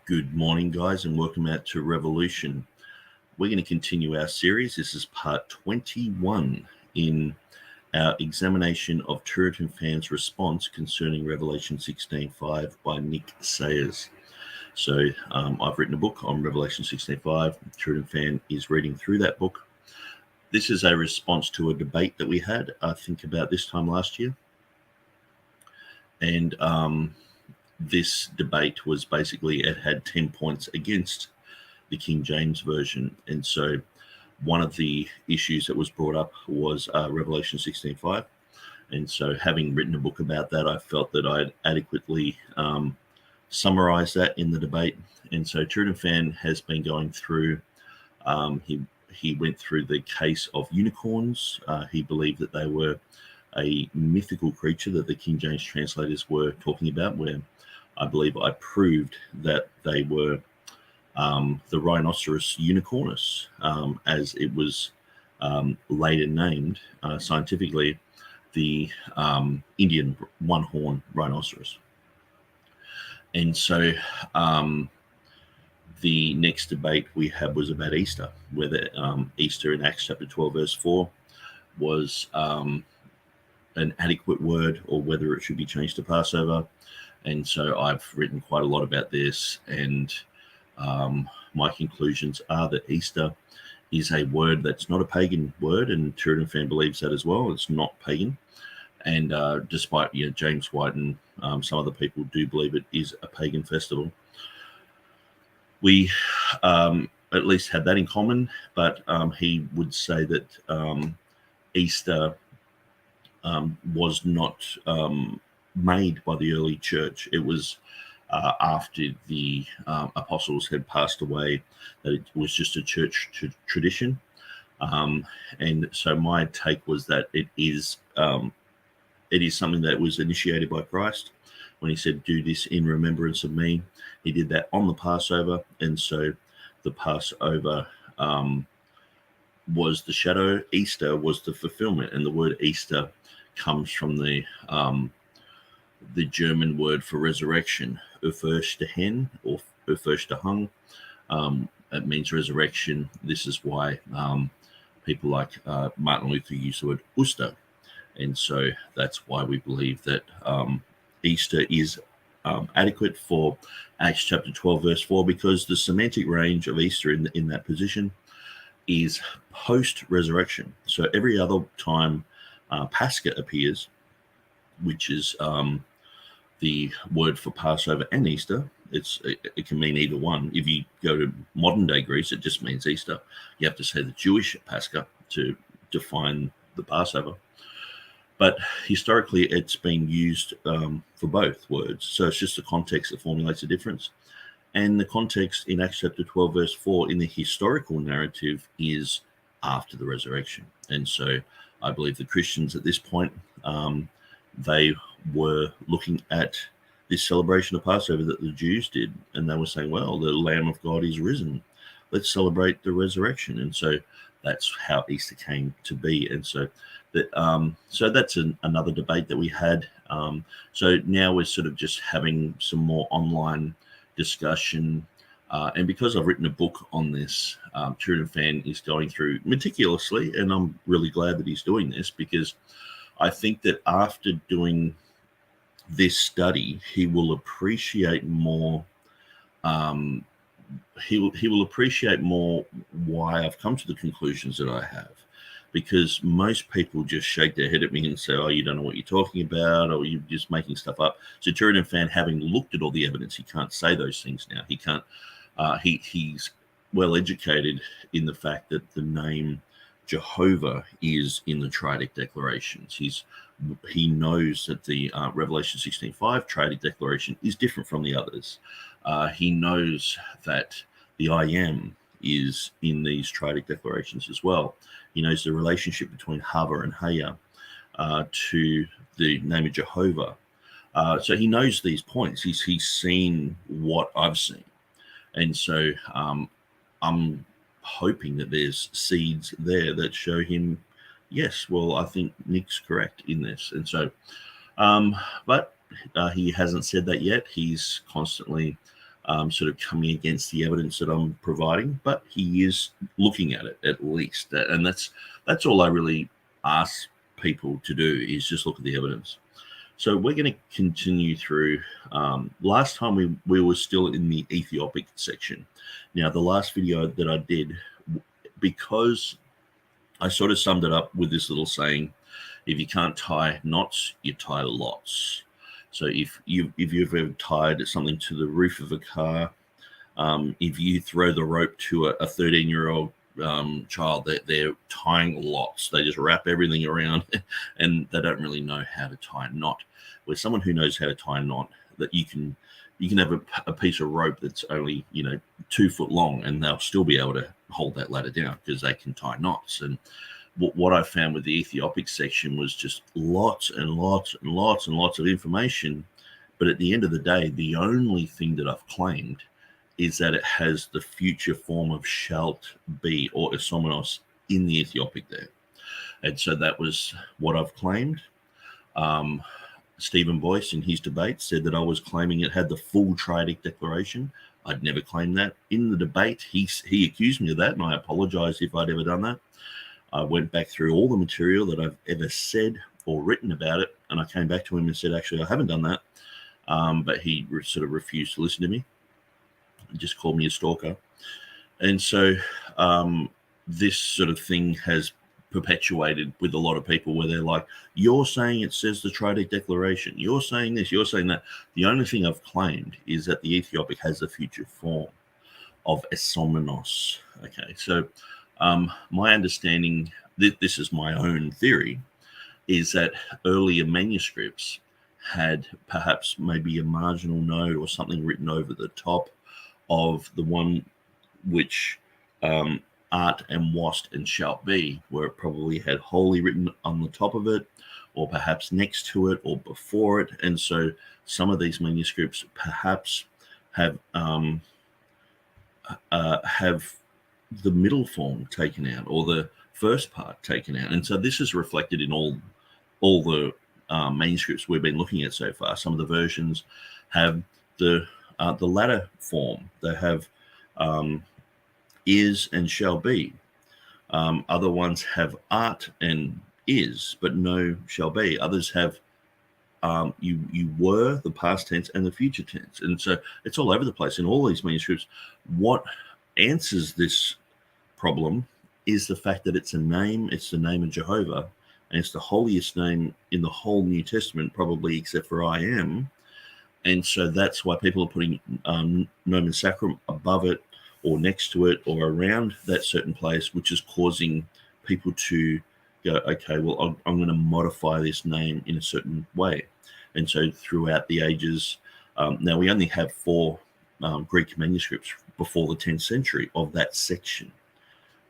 Good morning, guys, and welcome out to Revolution. We're going to continue our series. This is part 21 in our examination of TurretinFan's response concerning Revelation 16:5 by Nick Sayers. So I've written a book on Revelation 16:5. TurretinFan is reading through that book. This is a response to a debate that we had, I think, about this time last year. And this debate was basically, it had 10 points against the King James Version. And so one of the issues that was brought up was Revelation 16:5. And so having written a book about that, I felt that I'd adequately summarized that in the debate. And so TurretinFan has been going through, he went through the case of unicorns. He believed that they were a mythical creature that the King James translators were talking about, where I believe I proved that they were the Rhinoceros unicornus, as it was later named scientifically, the Indian one-horn rhinoceros. And so the next debate we had was about Easter, whether Easter in Acts chapter 12, verse 4 was an adequate word or whether it should be changed to Passover. And so I've written quite a lot about this, and my conclusions are that Easter is a word that's not a pagan word, and TurretinFan believes that as well. It's not pagan. And despite James White and some other people do believe it is a pagan festival, we at least had that in common. But he would say that Easter was not made by the early church. It was after the apostles had passed away that it was just a church tradition. And so my take was that it is something that was initiated by Christ when he said, "Do this in remembrance of me." He did that on the Passover, and so the Passover was the shadow. Easter was the fulfillment, and the word Easter comes from the German word for resurrection, Auferstehen or Auferstehung. It means resurrection. This is why people like Martin Luther use the word Oster. And so that's why we believe that Easter is adequate for Acts chapter 12, verse 4, because the semantic range of Easter in that position is post-resurrection. So every other time Pascha appears, which is the word for Passover and Easter, it can mean either one. If you go to modern day Greece, it just means Easter. You have to say the Jewish Pascha to define the Passover. But historically, it's been used for both words. So it's just the context that formulates a difference. And the context in Acts chapter 12, verse 4 in the historical narrative is after the resurrection. And so I believe the Christians at this point, they were looking at this celebration of Passover that the Jews did, and they were saying, well, the Lamb of God is risen. Let's celebrate the resurrection. And so that's how Easter came to be. And so that's another debate that we had. So now we're sort of just having some more online discussion. And because I've written a book on this, TurretinFan is going through meticulously, and I'm really glad that he's doing this, because I think that after doing this study, he will appreciate more. He will appreciate more why I've come to the conclusions that I have, because most people just shake their head at me and say, "Oh, you don't know what you're talking about, or you're just making stuff up." So TurretinFan, having looked at all the evidence, he can't say those things now. He can't. He's well educated in the fact that the name Jehovah is in the Triadic declarations. He knows that the Revelation 16:5 Triadic declaration is different from the others. He knows that the I am is in these Triadic declarations as well. He knows the relationship between Hava and Haya to the name of Jehovah. So he knows these points. He's seen what I've seen. And so I'm hoping that there's seeds there that show him, yes, well, I think Nick's correct in this. And so, but he hasn't said that yet. He's constantly sort of coming against the evidence that I'm providing, but he is looking at it at least. And that's all I really ask people to do, is just look at the evidence. So we're going to continue through. Last time we were still in the Ethiopic section. Now, the last video that I did, because I sort of summed it up with this little saying, if you can't tie knots, you tie lots. So if you've ever tied something to the roof of a car, if you throw the rope to a 13-year-old child, they're tying lots. They just wrap everything around and they don't really know how to tie a knot. Where someone who knows how to tie a knot, that you can have a piece of rope that's only 2 foot long, and they'll still be able to hold that ladder down because they can tie knots. And what I found with the Ethiopic section was just lots and lots and lots and lots of information. But at the end of the day, the only thing that I've claimed is that it has the future form of shalt be or isomenos in the Ethiopic there. And so that was what I've claimed. Stephen Boyce, in his debate, said that I was claiming it had the full triadic declaration. I'd never claimed that. In the debate, he accused me of that, and I apologized if I'd ever done that. I went back through all the material that I've ever said or written about it, and I came back to him and said, actually, I haven't done that. But he sort of refused to listen to me. He just called me a stalker. And so this sort of thing has perpetuated with a lot of people, where they're like, you're saying it says the triadic declaration, you're saying this, you're saying that. The only thing I've claimed is that the Ethiopic has the future form of isomenos. Okay, so my understanding, this is my own theory, is that earlier manuscripts had perhaps maybe a marginal note or something written over the top of the one which art and wast and shalt be, where it probably had wholly written on the top of it, or perhaps next to it or before it. And so some of these manuscripts perhaps have the middle form taken out, or the first part taken out. And so this is reflected in all the manuscripts we've been looking at so far. Some of the versions have the latter form. They have is and shall be. Other ones have art and is, but no shall be. Others have you were, the past tense, and the future tense. And so it's all over the place in all these manuscripts. What answers this problem is the fact that it's a name, it's the name of Jehovah, and it's the holiest name in the whole New Testament, probably except for I am. And so that's why people are putting nomen sacrum above it, or next to it, or around that certain place, which is causing people to go, okay, well, I'm going to modify this name in a certain way. And so throughout the ages, now we only have 4 Greek manuscripts before the 10th century of that section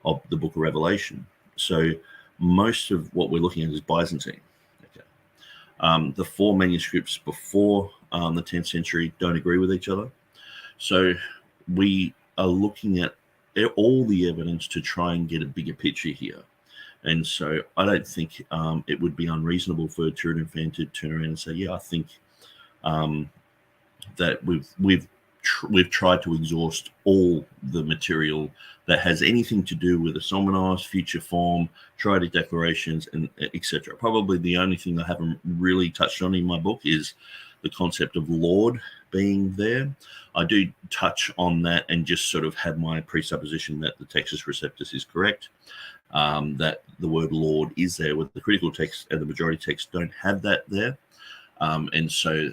of the Book of Revelation. So most of what we're looking at is Byzantine. Okay. The 4 manuscripts before the 10th century don't agree with each other. So we are looking at all the evidence to try and get a bigger picture here. And so I don't think it would be unreasonable for TurretinFan to turn around and say, yeah, I think that we've tried to exhaust all the material that has anything to do with isomenos, future form, triadic declarations, and etc. Probably the only thing I haven't really touched on in my book is the concept of Lord being there. I do touch on that and just sort of have my presupposition that the Textus Receptus is correct, that the word Lord is there, with the critical text and the majority text don't have that there. And so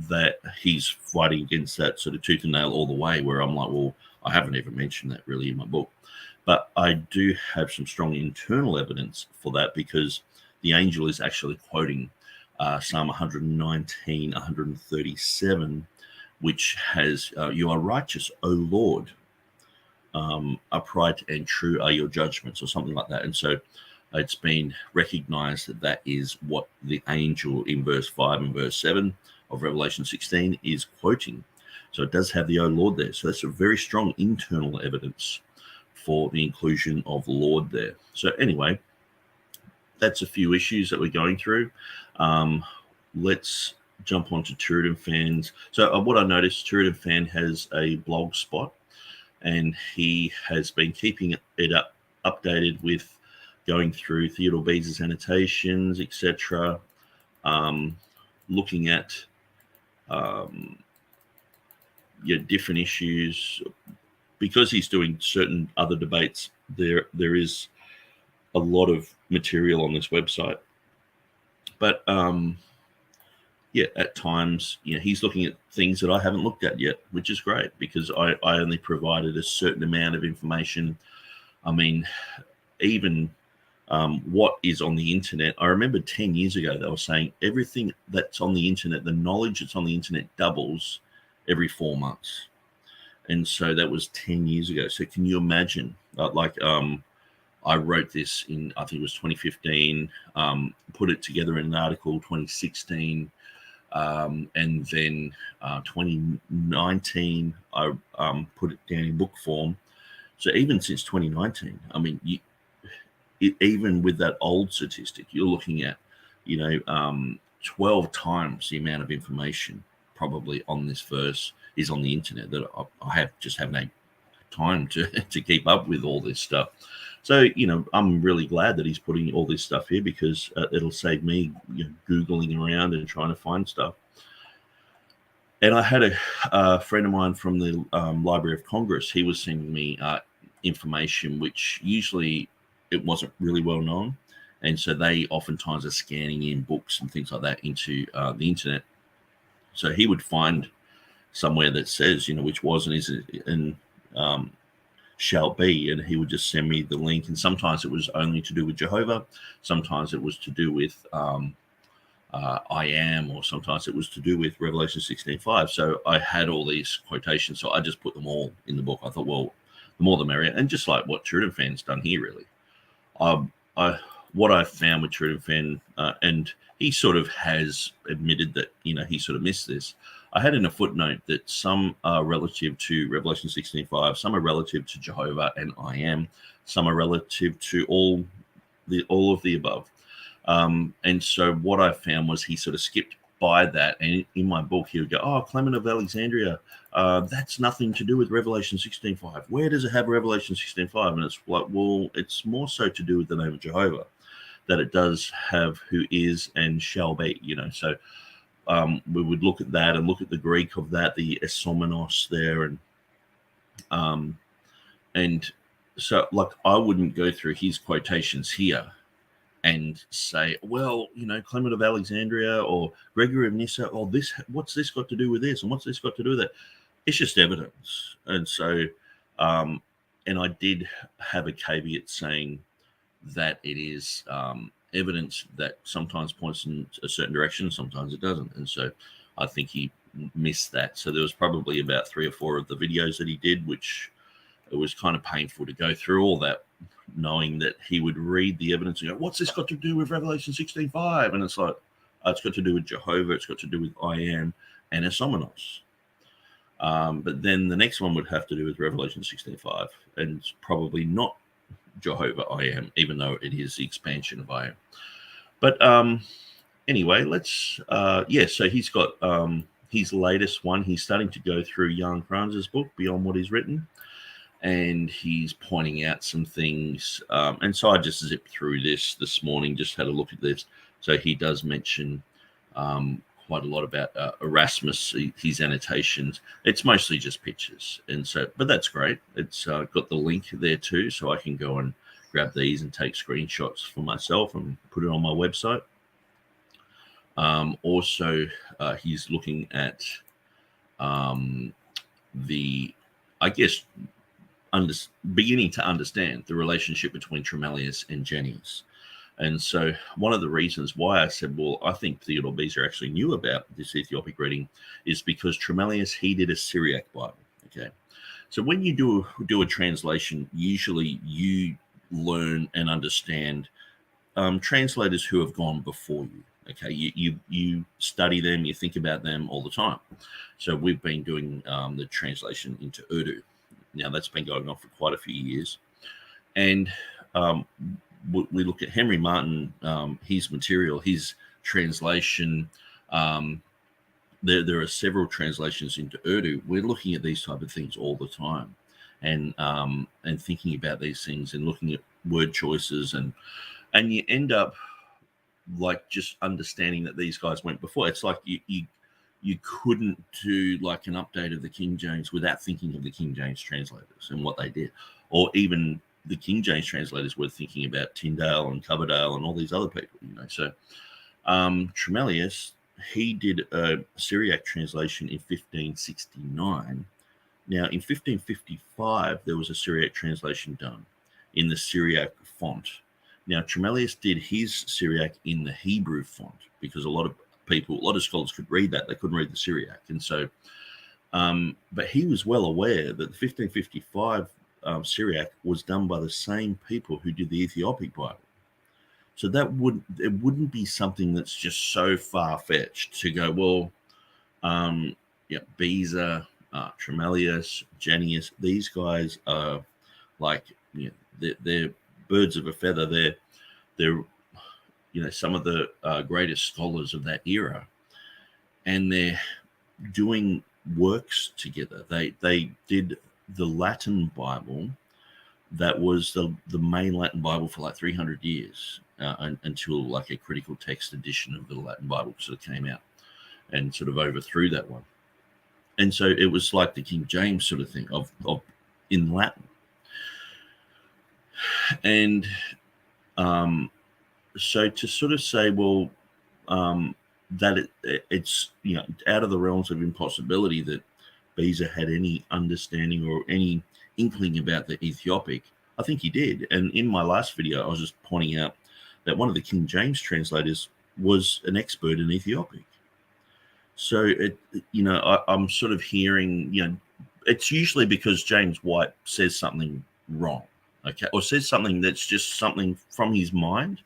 that he's fighting against that sort of tooth and nail all the way, where I'm like, well, I haven't even mentioned that really in my book. But I do have some strong internal evidence for that, because the angel is actually quoting Psalm 119, 137, which has, you are righteous, O Lord, upright and true are your judgments, or something like that. And so it's been recognized that that is what the angel in verse 5 and verse 7 of Revelation 16 is quoting. So it does have the O Lord there. So that's a very strong internal evidence for the inclusion of Lord there. So anyway, that's a few issues that we're going through. Let's jump onto TurretinFan's. So what I noticed, TurretinFan has a blog spot, and he has been keeping it updated with going through Theodore Beza's annotations, etc., looking at different issues. Because he's doing certain other debates, there is a lot of material on this website. But at times, he's looking at things that I haven't looked at yet, which is great because I only provided a certain amount of information. I mean, even what is on the internet. I remember 10 years ago, they were saying everything that's on the internet, the knowledge that's on the internet doubles every 4 months. And so that was 10 years ago. So can you imagine, I wrote this in, I think it was 2015, put it together in an article 2016, and then 2019, I put it down in book form. So even since 2019, I mean, even with that old statistic, you're looking at, 12 times the amount of information probably on this verse is on the internet that I haven't had time to keep up with all this stuff. So, I'm really glad that he's putting all this stuff here because it'll save me Googling around and trying to find stuff. And I had a friend of mine from the Library of Congress. He was sending me information which usually it wasn't really well known. And so they oftentimes are scanning in books and things like that into the internet. So he would find somewhere that says, which was and is and shall be, and he would just send me the link. And sometimes it was only to do with Jehovah, sometimes it was to do with I am, or sometimes it was to do with Revelation 16:5. So I had all these quotations, so I just put them all in the book. I thought, well, the more the merrier, and just like what TurretinFan's done here, really. What I found with TurretinFan, and he sort of has admitted that he sort of missed this. I had in a footnote that some are relative to Revelation 16:5, some are relative to Jehovah and I am, some are relative to all of the above. And so what I found was he sort of skipped by that, and in my book he would go, "Oh, Clement of Alexandria, that's nothing to do with Revelation 16:5. Where does it have Revelation 16:5?" And it's like, well, it's more so to do with the name of Jehovah, that it does have who is and shall be. So we would look at that and look at the Greek of that, the esomenos there, and so like I wouldn't go through his quotations here and say, well, Clement of Alexandria or Gregory of Nyssa, or this, what's this got to do with this, and what's this got to do with that? It's just evidence. And so, and I did have a caveat saying that it is evidence that sometimes points in a certain direction, sometimes it doesn't. And so I think he missed that. So there was probably about 3 or 4 of the videos that he did, which it was kind of painful to go through all that, knowing that he would read the evidence and go, what's this got to do with Revelation 16:5? And it's like, it's got to do with Jehovah, it's got to do with I am and esomenos. But then the next one would have to do with Revelation 16:5, and it's probably not Jehovah I am, even though it is the expansion of I am. But anyway, let's so he's got his latest one. He's starting to go through Jan Kranz's book, Beyond What He's Written, and he's pointing out some things. And so I just zipped through this morning, just had a look at this. So he does mention quite a lot about Erasmus, his annotations. It's mostly just pictures. And so, but that's great. It's got the link there too, so I can go and grab these and take screenshots for myself and put it on my website. Also, he's looking at beginning to understand the relationship between Tremellius and Jennings. And so one of the reasons why I said, well, I think Theodore Beza actually knew about this Ethiopic reading is because Tremellius, he did a Syriac Bible. Okay. So when you do a translation, usually you learn and understand translators who have gone before you. Okay. You study them, you think about them all the time. So we've been doing the translation into Urdu. Now, that's been going on for quite a few years. And we look at Henry Martin, his material, his translation, there are several translations into Urdu. We're looking at these type of things all the time, and thinking about these things and looking at word choices, and you end up like just understanding that these guys went before. It's like you couldn't do like an update of the King James without thinking of the King James translators and what they did, or even the King James translators were thinking about Tyndale and Coverdale and all these other people, you know. So Tremellius, he did a Syriac translation in 1569. Now, in 1555, there was a Syriac translation done in the Syriac font. Now, Tremellius did his Syriac in the Hebrew font because a lot of scholars could read that. They couldn't read the Syriac. And so, but he was well aware that the 1555 Syriac was done by the same people who did the Ethiopic Bible. So it wouldn't be something that's just so far-fetched to go, well, Beza, Tremellius, Janius, these guys are like, they're birds of a feather. They're some of the greatest scholars of that era, and they're doing works together. They did the Latin Bible that was the main Latin Bible for like 300 years until like a critical text edition of the Latin Bible sort of came out and sort of overthrew that one. And so it was like the King James sort of thing of in Latin. And so to sort of say, well, that it's out of the realms of impossibility that Beza had any understanding or any inkling about the Ethiopic, I think he did. And in my last video, I was just pointing out that one of the King James translators was an expert in Ethiopic. So I'm sort of hearing, it's usually because James White says something wrong, okay, or says something that's just something from his mind.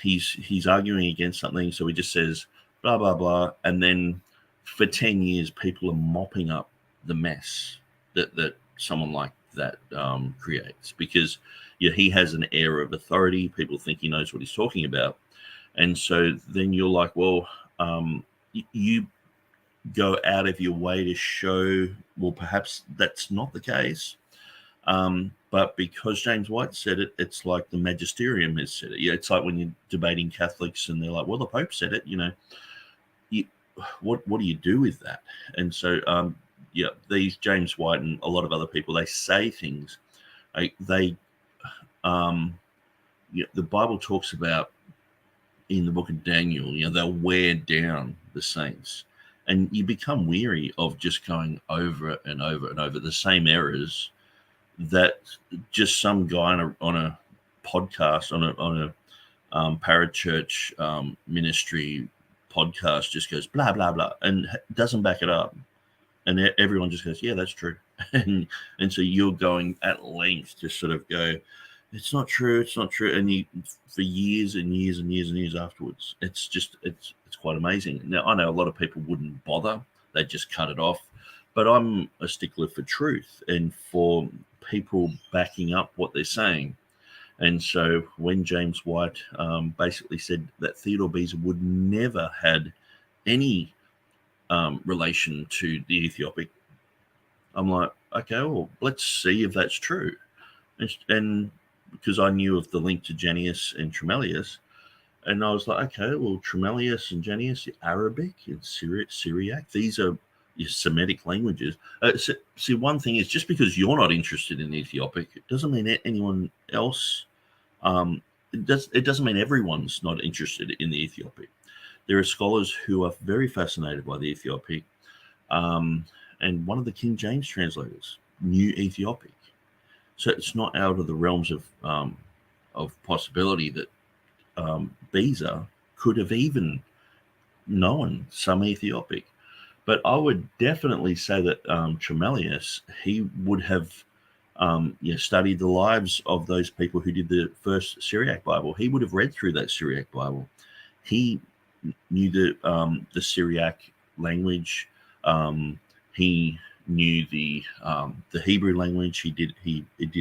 He's arguing against something, so he just says blah blah blah, and then for 10 years people are mopping up the mess that someone like that creates, because he has an air of authority. People think he knows what he's talking about, and so then you're like, well, you go out of your way to show, well, perhaps that's not the case. But because James White said it, it's like the magisterium has said it. It's like when you're debating Catholics and they're like, well, the Pope said it, what do you do with that? And so, these James White and a lot of other people, they say things. The Bible talks about in the book of Daniel, they'll wear down the saints. And you become weary of just going over and over and over the same errors that just some guy on a podcast, on a parachurch ministry podcast just goes blah blah blah and doesn't back it up, and everyone just goes, yeah, that's true. and so you're going at length to sort of go, it's not true, and you, for years and years and years and years afterwards, it's quite amazing. Now, I know a lot of people wouldn't bother, they just cut it off, but I'm a stickler for truth and for people backing up what they're saying. And so when James White basically said that Theodore Beza would never had any relation to the Ethiopic, I'm like, okay, well, let's see if that's true. And because I knew of the link to Janius and Tremellius, and I was like, okay, well, Tremellius and Janius, Arabic and Syriac, these are your Semitic languages. See, one thing is, just because you're not interested in Ethiopic, it doesn't mean anyone else. It doesn't mean everyone's not interested in the Ethiopic. There are scholars who are very fascinated by the Ethiopic, and one of the King James translators knew Ethiopic. So it's not out of the realms of possibility that Beza could have even known some Ethiopic. But I would definitely say that Tremellius, he would have studied the lives of those people who did the first Syriac Bible. He would have read through that Syriac Bible. He knew the Syriac language. He knew the Hebrew language. He did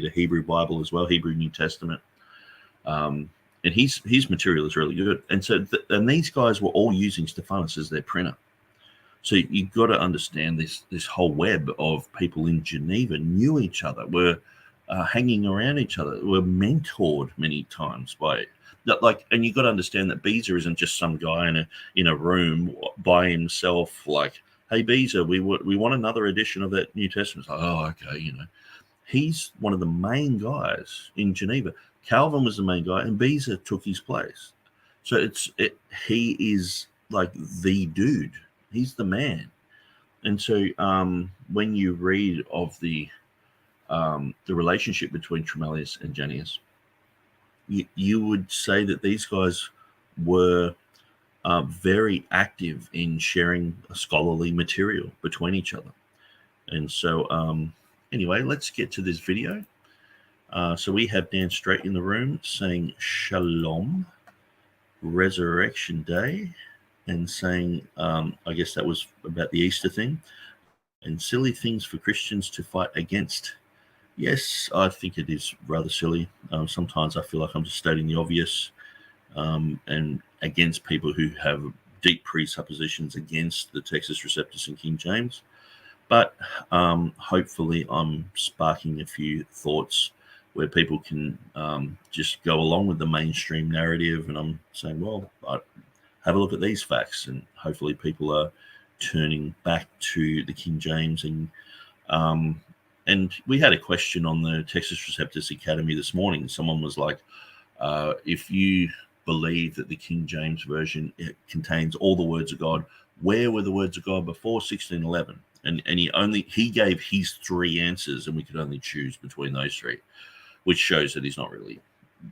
a Hebrew Bible as well, Hebrew New Testament. and his material is really good. And so, and these guys were all using Stephanus as their printer. So you've got to understand this whole web of people in Geneva knew each other, were hanging around each other, were mentored many times by, like, and you've got to understand that Beza isn't just some guy in a room by himself, like, hey, Beza, we want another edition of that New Testament. It's like, oh, okay, you know. He's one of the main guys in Geneva. Calvin was the main guy, and Beza took his place. So he is like the dude. He's the man. And so when you read of the relationship between Tremellius and Janius, you would say that these guys were very active in sharing scholarly material between each other. And so anyway, let's get to this video. So we have Dan Straight in the room saying Shalom, Resurrection Day, and saying, I guess that was about the Easter thing, and silly things for Christians to fight against. Yes, I think it is rather silly. Sometimes I feel like I'm just stating the obvious, and against people who have deep presuppositions against the Textus Receptus and King James. But hopefully I'm sparking a few thoughts where people can just go along with the mainstream narrative. And I'm saying, well, have a look at these facts. And hopefully people are turning back to the King James. And we had a question on the Textus Receptus Academy this morning. Someone was like, if you believe that the King James Version, it contains all the words of God, where were the words of God before 1611? And he gave his three answers, and we could only choose between those three, which shows that he's not really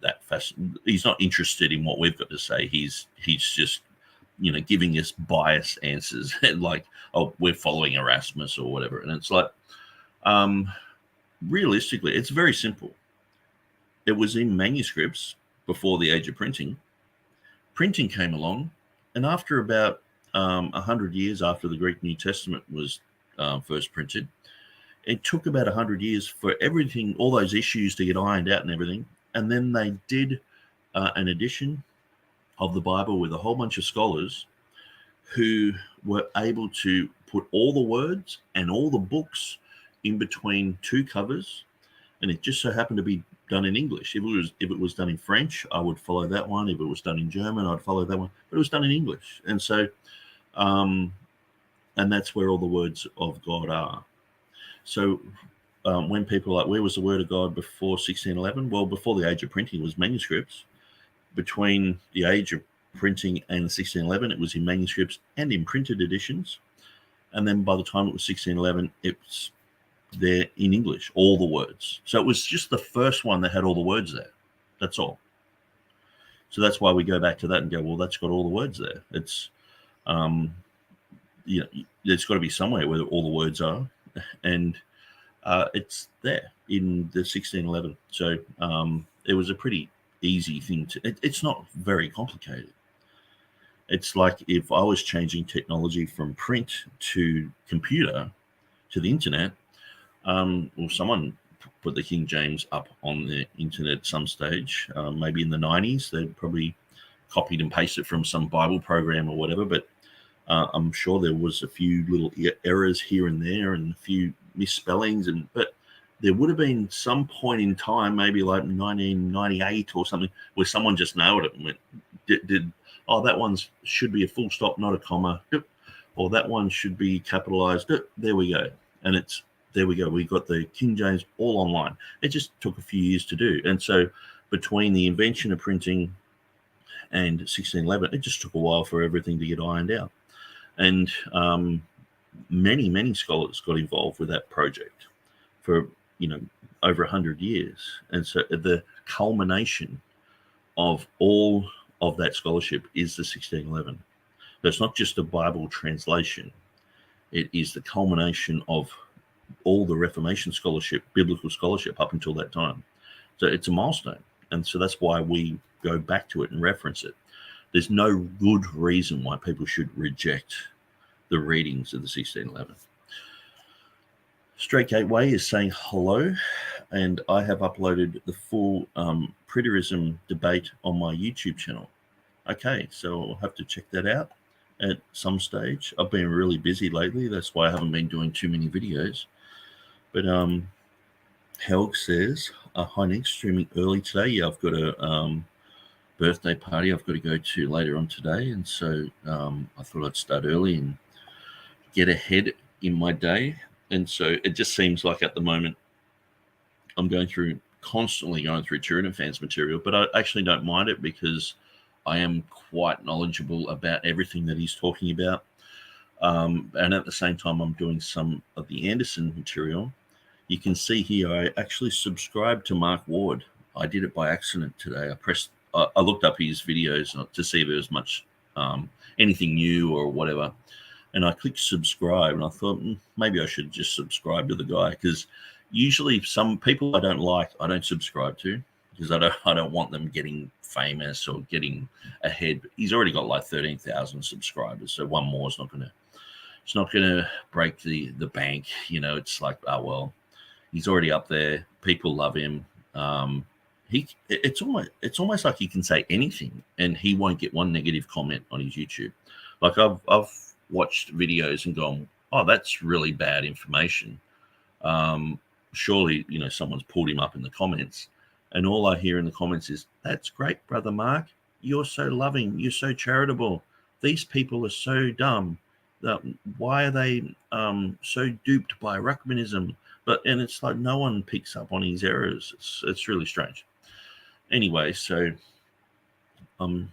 that fascinated. He's not interested in what we've got to say. He's just, you know, giving us biased answers, like, oh, we're following Erasmus or whatever. And it's like, realistically, it's very simple. It was in manuscripts before the age of printing. Printing came along, and after about 100 years after the Greek New Testament was first printed, it took about 100 years for everything, all those issues to get ironed out and everything. And then they did an edition of the Bible with a whole bunch of scholars who were able to put all the words and all the books in between two covers. And it just so happened to be done in English. If it was done in French, I would follow that one. If it was done in German, I'd follow that one. But it was done in English. And so, and that's where all the words of God are. So when people are like, where was the word of God before 1611? Well, before the age of printing, it was manuscripts. Between the age of printing and 1611, it was in manuscripts and in printed editions. And then by the time it was 1611, it's there in English, all the words. So it was just the first one that had all the words there. That's all. So that's why we go back to that and go, well, that's got all the words there. It's, you know, there's got to be somewhere where all the words are, and it's there in the 1611. So it was a pretty easy thing to. It's not very complicated. It's like if I was changing technology from print to computer to the internet. Well, someone put the King James up on the internet at some stage, maybe in the 90s. They probably copied and pasted from some Bible program or whatever, but I'm sure there was a few little errors here and there and a few misspellings, but there would have been some point in time, maybe like 1998 or something, where someone just nailed it and went, that one should be a full stop, not a comma, or that one should be capitalized. There we go. And there we go. We got the King James all online. It just took a few years to do. And so between the invention of printing and 1611, it just took a while for everything to get ironed out. And many, many scholars got involved with that project for, over 100 years. And so the culmination of all of that scholarship is the 1611. So it's not just a Bible translation. It is the culmination of all the Reformation scholarship, biblical scholarship up until that time. So it's a milestone. And so that's why we go back to it and reference it. There's no good reason why people should reject the readings of the 1611. Straight Gateway is saying hello. and I have uploaded the full preterism debate on my YouTube channel. Okay, so I'll have to check that out at some stage. I've been really busy lately. That's why I haven't been doing too many videos. But Helg says, hi Nick, streaming early today. Yeah, I've got a birthday party I've got to go to later on today. And so I thought I'd start early and get ahead in my day. And so it just seems like at the moment I'm constantly going through TurretinFan's material, but I actually don't mind it because I am quite knowledgeable about everything that he's talking about. And at the same time, I'm doing some of the Anderson material. You can see here, I actually subscribed to Mark Ward. I did it by accident today. I looked up his videos to see if there was much, anything new or whatever. And I clicked subscribe, and I thought maybe I should just subscribe to the guy, because usually some people I don't like, I don't subscribe to, because I don't want them getting famous or getting ahead. He's already got like 13,000 subscribers, so one more is not gonna break the bank. You know, it's like, oh well, he's already up there. People love him. It's almost like he can say anything and he won't get one negative comment on his YouTube. Like I've watched videos and gone, oh, that's really bad information. Surely, you know, someone's pulled him up in the comments, and all I hear in the comments is, that's great, Brother Mark. You're so loving. You're so charitable. These people are so dumb. Why are they so duped by Ruckmanism? And it's like no one picks up on his errors. It's really strange. Anyway, so I'm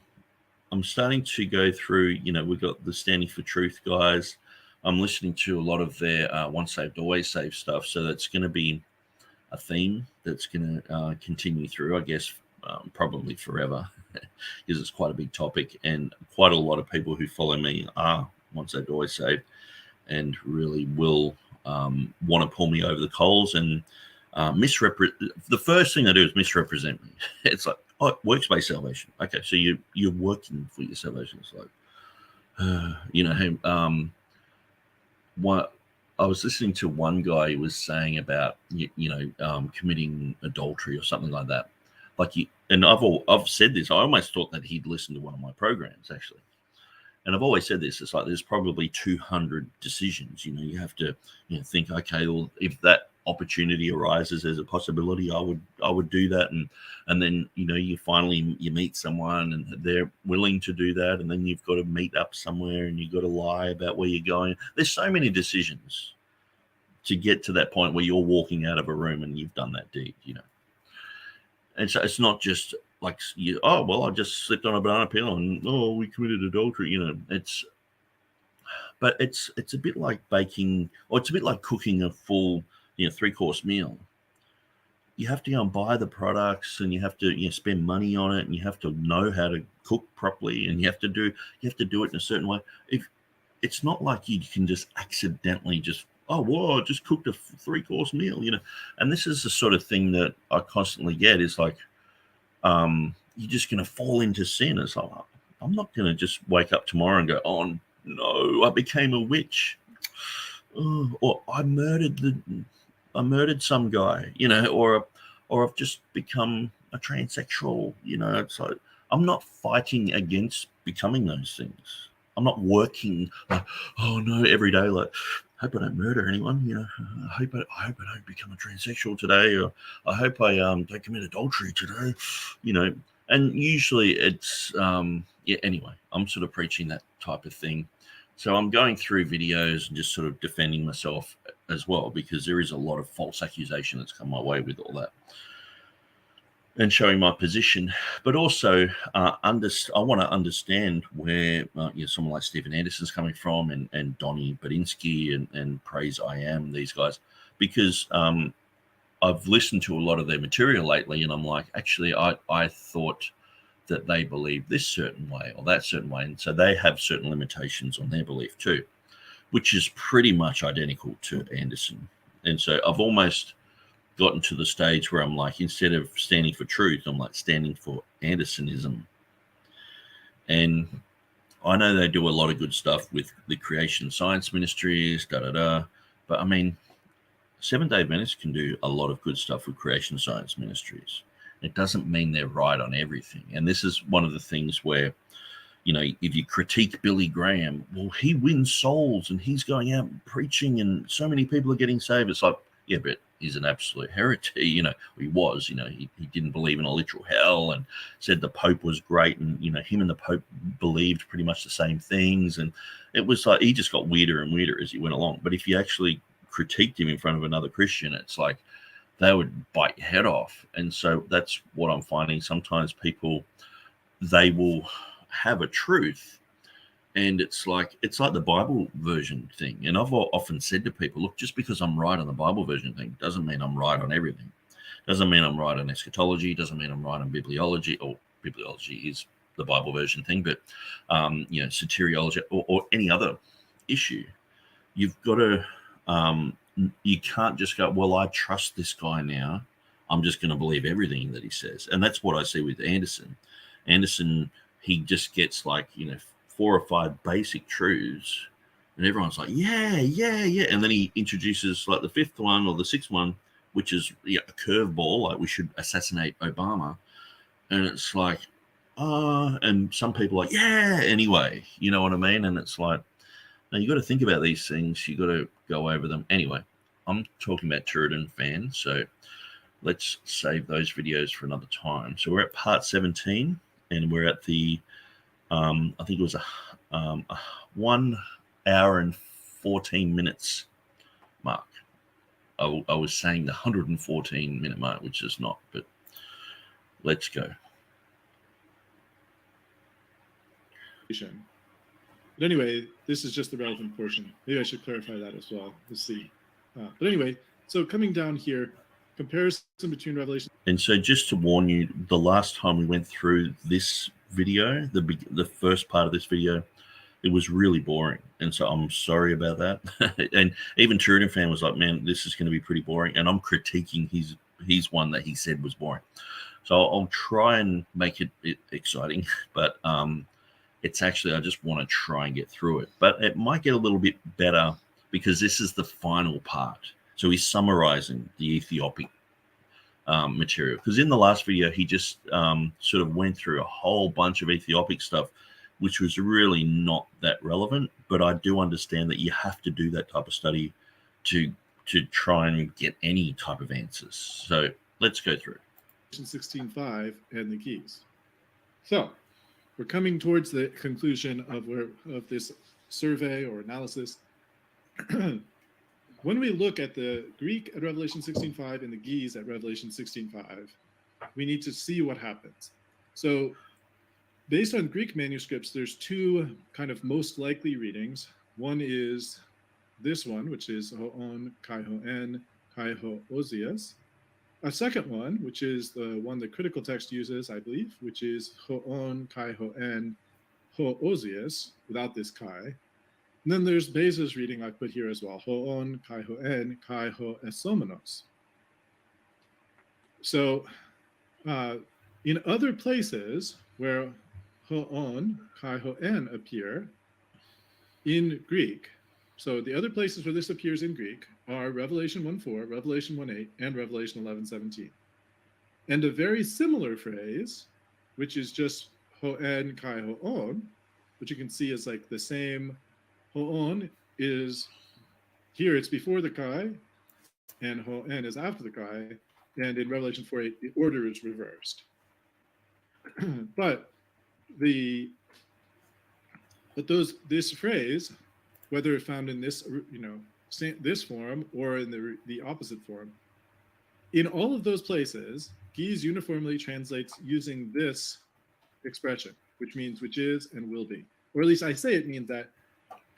starting to go through, you know, we've got the Standing for Truth guys. I'm listening to a lot of their Once Saved, Always Saved stuff. So that's going to be a theme that's going to continue through, I guess, probably forever, because it's quite a big topic. And quite a lot of people who follow me are Once Saved, Always Saved, and really will want to pull me over the coals and misrepresent. The first thing they do is misrepresent me. It's like, oh, works-based salvation. Okay, so you're working for your salvation. It's like, you know, hey, what I was listening to one guy who was saying about committing adultery or something like that. Like and I've said this. I almost thought that he'd listened to one of my programs actually. And I've always said this. It's like there's probably 200 decisions. You know, you have to think, okay, well, if that opportunity arises as a possibility, I would do that, and then you meet someone and they're willing to do that, and then you've got to meet up somewhere and you've got to lie about where you're going. There's so many decisions to get to that point where you're walking out of a room and you've done that deed, and so it's not just like I just slipped on a banana peel and we committed adultery. It's a bit like baking, or it's a bit like cooking a full 3-course meal. You have to go and buy the products, and you have to spend money on it, and you have to know how to cook properly, and you have to do it in a certain way. If it's not like you can just accidentally just I just cooked a 3-course meal, and this is the sort of thing that I constantly get is like, you're just going to fall into sin. It's like, I'm not going to just wake up tomorrow and go, oh no, I became a witch, or I murdered some guy, or I've just become a transsexual. It's like, I'm not fighting against becoming those things. I'm not working like, oh no, every day, like, I hope I don't murder anyone. I hope I don't become a transsexual today, or I hope I don't commit adultery today, And usually it's anyway, I'm sort of preaching that type of thing. So I'm going through videos and just sort of defending myself as well, because there is a lot of false accusation that's come my way with all that, and showing my position. But also, I want to understand where someone like Stephen Anderson's coming from, and Donnie Badinsky and Praise I Am, these guys, because I've listened to a lot of their material lately, and I'm like, actually, I thought that they believe this certain way or that certain way, and so they have certain limitations on their belief too, which is pretty much identical to Anderson. And so I've almost gotten to the stage where I'm like, instead of standing for truth, I'm like standing for Andersonism. And I know they do a lot of good stuff with the creation science ministries, but I mean, Seventh-day Adventists can do a lot of good stuff with creation science ministries. It doesn't mean they're right on everything. And this is one of the things where, you know, if you critique Billy Graham, well, he wins souls and he's going out preaching and so many people are getting saved. It's like, yeah, but he's an absolute heretic. You know, he was, you know, he didn't believe in a literal hell and said the Pope was great. And, you know, him and the Pope believed pretty much the same things. And it was like, he just got weirder and weirder as he went along. But if you actually critiqued him in front of another Christian, it's like they would bite your head off. And so that's what I'm finding. Sometimes people, they will have a truth, and it's like the Bible version thing. And I've often said to people, look, just because I'm right on the Bible version thing doesn't mean I'm right on everything. Doesn't mean I'm right on eschatology. Doesn't mean I'm right on bibliology, or bibliology is the Bible version thing, but you know, soteriology or any other issue. You've got to you can't just go, well, I trust this guy now, I'm just going to believe everything that he says. And that's what I see with Anderson. Anderson, he just gets like, you know, 4 or 5 basic truths, and everyone's like, yeah. And then he introduces like the 5th one or the 6th one, which is, yeah, a curveball, like we should assassinate Obama. And it's like, and some people are like, yeah, anyway, you know what I mean? And it's like, now you got to think about these things. You got to go over them. Anyway, I'm talking about TurretinFan's, so let's save those videos for another time. So we're at part 17, and we're at the, I think it was a 1 hour and 14 minutes mark. I was saying the 114-minute mark, which is not, but let's go. But anyway, this is just the relevant portion. Maybe I should clarify that as well. We'll see. But anyway, so coming down here, comparison between Revelation. And so just to warn you, the last time we went through this video, the first part of this video, it was really boring. And so I'm sorry about that. And even TurretinFan was like, man, this is going to be pretty boring. And I'm critiquing his one that he said was boring. So I'll try and make it exciting. But it's actually, I just want to try and get through it. But it might get a little bit better because this is the final part. So he's summarizing the Ethiopic material. Because in the last video, he just sort of went through a whole bunch of Ethiopic stuff, which was really not that relevant. But I do understand that you have to do that type of study to try and get any type of answers. So let's go through 16:5 and the keys. So we're coming towards the conclusion of this survey or analysis. When we look at the Greek at Revelation 16:5 and the Ge'ez at Revelation 16:5, we need to see what happens. So based on Greek manuscripts, there's 2 kind of most likely readings. One is this one, which is Ho'on Kai Ho'en Kai Ho'ozias. A second one, which is the one the critical text uses, I believe, which is Ho'on Kai Ho'en Ho'ozias, without this Kai. And then there's Beza's reading I put here as well, Ho'on Kai Ho'en Kai Ho'esomenos. So in other places where Ho'on Kai Ho'en appear in Greek, so the other places where this appears in Greek are Revelation 1:4, Revelation 1:8, and Revelation 11:17. And a very similar phrase, which is just Ho'en Kai Ho'on, which you can see is like the same. Ho'on is here, it's before the Kai, and Ho'en is after the Kai. And in Revelation 4:8, the order is reversed. But this phrase, whether found in this, this form or in the opposite form, in all of those places, Ge'ez uniformly translates using this expression, which means which is and will be. Or at least I say it means that.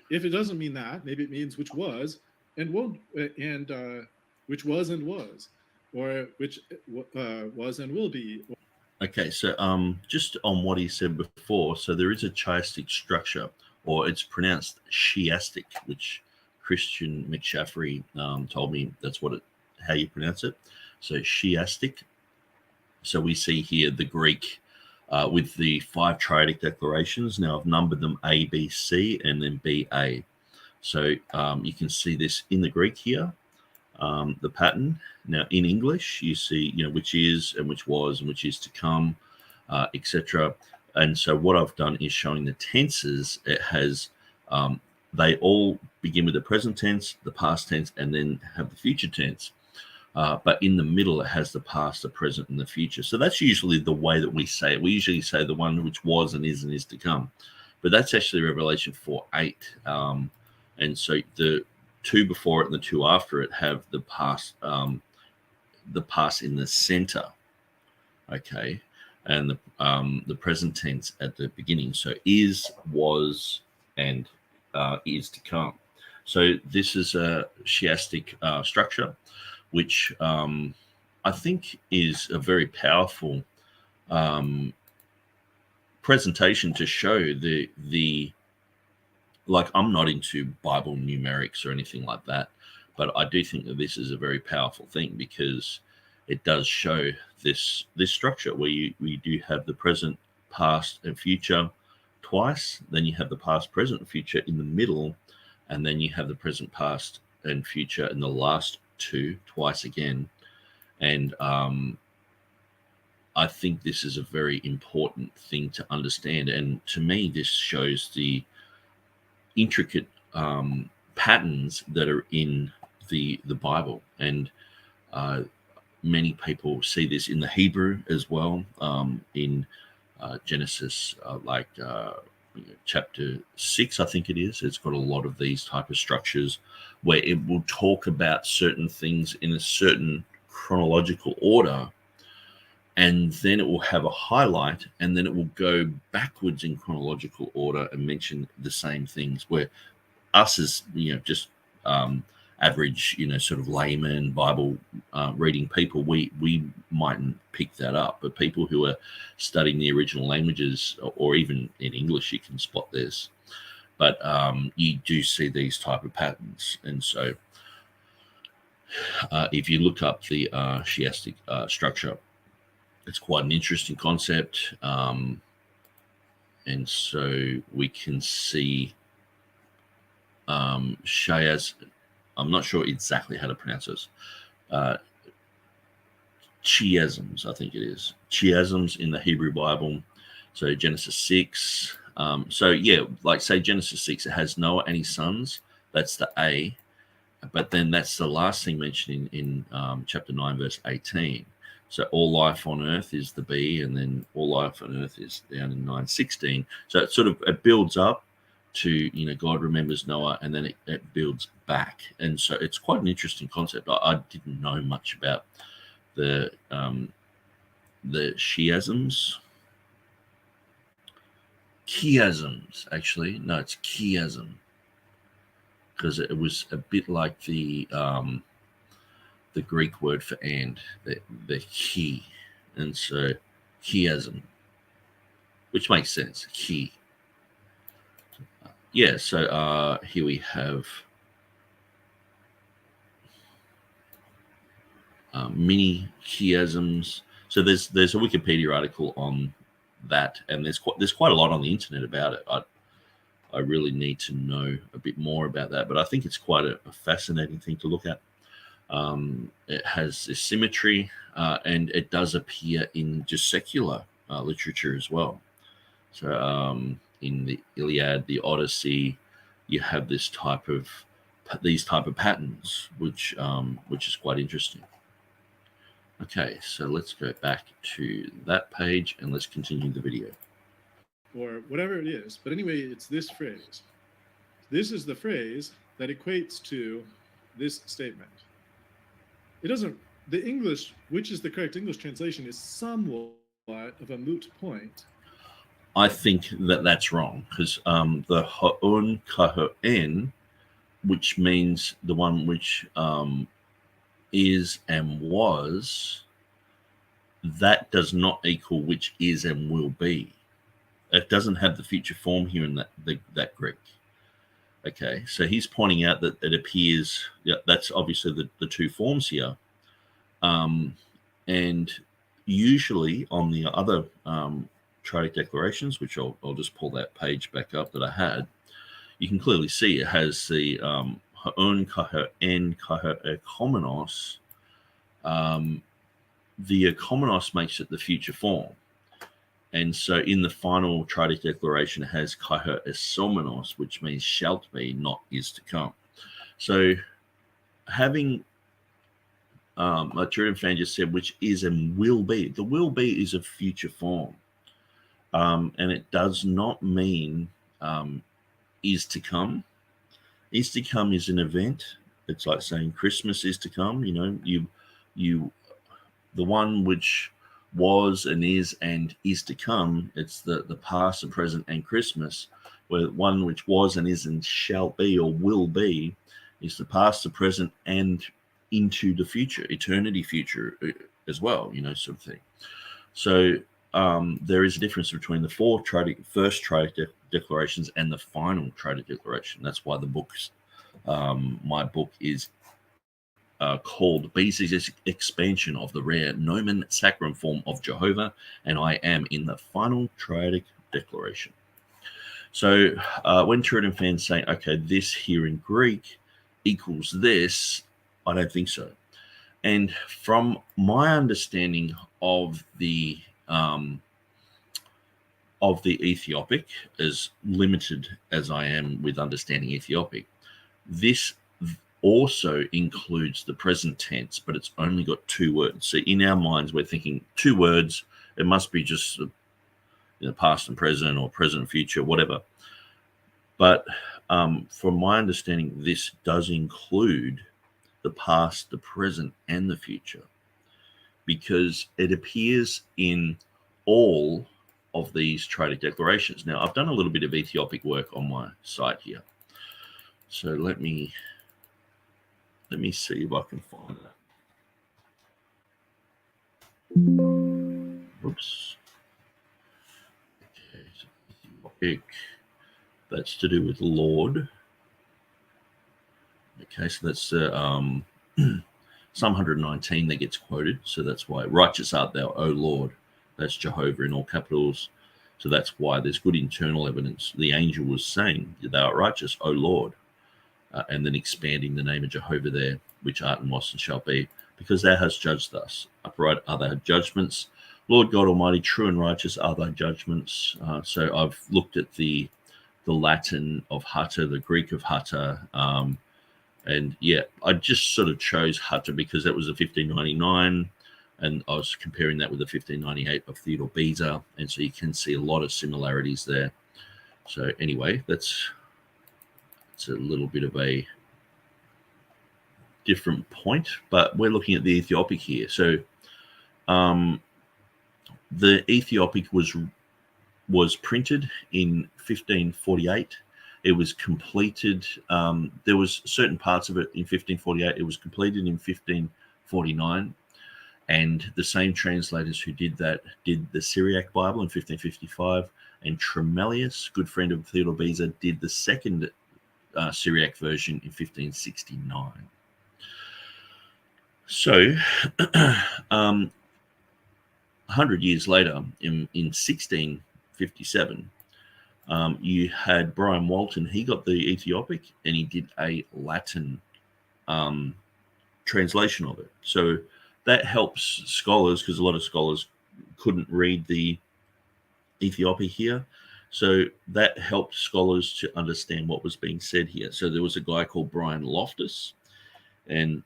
If it doesn't mean that, maybe it means which was and won't, and which was and was, or which was and will be. Okay, so just on what he said before, so there is a chiastic structure, or it's pronounced chiastic, which Christian McShaffrey told me that's how you pronounce it. So chiastic. So we see here the Greek with the 5 triadic declarations. Now I've numbered them A, B, C, and then B, A. So you can see this in the Greek here. the pattern. Now, in English, you see, which is and which was and which is to come, etc. And so what I've done is showing the tenses. It has, they all begin with the present tense, the past tense, and then have the future tense. But in the middle, it has the past, the present, and the future. So that's usually the way that we say it. We usually say the one which was and is to come. But that's actually Revelation 4:8. And so the two before it and the two after it have the past in the center, okay, and the present tense at the beginning. So is, was, and is to come. So this is a chiastic structure, which I think is a very powerful presentation to show the like, I'm not into Bible numerics or anything like that, but I do think that this is a very powerful thing, because it does show this structure where you do have the present, past, and future twice. Then you have the past, present, and future in the middle, and then you have the present, past, and future in the last two twice again. And I think this is a very important thing to understand. And to me, this shows the intricate patterns that are in the Bible. And many people see this in the Hebrew as well, in Genesis, chapter 6, I think it is. It's got a lot of these type of structures where it will talk about certain things in a certain chronological order, and then it will have a highlight, and then it will go backwards in chronological order and mention the same things, where us as, just average, sort of layman Bible reading people, we mightn't pick that up. But people who are studying the original languages, or even in English, you can spot this. But you do see these type of patterns. And so if you look up the chiastic structure, it's quite an interesting concept. And so we can see Shayaz, I'm not sure exactly how to pronounce this, chiasms, I think it is. Chiasms in the Hebrew Bible. So Genesis 6. So yeah, like say Genesis 6, it has Noah and his sons. That's the A. But then that's the last thing mentioned in chapter 9, verse 18. So all life on earth is the B, and then all life on earth is down in 9:16. So it builds up to, God remembers Noah, and then it builds back. And so it's quite an interesting concept. I didn't know much about the chiasms. Chiasms, actually. No, it's chiasm, because it was a bit like the Greek word for and, the chi, and so chiasm, which makes sense. Chi. Yeah. So here we have mini chiasms. So there's a Wikipedia article on that, and there's quite a lot on the internet about it. I really need to know a bit more about that, but I think it's quite a fascinating thing to look at. It has this symmetry, and it does appear in just secular literature as well. So in the Iliad, the Odyssey, you have these type of patterns, which is quite interesting. Okay, so let's go back to that page and let's continue the video. Or whatever it is. But anyway, it's this phrase. This is the phrase that equates to this statement. It doesn't, the English, which is the correct English translation, is somewhat of a moot point. I think that's wrong, because the ha'un kaho'en, which means the one which is and was, that does not equal which is and will be. It doesn't have the future form here in that Greek. Okay, so he's pointing out that it appears, that's obviously the two forms here. And usually on the other triadic declarations, which I'll just pull that page back up that I had, you can clearly see it has the ha'on, kaha'en, kaha'ekomenos, the ecomenos makes it the future form. And so in the final triadic declaration, it has kaha'esomenos, which means shalt be, not is to come. So having, like TurretinFan just said, which is and will be, the will be is a future form. And it does not mean is to come. Is to come is an event. It's like saying Christmas is to come. You know, you the one which was and is to come. It's the past, the present, and Christmas. Where one which was and is and shall be or will be is the past, the present, and into the future, eternity future as well. You know, sort of thing. So there is a difference between the first triadic declarations and the final triadic declaration. That's why the books, my book is called Beza's Expansion of the Rare Nomen Sacrum Form of Jehovah, and I am in the final triadic declaration. So when TurretinFans say, okay, this here in Greek equals this, I don't think so. And from my understanding of the Ethiopic, as limited as I am with understanding Ethiopic, this also includes the present tense, but it's only got two words. So in our minds, we're thinking two words. It must be just past and present, or present and future, whatever. But from my understanding, this does include the past, the present, and the future, because it appears in all of these triadic declarations. Now, I've done a little bit of Ethiopic work on my site here. So let me see if I can find that. Oops. Okay, so Ethiopic, that's to do with Lord. Okay, so that's Psalm 119 that gets quoted. So that's why righteous art thou, O Lord. That's Jehovah in all capitals. So that's why there's good internal evidence. The angel was saying, thou art righteous, O Lord. And then expanding the name of Jehovah there, which art and was and shall be, because thou hast judged us. Upright are thy judgments. Lord God Almighty, true and righteous are thy judgments. So I've looked at the Latin of Hatta, the Greek of Hatta, and yeah, I just sort of chose Hatta because that was a 1599, and I was comparing that with the 1598 of Theodore Beza, and so you can see a lot of similarities there. So anyway, it's a little bit of a different point, but we're looking at the Ethiopic here. So the Ethiopic was printed in 1548. It was completed. There was certain parts of it in 1548. It was completed in 1549. And the same translators who did that did the Syriac Bible in 1555. And Tremellius, good friend of Theodore Beza, did the second Syriac version in 1569. So 100 years later, in 1657, you had Brian Walton. He got the Ethiopic and he did a Latin translation of it. So that helps scholars, because a lot of scholars couldn't read the Ethiopic here. So that helped scholars to understand what was being said here. So there was a guy called Brian Loftus, and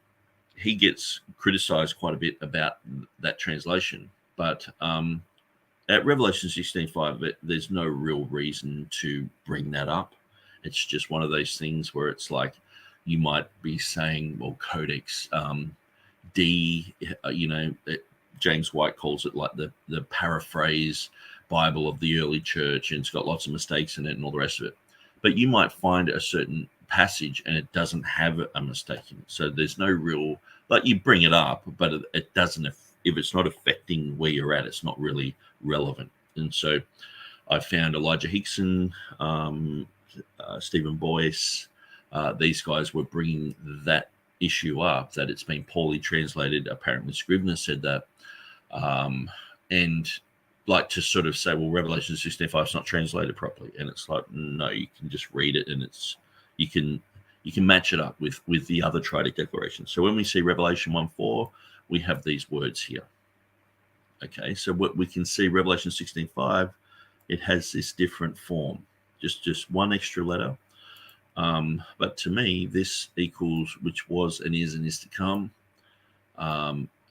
he gets criticized quite a bit about that translation. But at Revelation 16:5, there's no real reason to bring that up. It's just one of those things where it's like you might be saying, well, Codex D, James White calls it like the paraphrase Bible of the early church, and it's got lots of mistakes in it and all the rest of it. But you might find a certain passage and it doesn't have a mistake in it. So there's no real, like, you bring it up, but it doesn't, if it's not affecting where you're at, it's not really relevant. And so I found Elijah Hixson, Stephen Boyce, these guys were bringing that issue up, that it's been poorly translated. Apparently Scrivener said that. And like to sort of say, well, Revelation 16:5 is not translated properly. And it's like, no, you can just read it, and you can you can match it up with the other triadic declarations. So when we see Revelation 1:4, we have these words here. Okay, so what we can see Revelation 16:5, it has this different form, just one extra letter. But to me, this equals which was and is to come,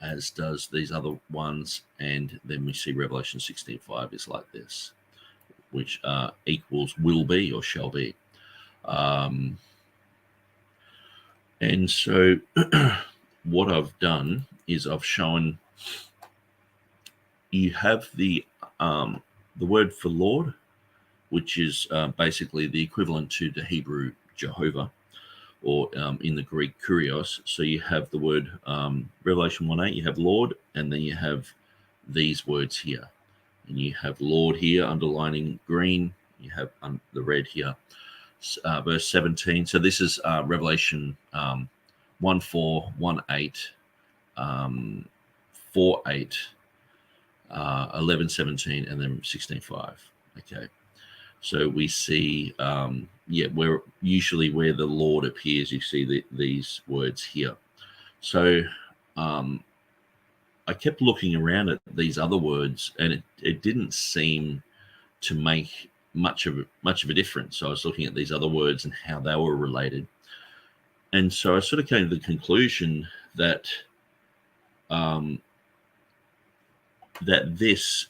as does these other ones. And then we see Revelation 16:5 is like this, which equals will be or shall be. And so what I've done is I've shown you have the word for Lord, which is basically the equivalent to the Hebrew Jehovah, or in the Greek Kurios. So you have the word Revelation 1:8, you have Lord, and then you have these words here. And you have Lord here underlining green, you have the red here. Verse 17. So this is Revelation 1:4, 1:8, 4:8, 11:17, and then 16:5. Okay. So we see, where usually where the Lord appears, you see these words here. So I kept looking around at these other words, and it didn't seem to make much of a difference. So I was looking at these other words and how they were related, and so I sort of came to the conclusion that that this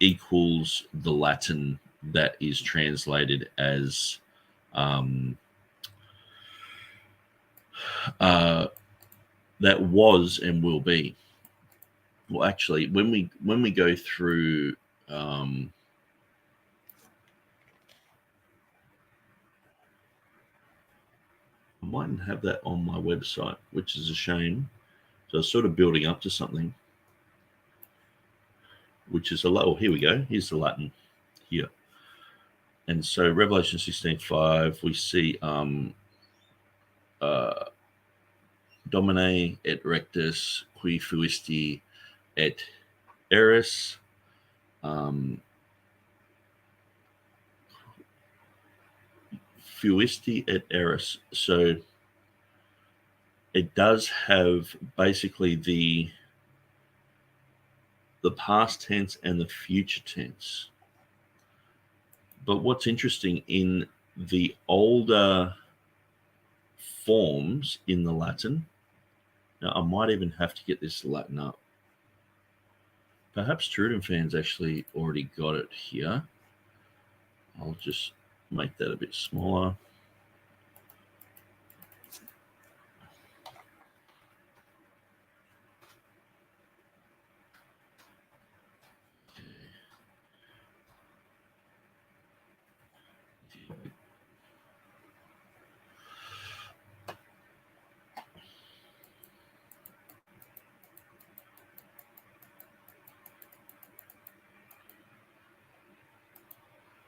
equals the Latin that is translated as that was and will be. Well, actually, when we go through I mightn't have that on my website, which is a shame. So I was sort of building up to something, which is here we go. Here's the Latin here. And so Revelation 16:5, we see Domine et rectus qui fuisti et eris, fuisti et eris. So it does have basically the past tense and the future tense. But what's interesting, in the older forms in the Latin, now I might even have to get this Latin up. Perhaps TurretinFan's actually already got it here. I'll just make that a bit smaller.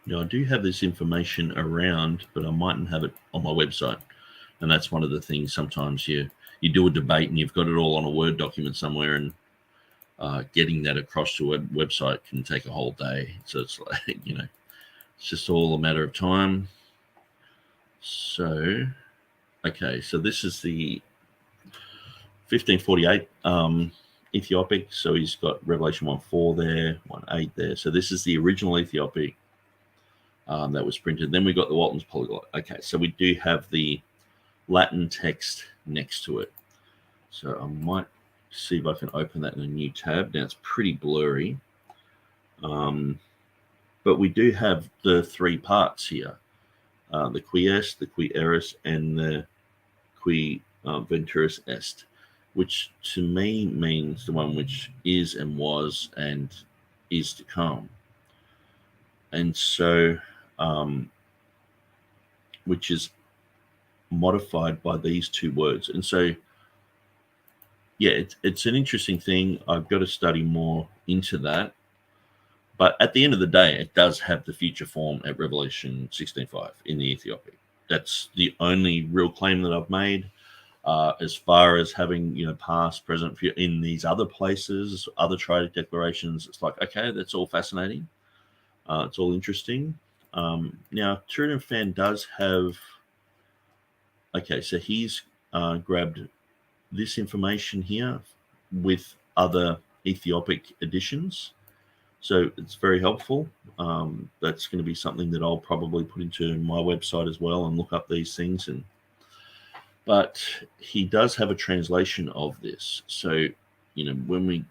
Now, I do have this information around, but I mightn't have it on my website. And that's one of the things. Sometimes you do a debate and you've got it all on a Word document somewhere, and getting that across to a website can take a whole day. So it's like, it's just all a matter of time. So, okay, so this is the 1548 Ethiopic. So he's got Revelation 1:4 there, 1:8 there. So this is the original Ethiopic. That was printed. Then we got the Walton's Polyglot. Okay, so we do have the Latin text next to it. So I might see if I can open that in a new tab. Now it's pretty blurry. But we do have the three parts here. The qui est, the qui eris, and the qui venturus est, which to me means the one which is and was and is to come. And so which is modified by these two words. And so, yeah, it's an interesting thing. I've got to study more into that. But at the end of the day, it does have the future form at Revelation 16:5 in the Ethiopic. That's the only real claim that I've made. As far as having, past, present, future in these other places, other triadic declarations, it's like, okay, that's all fascinating. It's all interesting. Now, TurretinFan does have Okay, so he's grabbed this information here with other Ethiopic editions. So it's very helpful. That's going to be something that I'll probably put into my website as well and look up these things. But he does have a translation of this. So, when we...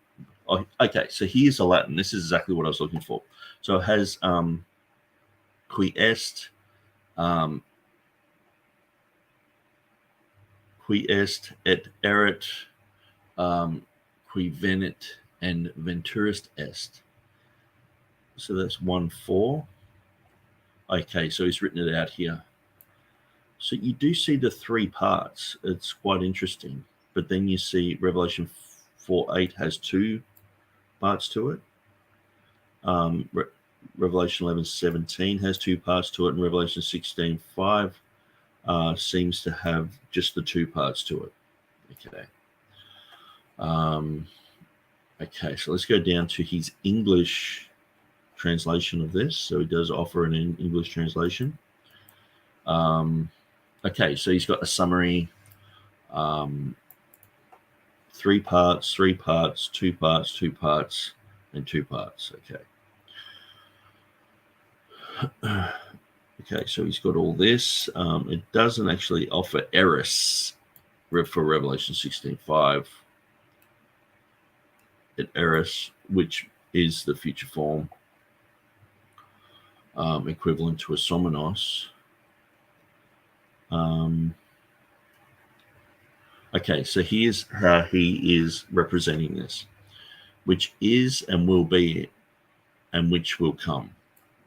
okay, so here's a Latin. This is exactly what I was looking for. So it has qui est, et erit, qui venit, and venturist est. So that's 1-4. Okay, so he's written it out here. So you do see the 3 parts. It's quite interesting. But then you see Revelation 4:8 has 2 parts to it. Revelation 11:17 has 2 parts to it, and Revelation 16:5 seems to have just the 2 parts to it. Okay. Okay, so let's go down to his English translation of this. So he does offer an English translation. Okay, so he's got a summary, 3 parts, 2 parts, 2 parts, and 2 parts. Okay. Okay, so he's got all this. It doesn't actually offer eris for Revelation 16:5. It eris, which is the future form, equivalent to a somenos. Okay, so here's how he is representing this, which is and will be and which will come.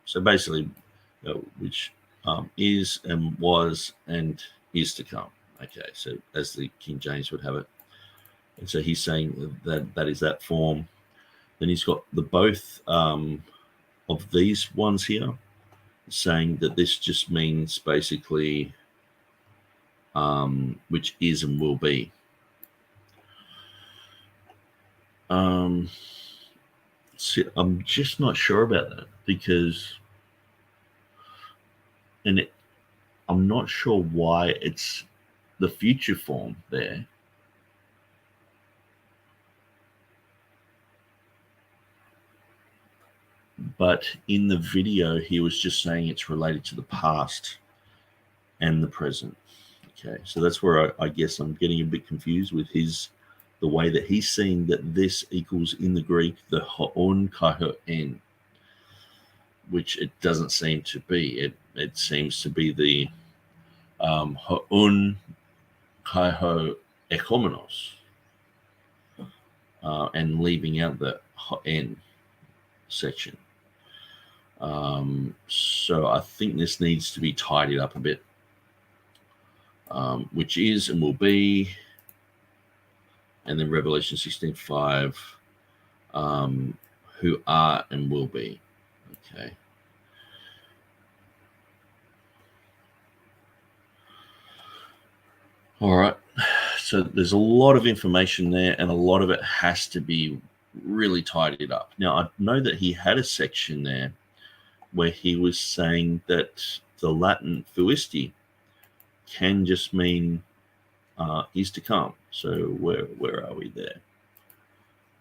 So basically, which is and was and is to come. Okay, so as the King James would have it. And so he's saying that is that form. Then he's got the both of these ones here, saying that this just means basically which is and will be. See, I'm just not sure about that because, I'm not sure why it's the future form there. But in the video, he was just saying it's related to the past and the present. Okay, so that's where I guess I'm getting a bit confused with the way that he's seeing that this equals in the Greek the ho'on kai ho'en, which it doesn't seem to be. It seems to be the ho'on kai ho ekomenos, and leaving out the ho'en section. So I think this needs to be tidied up a bit. Which is and will be, and then Revelation 16:5, who are and will be. Okay. All right. So there's a lot of information there, and a lot of it has to be really tidied up. Now, I know that he had a section there where he was saying that the Latin fuisti can just mean is to come. So where are we there?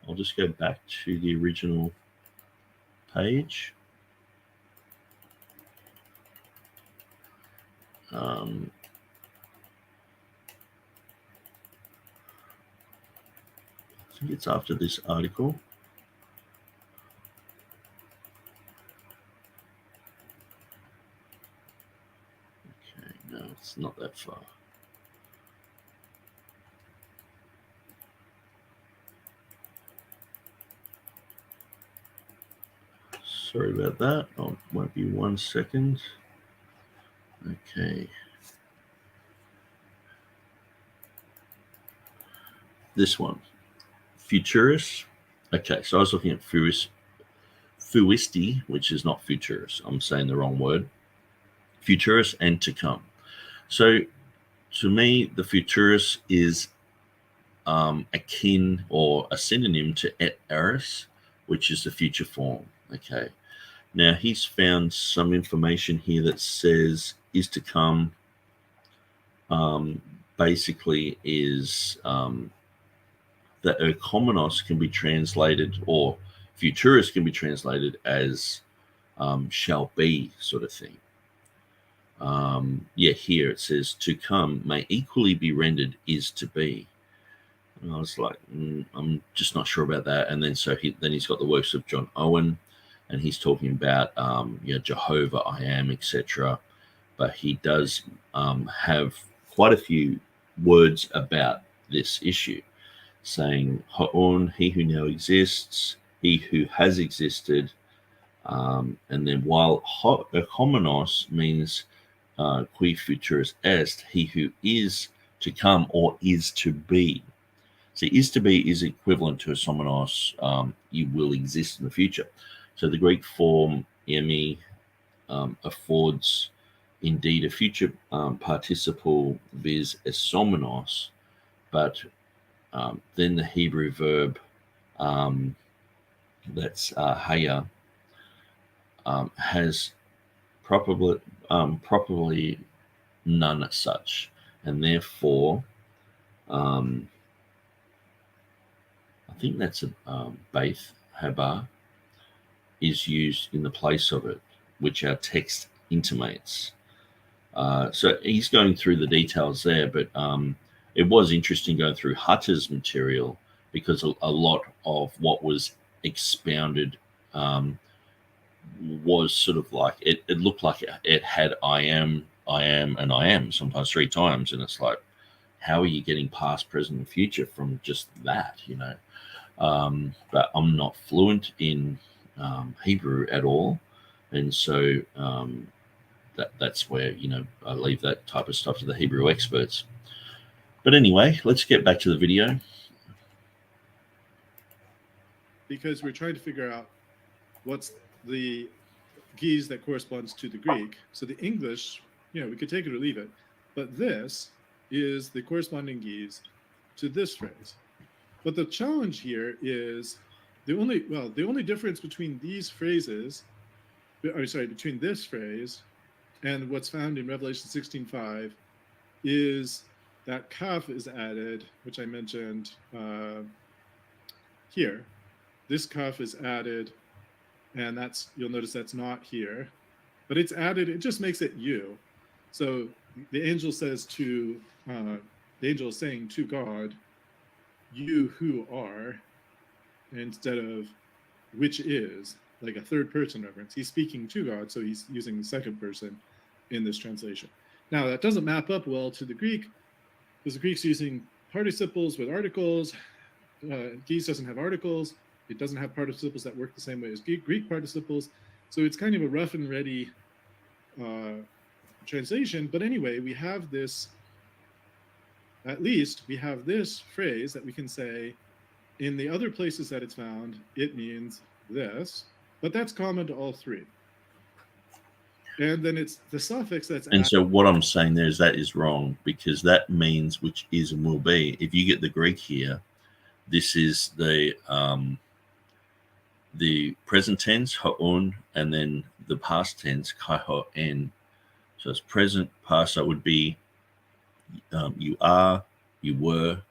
I'll just go back to the original page. I think it's after this article. Okay, no, it's not that far. Sorry about that. Oh, might be 1 second. Okay. This one. Futurus. Okay, so I was looking at fuisti, which is not futurus. I'm saying the wrong word. Futurus and to come. So to me, the futurus is akin or a synonym to et eris, which is the future form. Okay. Now he's found some information here that says is to come basically is that erchomenos can be translated, or futurist can be translated as shall be, sort of thing. Yeah, here it says to come may equally be rendered is to be. And I was like, I'm just not sure about that. And then then he's got the works of John Owen, and he's talking about Jehovah, I am, etc. But he does have quite a few words about this issue, saying Ha'on, he who now exists, he who has existed, and then while homenos means qui futurus est, he who is to come or is to be. So is to be is equivalent to homenos, you will exist in the future. So the Greek form emi affords indeed a future participle viz esomenos, but then the Hebrew verb that's haya has probably none such, and therefore I think that's a Baith Haba is used in the place of it, which our text intimates. So he's going through the details there, but it was interesting going through Hutter's material, because a lot of what was expounded was sort of like it looked like it had I am, and I am sometimes 3 times, and it's like, how are you getting past, present, and future from just that, you know? But I'm not fluent in Hebrew at all, and so that's where, you know, I leave that type of stuff to the Hebrew experts. But anyway, let's get back to the video. Because we're trying to figure out what's the geese that corresponds to the Greek. So the English, you know, we could take it or leave it, but this is the corresponding geese to this phrase. But the challenge here is the only difference between these phrases, between this phrase and what's found in Revelation 16:5 is that kaf is added, which I mentioned here. This kaf is added, and you'll notice that's not here, but it's added. It just makes it you. So the angel says to the angel is saying to God, "You who are," instead of "which is," like a third person reference. He's speaking to God, so he's using the second person in this translation. Now that doesn't map up well to the Greek, because the Greek's using participles with articles. Geese doesn't have articles. It doesn't have participles that work the same way as Greek participles. So it's kind of a rough and ready translation. But anyway, we have this, at least we have this phrase that we can say in the other places that it's found, it means this, but that's common to all 3. And then it's the suffix that's and so what I'm saying there is that is wrong, because that means which is and will be. If you get the Greek here, this is the present tense ha'on, and then the past tense kai ha'en. So it's present past, that would be you are, you were,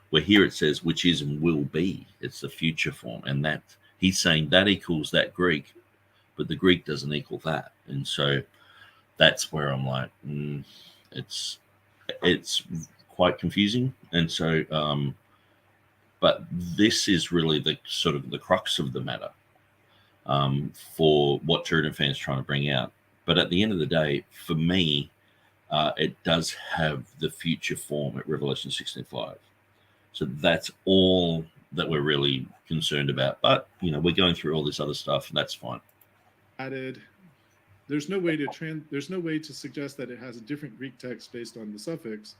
where here it says which is and will be. It's the future form, and that he's saying that equals that Greek, but the Greek doesn't equal that. And so that's where I'm like, it's quite confusing. And so but this is really the sort of the crux of the matter for what TurretinFan's trying to bring out. But at the end of the day, for me, it does have the future form at Revelation 16:5. So that's all that we're really concerned about. But, you know, we're going through all this other stuff, and that's fine. Added. There's no way to suggest that it has a different Greek text based on the suffix.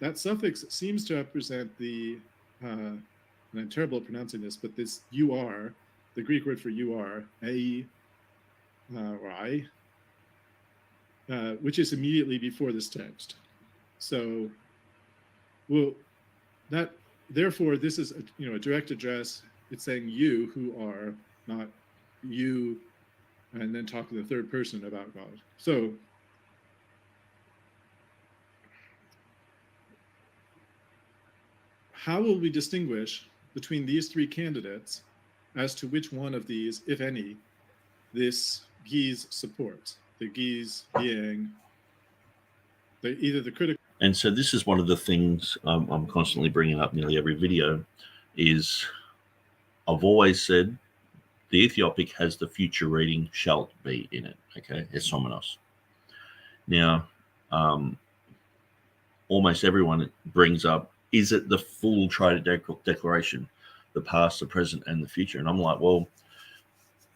That suffix seems to represent the and I'm terrible at pronouncing this, but this "you are," the Greek word for "you are," ai, or I, which is immediately before this text. So, therefore, this is a direct address. It's saying "you who are," not "you," and then talking the third person about God. So how will we distinguish between these three candidates as to which one of these, if any, this Guise supports? The Guise being either the critical. And so this is one of the things I'm constantly bringing up nearly every video is I've always said the Ethiopic has the future reading shall be in it, okay? Esomenos. Now, almost everyone brings up, is it the full Triadic declaration, the past, the present, and the future? And I'm like, well,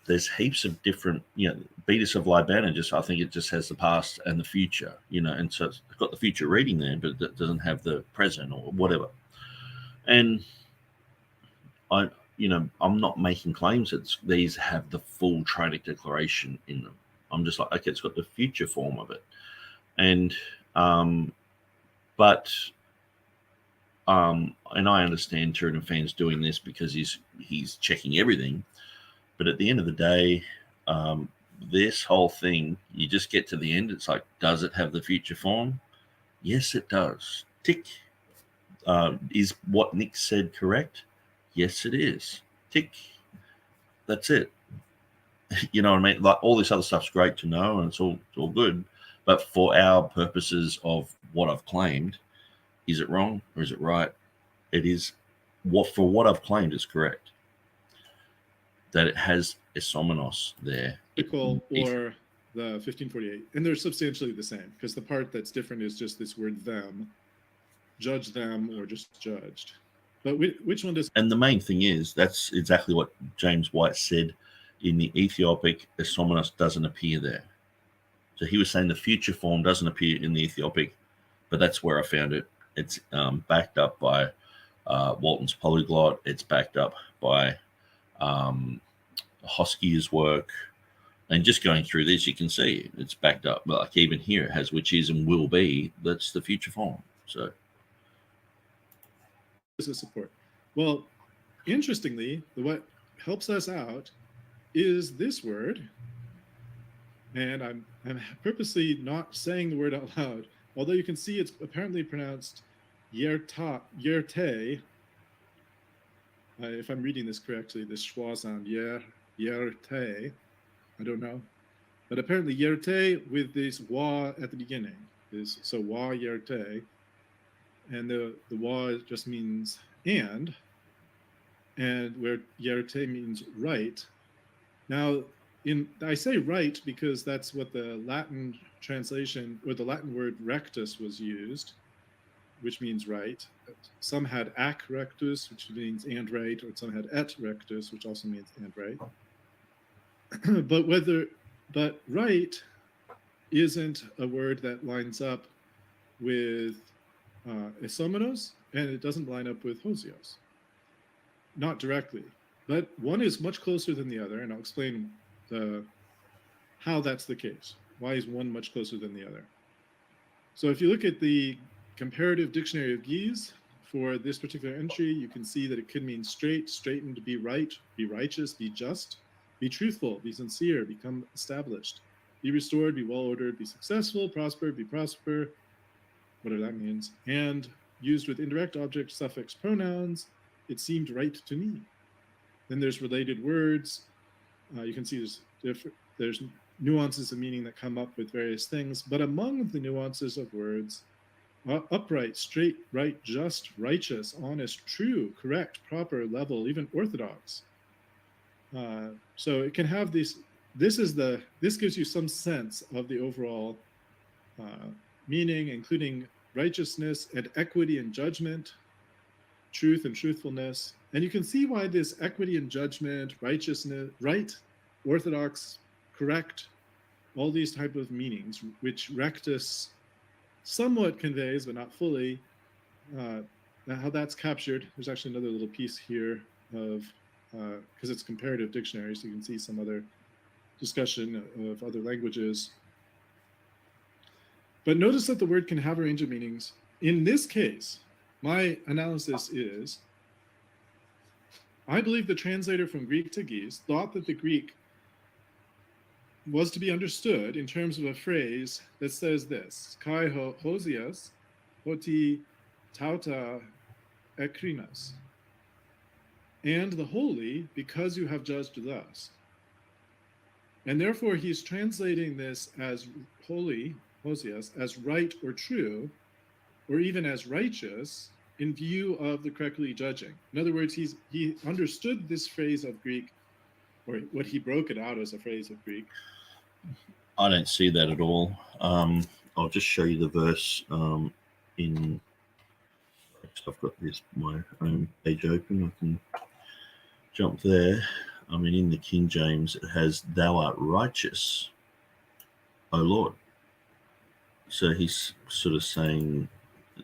there's heaps of different, Beatus of Libana, I think it just has the past and the future, and so it's got the future reading there, but it doesn't have the present or whatever. And I'm not making claims that these have the full Triadic declaration in them. I'm just like, okay, it's got the future form of it. And, and I understand TurretinFan's doing this because he's checking everything. But at the end of the day, this whole thing, you just get to the end. It's like, does it have the future form? Yes, it does. Tick. Is what Nick said correct? Yes, it is. Tick. That's it. You know what I mean? Like, all this other stuff's great to know, and it's all good. But for our purposes of what I've claimed, is it wrong or is it right? It is. For what I've claimed is correct. That it has esomenos there. Or the 1548. And they're substantially the same, because the part that's different is just this word them. Judge them or just judged. But which one does... And the main thing is, that's exactly what James White said in the Ethiopic. Esomenos doesn't appear there. So he was saying the future form doesn't appear in the Ethiopic, but that's where I found it. It's backed up by Walton's Polyglot. It's backed up by Hoskey's work. And just going through this, you can see it's backed up. Like even here, it has which is and will be. That's the future form. So... support. Well, interestingly, what helps us out is this word, and I'm purposely not saying the word out loud, although you can see it's apparently pronounced yerte. If I'm reading this correctly, this schwa sound, yerte, I don't know, but apparently yerte with this wa at the beginning is so wa yerte. And the wa just means and where yerte means right. Now, I say right because that's what the Latin translation, or the Latin word rectus was used, which means right. Some had ac rectus, which means and right, or some had et rectus, which also means and right. But right isn't a word that lines up with esomenos, and it doesn't line up with hosios. Not directly, but one is much closer than the other, and I'll explain how that's the case. Why is one much closer than the other? So if you look at the comparative dictionary of Guise for this particular entry, you can see that it could mean straight, straightened, be right, be righteous, be just, be truthful, be sincere, become established, be restored, be well-ordered, be successful, prosper, be prosper, whatever that means, and used with indirect object suffix pronouns, it seemed right to me. Then there's related words. You can see there's nuances of meaning that come up with various things, but among the nuances of words, upright, straight, right, just, righteous, honest, true, correct, proper, level, even orthodox. So it can have this gives you some sense of the overall meaning, including righteousness and equity and judgment, truth and truthfulness. And you can see why this equity and judgment, righteousness, right, orthodox, correct, all these type of meanings, which rectus somewhat conveys, but not fully, how that's captured. There's actually another little piece here of, because it's comparative dictionary, so you can see some other discussion of other languages. But notice that the word can have a range of meanings. In this case, my analysis is, I believe the translator from Greek to Guise thought that the Greek was to be understood in terms of a phrase that says this, kai hosias, hoti tauta ekrinos, and the holy, because you have judged thus. And therefore, he's translating this as holy, hosias, as right or true, or even as righteous, in view of the correctly judging. In other words, he understood this phrase of Greek, or what he broke it out as a phrase of Greek. I don't see that at all. I'll just show you the verse in. I've got this my own page open. I can jump there. I mean, in the King James, it has "Thou art righteous, O Lord." So he's sort of saying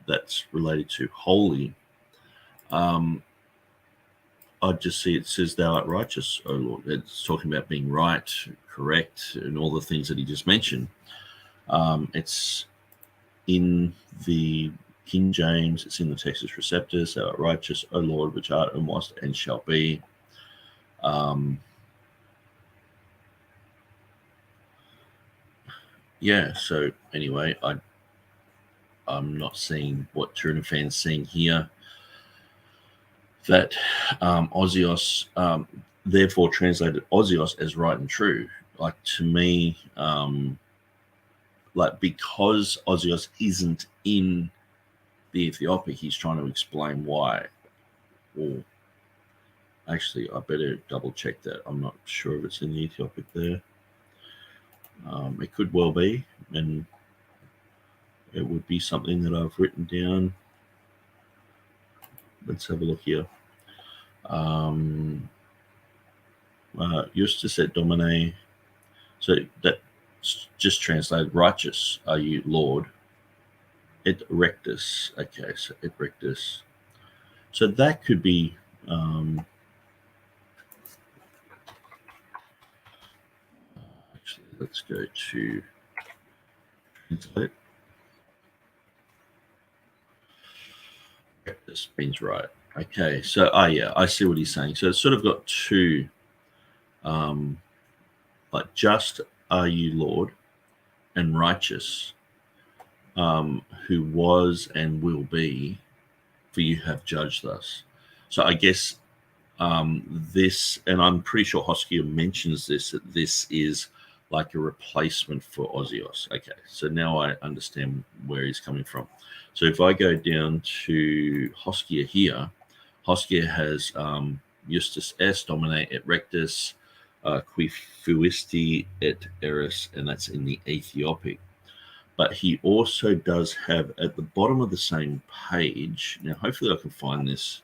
that's related to holy. I just see it says "Thou art righteous, O Lord." It's talking about being right, correct, and all the things that he just mentioned. It's in the King James. It's in the Textus Receptus. "Thou art righteous, O Lord, which art and wast and shall be." Yeah. So anyway, I'm not seeing what TurretinFan's seeing here. That Ozios, therefore translated Ozios as right and true. Like, to me, like, because Ozios isn't in the Ethiopic, he's trying to explain why. Or actually, I better double check that. I'm not sure if it's in the Ethiopic there. It could well be, and it would be something that I've written down. Let's have a look here. Justus et Domine. So that's just translated, righteous are you, Lord. Et rectus. Okay, so et rectus. So that could be actually, let's go to translate. Rectus means right. Okay, so yeah, I see what he's saying. So it's sort of got two, like, just are you, Lord, and righteous, who was and will be, for you have judged us. So I guess this, and I'm pretty sure Hoskia mentions this, that this is like a replacement for Ozios. Okay, so now I understand where he's coming from. So if I go down to Hoskia here, Hoskia has Justus est Domine et rectus, qui fuisti et eris, and that's in the Ethiopic. But he also does have at the bottom of the same page. Now, hopefully I can find this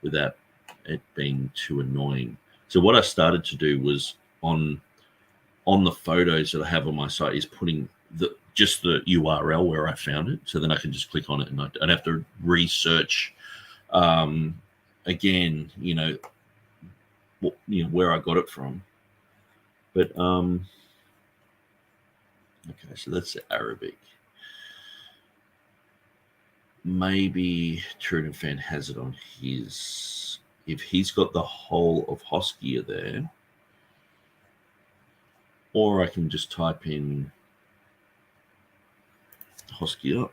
without it being too annoying. So what I started to do was on the photos that I have on my site is putting just the URL where I found it. So then I can just click on it and I don't have to research again, where I got it from. But okay, so that's the Arabic. Maybe TurretinFan has it on his. If he's got the whole of Hoskia there, or I can just type in Hoskia.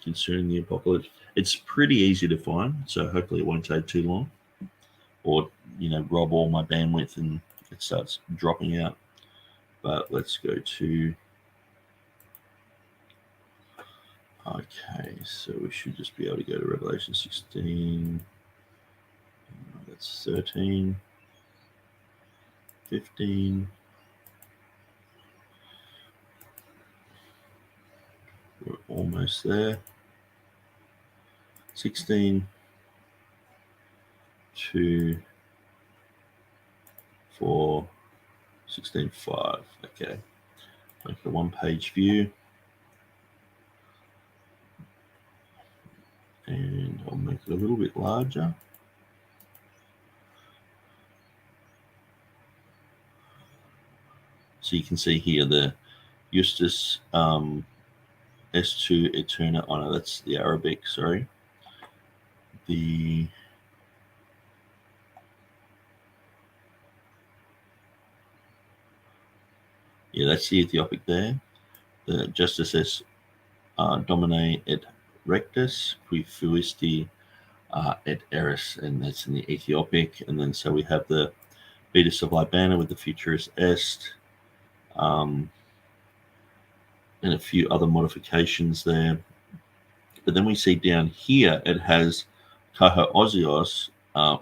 Concerning the apocalypse, it's pretty easy to find, so hopefully it won't take too long, or rob all my bandwidth and it starts dropping out. But let's go to, okay, so we should just be able to go to Revelation 16. That's 13, 15. We're almost there. 16, 2, 4, 16, 5. Okay. Make a one-page view. And I'll make it a little bit larger. So you can see here the Justus S2 Eterna. Oh no, that's the Arabic. Sorry. That's the Ethiopic there. The Justus es Domine et Rectus, qui fuisti et eris, and that's in the Ethiopic. And then so we have the Vetus of Libana with the futurist est, and a few other modifications there. But then we see down here it has Kaho Ozios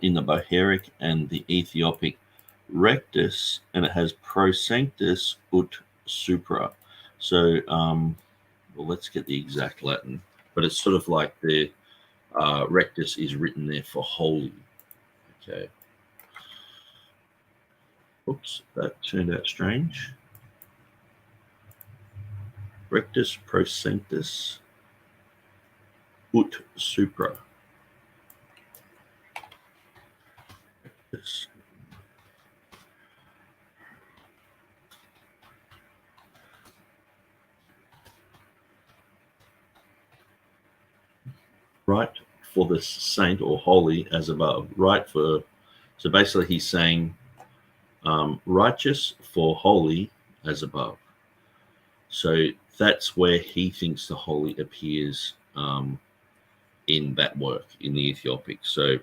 in the Bohairic and the Ethiopic rectus, and it has Pro Sanctus ut supra. So, well, let's get the exact Latin, but it's sort of like the rectus is written there for holy. Okay. Oops, that turned out strange. Rectus pro sanctus ut supra. Rectus. Right for the saint or holy as above. Right for, so basically he's saying righteous for holy as above. So that's where he thinks the holy appears in that work, in the Ethiopic. So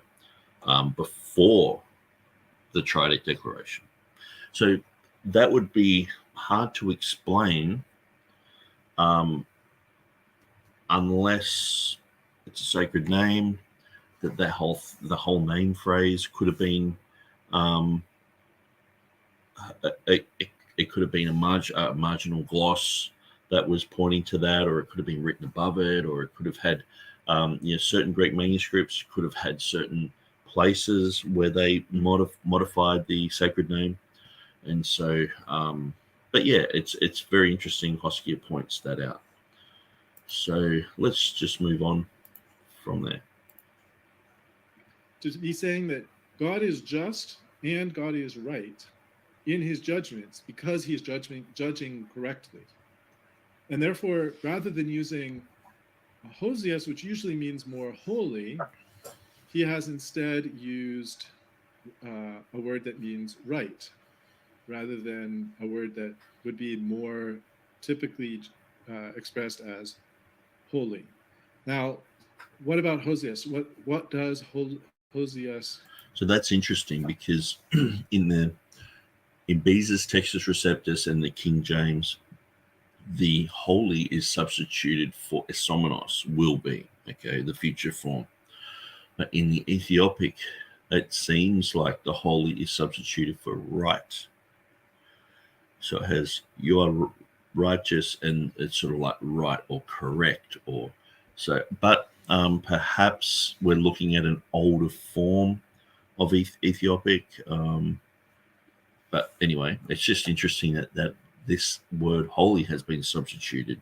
before the Trident Declaration. So that would be hard to explain unless it's a sacred name, the whole name phrase could have been it could have been a marginal gloss that was pointing to that, or it could have been written above it, or it could have had certain Greek manuscripts could have had certain places where they modified the sacred name. And so but yeah, it's very interesting. Hoskia points that out. So let's just move on from there. To be saying that God is just and God is right in his judgments because he is judging correctly. And therefore, rather than using Hosias, which usually means more holy, he has instead used a word that means right, rather than a word that would be more typically expressed as holy. Now, what about Hosias? What does Hosias? So that's interesting because in Beza's Textus Receptus and the King James, the holy is substituted for esomenos, will be, okay, the future form. But in the Ethiopic, it seems like the holy is substituted for right. So it has you are righteous, and it's sort of like right or correct, or so. But perhaps we're looking at an older form of Ethiopic. But anyway, it's just interesting that this word holy has been substituted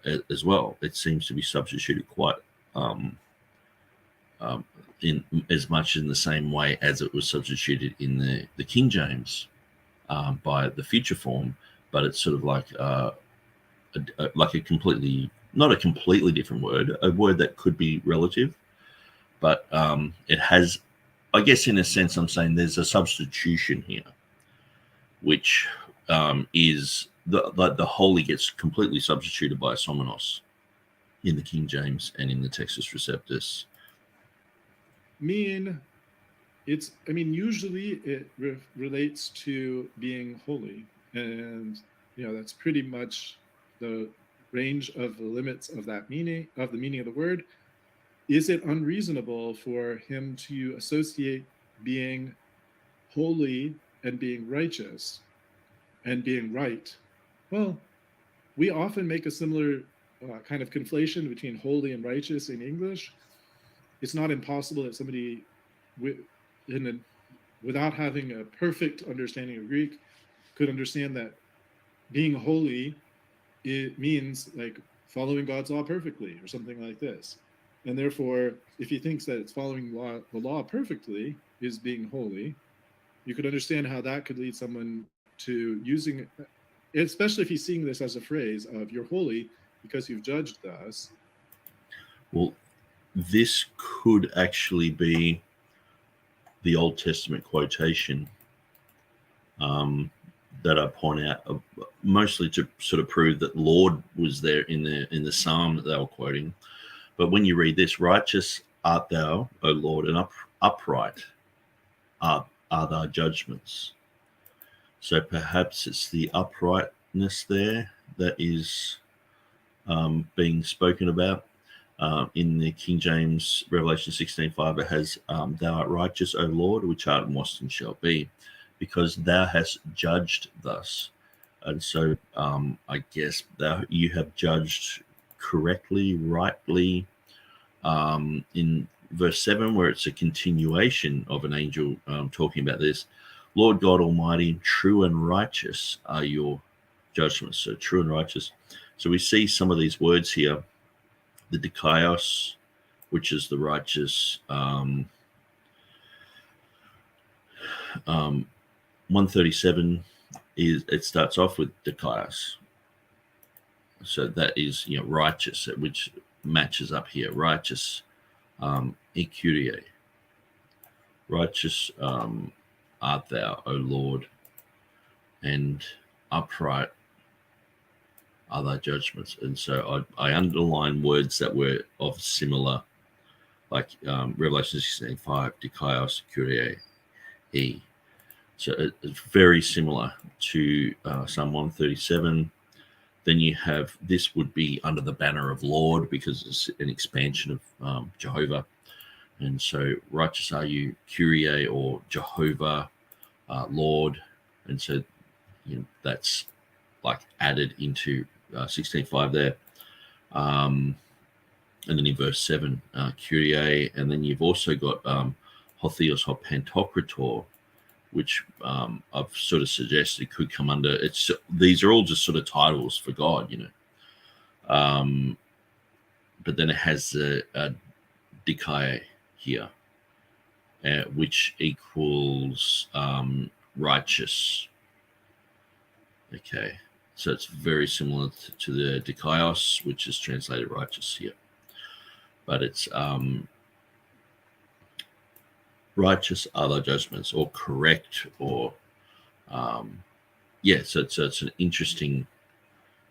as well. It seems to be substituted quite in as much in the same way as it was substituted in the King James by the future form, but it's sort of like a completely, not a completely different word, a word that could be relative, but it has, I guess in a sense, I'm saying there's a substitution here, which is the holy gets completely substituted by esomenos in the King James and in the Textus Receptus. Usually it relates to being holy, and that's pretty much the range of the limits of that meaning, of the meaning of the word. Is it unreasonable for him to associate being holy and being righteous and being right? Well, we often make a similar kind of conflation between holy and righteous in English. It's not impossible that somebody without having a perfect understanding of Greek could understand that being holy, it means like following God's law perfectly or something like this. And therefore, if he thinks that it's following the law perfectly is being holy, you could understand how that could lead someone to using it, especially if he's seeing this as a phrase of you're holy, because you've judged us. Well, this could actually be the Old Testament quotation that I point out, mostly to sort of prove that Lord was there in the psalm that they were quoting. But when you read this, righteous art thou, O Lord, and upright are thy judgments. So perhaps it's the uprightness there that is being spoken about. In the King James Revelation 16:5, it has, thou art righteous, O Lord, which art and wast and shall be, because thou hast judged thus. And so I guess you have judged correctly, rightly. In verse 7, where it's a continuation of an angel talking about this, Lord God Almighty, true and righteous are your judgments. So true and righteous. So we see some of these words here. The dikaios, which is the righteous. 137 it starts off with dikaios. So that is, righteous, which matches up here. Righteous, ekurie. Righteous art thou, O Lord, and upright are thy judgments. And so I underline words that were of similar, like Revelation 16:5, dikaios, kurie, e. So it's very similar to Psalm 137. Then you have, this would be under the banner of Lord, because it's an expansion of Jehovah. And so righteous are you, Kyrie, or Jehovah, Lord. And so that's like added into 16:5 there. And then in verse 7, Kyrie. And then you've also got Hotheos ho Pantokrator, which I've sort of suggested could come under. These are all just sort of titles for God, but then it has a dikae here, which equals righteous. Okay, so it's very similar to the dikaios, which is translated righteous here, but it's righteous are thy judgments, or correct, or so it's an interesting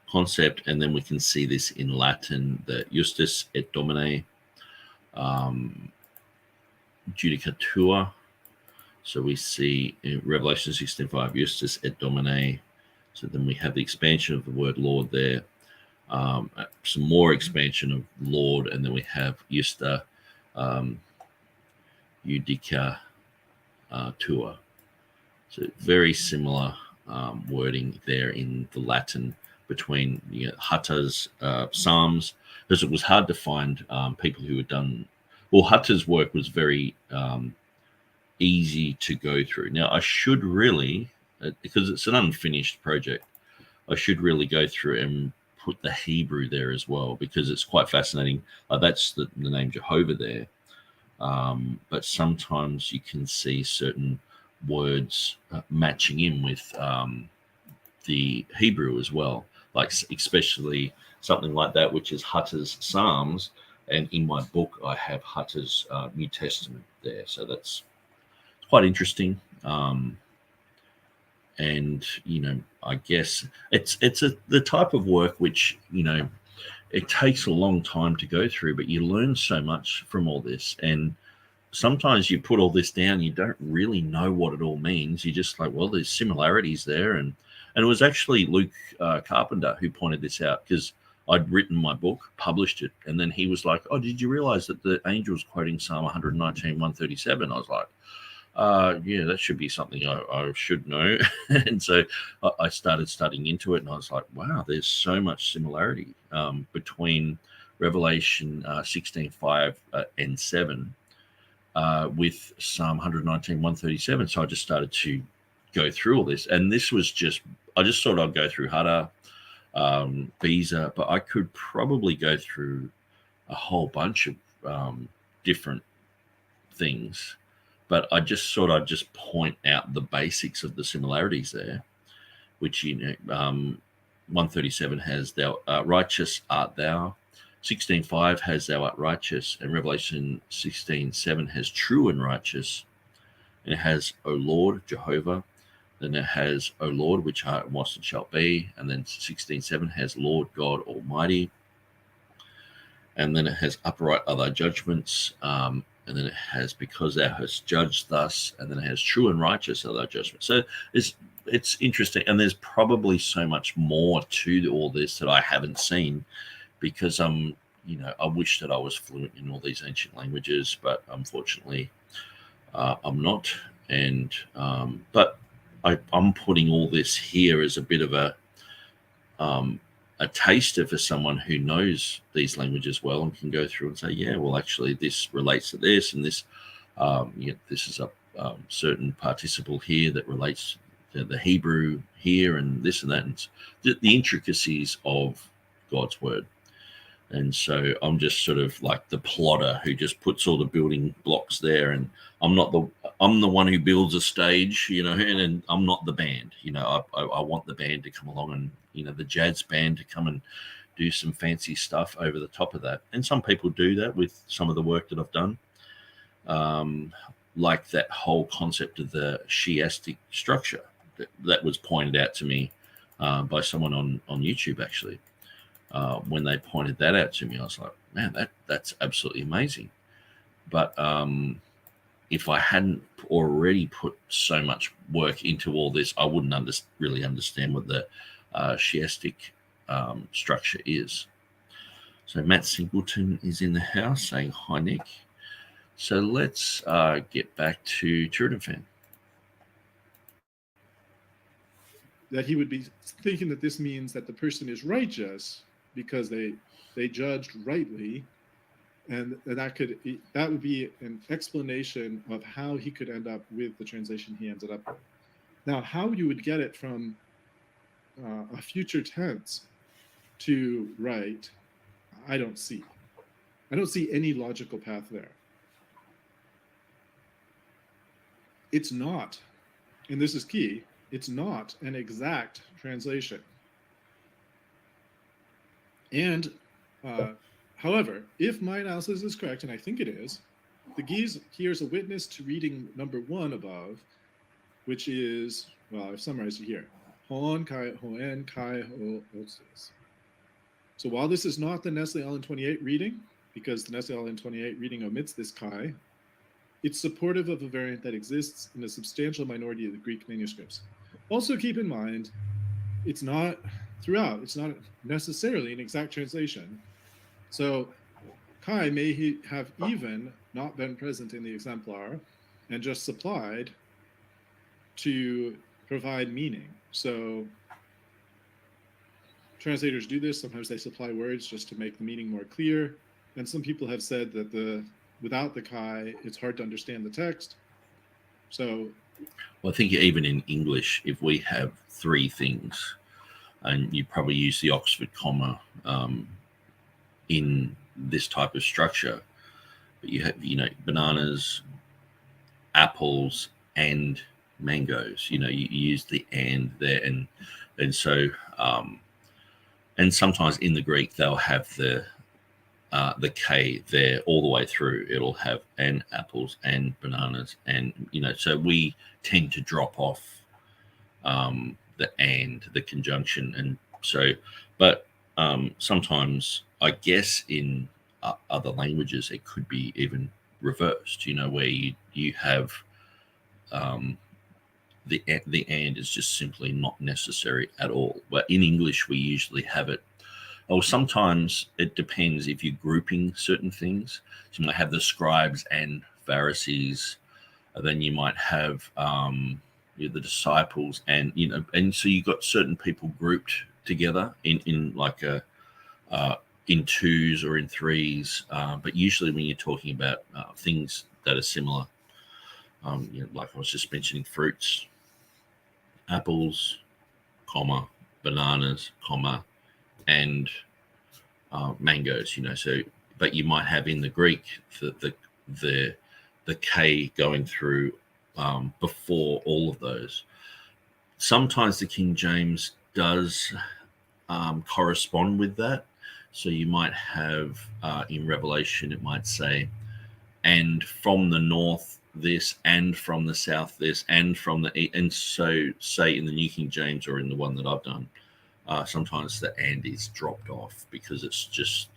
concept. And then we can see this in Latin, the justus et domine, judicatura. So we see in Revelation 16:5, justus et domine. So then we have the expansion of the word Lord there, some more expansion of Lord, and then we have justa, judica tua. So very similar wording there in the Latin between Hutter's Psalms, because it was hard to find people who had done. Well, Hutter's work was very easy to go through. Now, I should really, because it's an unfinished project, I should really go through and put the Hebrew there as well, because it's quite fascinating. That's the name Jehovah there. But sometimes you can see certain words matching in with the Hebrew as well, like especially something like that, which is Hutter's Psalms. And in my book, I have Hutter's New Testament there. So that's quite interesting. And, I guess it's the type of work which, it takes a long time to go through, but you learn so much from all this. And sometimes you put all this down, you don't really know what it all means. You just like, well, there's similarities there. And it was actually Luke Carpenter who pointed this out, because I'd written my book, published it, and then he was like, oh, did you realize that the angel's quoting Psalm 119, 137? I was like, yeah, that should be something I should know. And so I started studying into it, and I was like, wow, there's so much similarity between Revelation 16:5 and 7 with Psalm 119, 137. So I just started to go through all this. And this was I just thought I'd go through Hutter, Beezer, but I could probably go through a whole bunch of different things. But I just thought I'd just point out the basics of the similarities there, which, 137 has thou righteous art thou. 16:5 has thou art righteous, and Revelation 16:7 has true and righteous, and it has O Lord Jehovah. Then it has O Lord, which art and was and shall be, and then 16:7 has Lord God Almighty, and then it has upright are thy judgments, and then it has because thou hast judged thus, and then it has true and righteous are thy judgments. So it's interesting, and there's probably so much more to all this that I haven't seen, because I wish that I was fluent in all these ancient languages, but unfortunately I'm not. And but I'm putting all this here as a bit of a taster for someone who knows these languages well and can go through and say, yeah, well, actually this relates to this, and this this is a certain participle here that relates to the Hebrew here, and this and that, and the intricacies of God's word. And so I'm just sort of like the plotter who just puts all the building blocks there, and I'm the one who builds a stage, and I'm not the band. I want the band to come along, and the jazz band to come and do some fancy stuff over the top of that. And some people do that with some of the work that I've done, like that whole concept of the chiastic structure that was pointed out to me by someone on YouTube, actually. When they pointed that out to me, I was like, man, that's absolutely amazing. But if I hadn't already put so much work into all this, I wouldn't really understand what the chiastic structure is. So Matt Singleton is in the house saying, hi, Nick. So let's get back to TurretinFan. That he would be thinking that this means that the person is righteous because they judged rightly, and that would be an explanation of how he could end up with the translation he ended up with. Now, how you would get it from a future tense to right, I don't see any logical path there. It's not, and this is key, it's not an exact translation. And however, if my analysis is correct, and I think it is, the Gies here's a witness to reading number 1 above, which is, well, I've summarized it here. Hon kai hoen kai ho osis. So while this is not the Nestle Aland 28 reading, because the Nestle Aland 28 reading omits this kai, it's supportive of a variant that exists in a substantial minority of the Greek manuscripts. Also keep in mind, it's not necessarily an exact translation. So Kai may have even not been present in the exemplar and just supplied to provide meaning. So translators do this. Sometimes they supply words just to make the meaning more clear. And some people have said that without the Kai, it's hard to understand the text. So, well, I think even in English, if we have 3 things, and you probably use the Oxford comma in this type of structure, but you have, bananas, apples, and mangoes. You use the and there, and so and sometimes in the Greek they'll have the K there all the way through. It'll have and apples and bananas, and so we tend to drop off the conjunction, and so but sometimes I guess in other languages it could be even reversed, where you have the and is just simply not necessary at all. But in English we usually have it. Or sometimes it depends if you're grouping certain things. So you might have the scribes and Pharisees, and then you might have the disciples, and and so you got certain people grouped together in like in 2s or in 3s. But usually when you're talking about things that are similar, like I was just mentioning, fruits, apples, comma, bananas, comma, and mangoes, so, but you might have in the Greek the K going through before all of those. Sometimes the King James does correspond with that. So you might have in Revelation, it might say, and from the north this, and from the south this, and from the east. And so say in the New King James or in the one that I've done, sometimes the and is dropped off because it's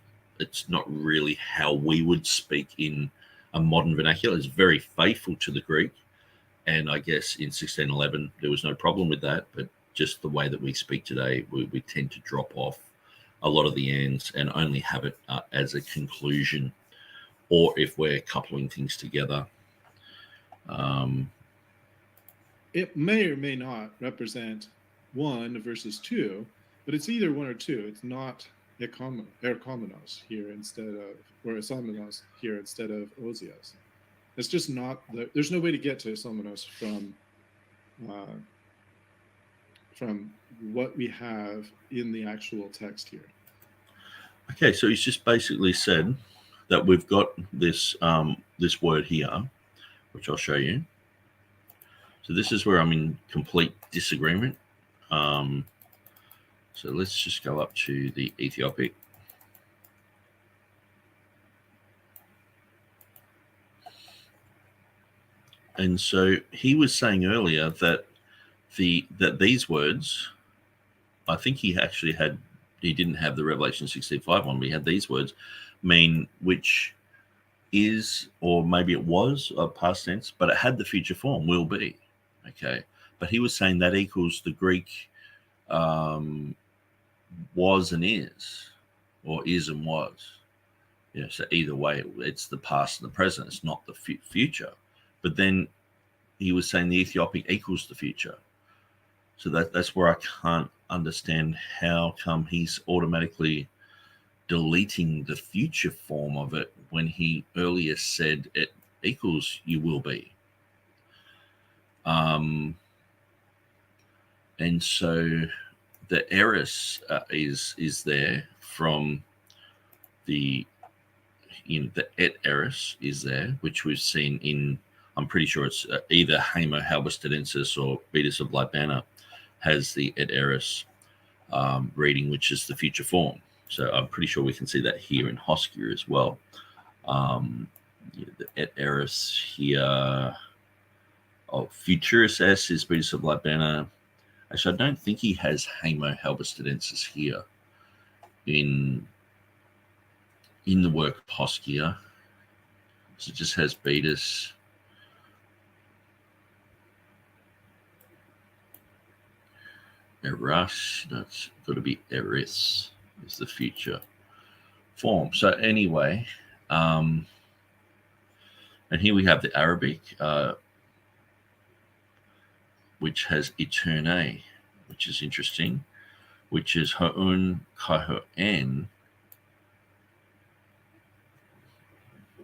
not really how we would speak in a modern vernacular. It's very faithful to the Greek. And I guess in 1611, there was no problem with that. But just the way that we speak today, we tend to drop off a lot of the ands and only have it as a conclusion, or if we're coupling things together. It may or may not represent 1 versus 2, but it's either 1 or 2. It's not erkomenos here instead of, or isomenos here instead of osios. It's just not, there's no way to get to isomenos from what we have in the actual text here. Okay, so he's just basically said that we've got this this word here, which I'll show you. So this is where I'm in complete disagreement. So let's just go up to the Ethiopic. And so he was saying earlier that these words, I think he didn't have the Revelation 16:5 one, but he had these words, mean which is, or maybe it was a past tense, but it had the future form, will be. Okay. But he was saying that equals the Greek was and is, or is and was. Yeah, so either way, it's the past and the present. It's not the future. But then he was saying the Ethiopic equals the future. So that's where I can't understand how come he's automatically deleting the future form of it when he earlier said it equals you will be. And so the eris is there from the et eris is there, which we've seen in, I'm pretty sure it's either Homo halberstadensis or Beatus of Libana has the et eris reading, which is the future form. So I'm pretty sure we can see that here in Hoskia as well. The et eris here, Futurus S is Beatus of Libana. Actually, I don't think he has Homo halberstadensis here in the work of Hoskia. So it just has Beatus. Eras, that's got to be Eris is the future form. So anyway, and here we have the Arabic, which has Eterne, which is interesting, which is Ha'un Kaho'en.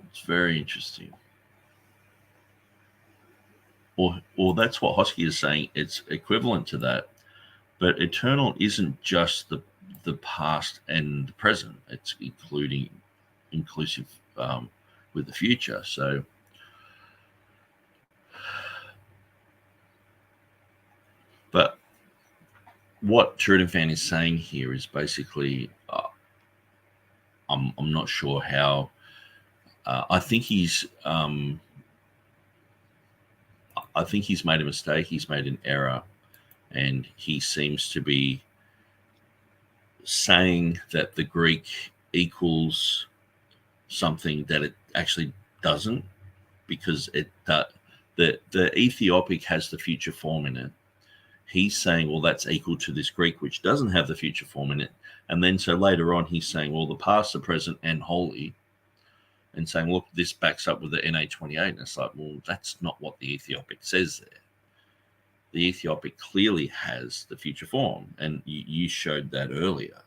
It's very interesting. Or that's what Hoskia is saying. It's equivalent to that. But eternal isn't just the past and the present. It's inclusive with the future. So but what TurretinFan is saying here is basically I'm not sure how I think he's made a mistake. He's made an error. And he seems to be saying that the Greek equals something that it actually doesn't, because the Ethiopic has the future form in it. He's saying, well, that's equal to this Greek, which doesn't have the future form in it. And then so later on, he's saying, well, the past, the present, and holy, and saying, look, this backs up with the NA28. And it's like, well, that's not what the Ethiopic says there. The Ethiopic clearly has the future form, and you showed that earlier.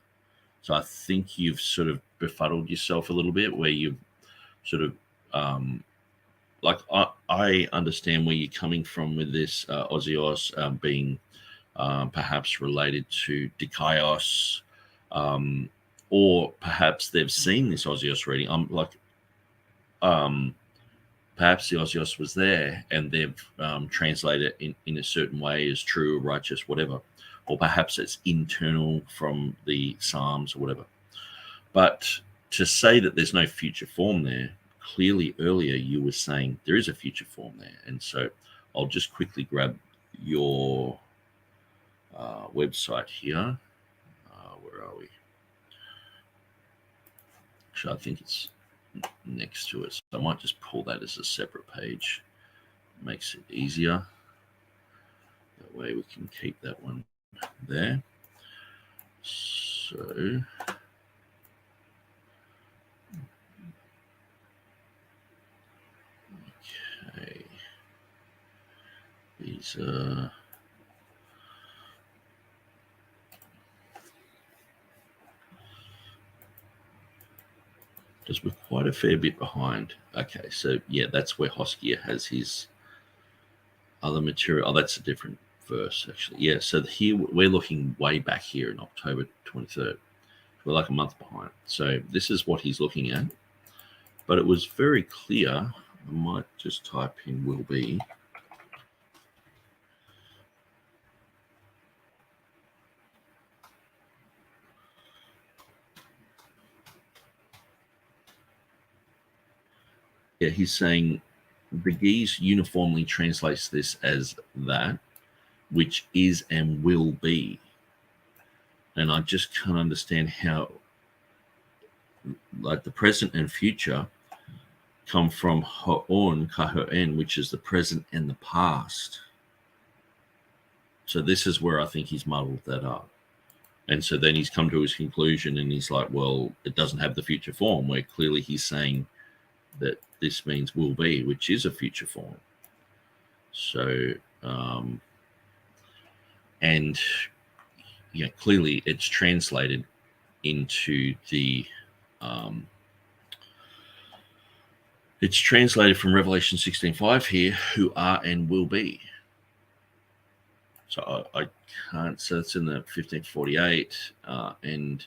So I think you've sort of befuddled yourself a little bit, where you've sort of I understand where you're coming from with this osios being perhaps related to dikaios, or perhaps they've seen this osios reading. Perhaps the osios was there and they've translated it in a certain way as true, righteous, whatever. or perhaps it's internal from the Psalms or whatever. But to say that there's no future form there, clearly earlier you were saying there is a future form there. And so I'll just quickly grab your website here. Where are we? Actually, I think it's next to it. So I might just pull that as a separate page. Makes it easier. That way we can keep that one there. So okay, these are just we're quite a fair bit behind. Okay, so yeah, that's where Hoskier has his other material. Oh, that's a different verse, actually. Yeah, so here we're looking way back here in October 23rd. We're like a month behind. So this is what he's looking at. But it was very clear. I might just type in will be. Yeah, he's saying the Geese uniformly translates this as that, which is and will be. And I just can't understand how, like, the present and future come from Ha'on, Kaho'en, which is the present and the past. So this is where I think he's muddled that up. And so then he's come to his conclusion and he's like, well, it doesn't have the future form, where clearly he's saying that this means will be, which is a future form. So, and yeah, clearly it's translated into the, it's translated from Revelation 16:5 here, who are and will be. So I can't, so it's in the 1548, and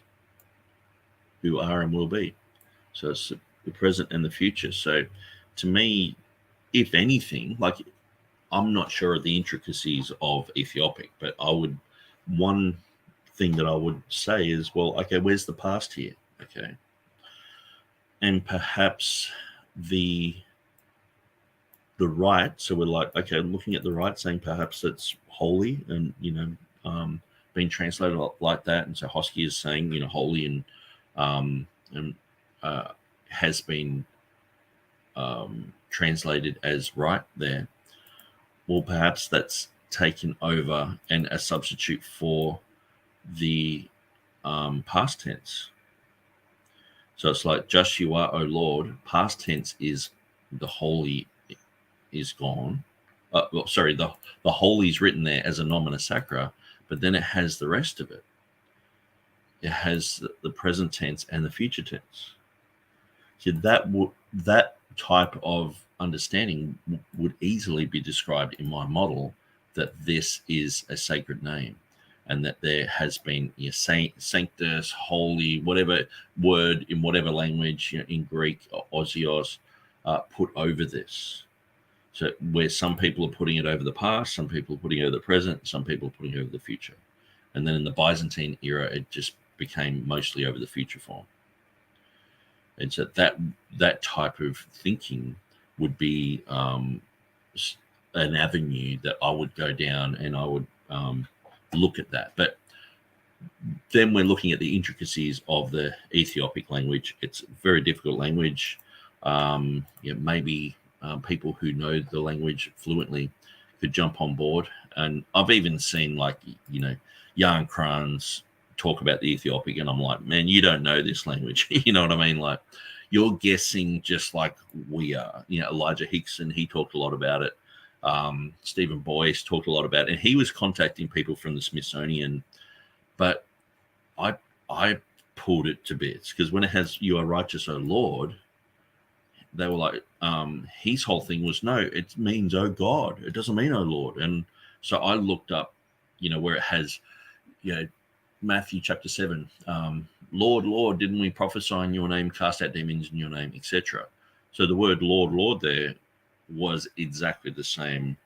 who are and will be. So it's the present and the future. So to me, if anything, like, I'm not sure of the intricacies of Ethiopic, but one thing that I would say is, well, okay, where's the past here? Okay. And perhaps the right, so we're like, okay, looking at the right, saying perhaps it's holy and, being translated like that. And so Hosky is saying, holy and has been translated as right there. Well, perhaps that's taken over and a substitute for the past tense. So it's like, just you are, O Lord. Past tense is the holy is gone. The holy is written there as a nomina sacra, but then it has the rest of it. It has the present tense and the future tense. So that type of understanding would easily be described in my model, that this is a sacred name, and that there has been sanctus, holy, whatever word in whatever language, in Greek or Osios, put over this. So where some people are putting it over the past, some people are putting it over the present, some people are putting it over the future. And then in the Byzantine era, it just became mostly over the future form. And so that type of thinking would be an avenue that I would go down, and I would look at that. But then we're looking at the intricacies of the Ethiopic language. It's a very difficult language. Maybe people who know the language fluently could jump on board. And I've even seen, like, Jan Kranz talk about the Ethiopic, and I'm like, man, you don't know this language. You know what I mean? Like, you're guessing just like we are. Elijah Hixson, he talked a lot about it. Stephen Boyce talked a lot about it, and he was contacting people from the Smithsonian. But I pulled it to bits, because when it has "You are righteous, O Lord," they were like, his whole thing was, no, it means "Oh God." It doesn't mean "Oh Lord." And so I looked up, where it has, Matthew chapter 7, Lord, Lord, didn't we prophesy in your name, cast out demons in your name, etc. So the word Lord, Lord there was exactly the same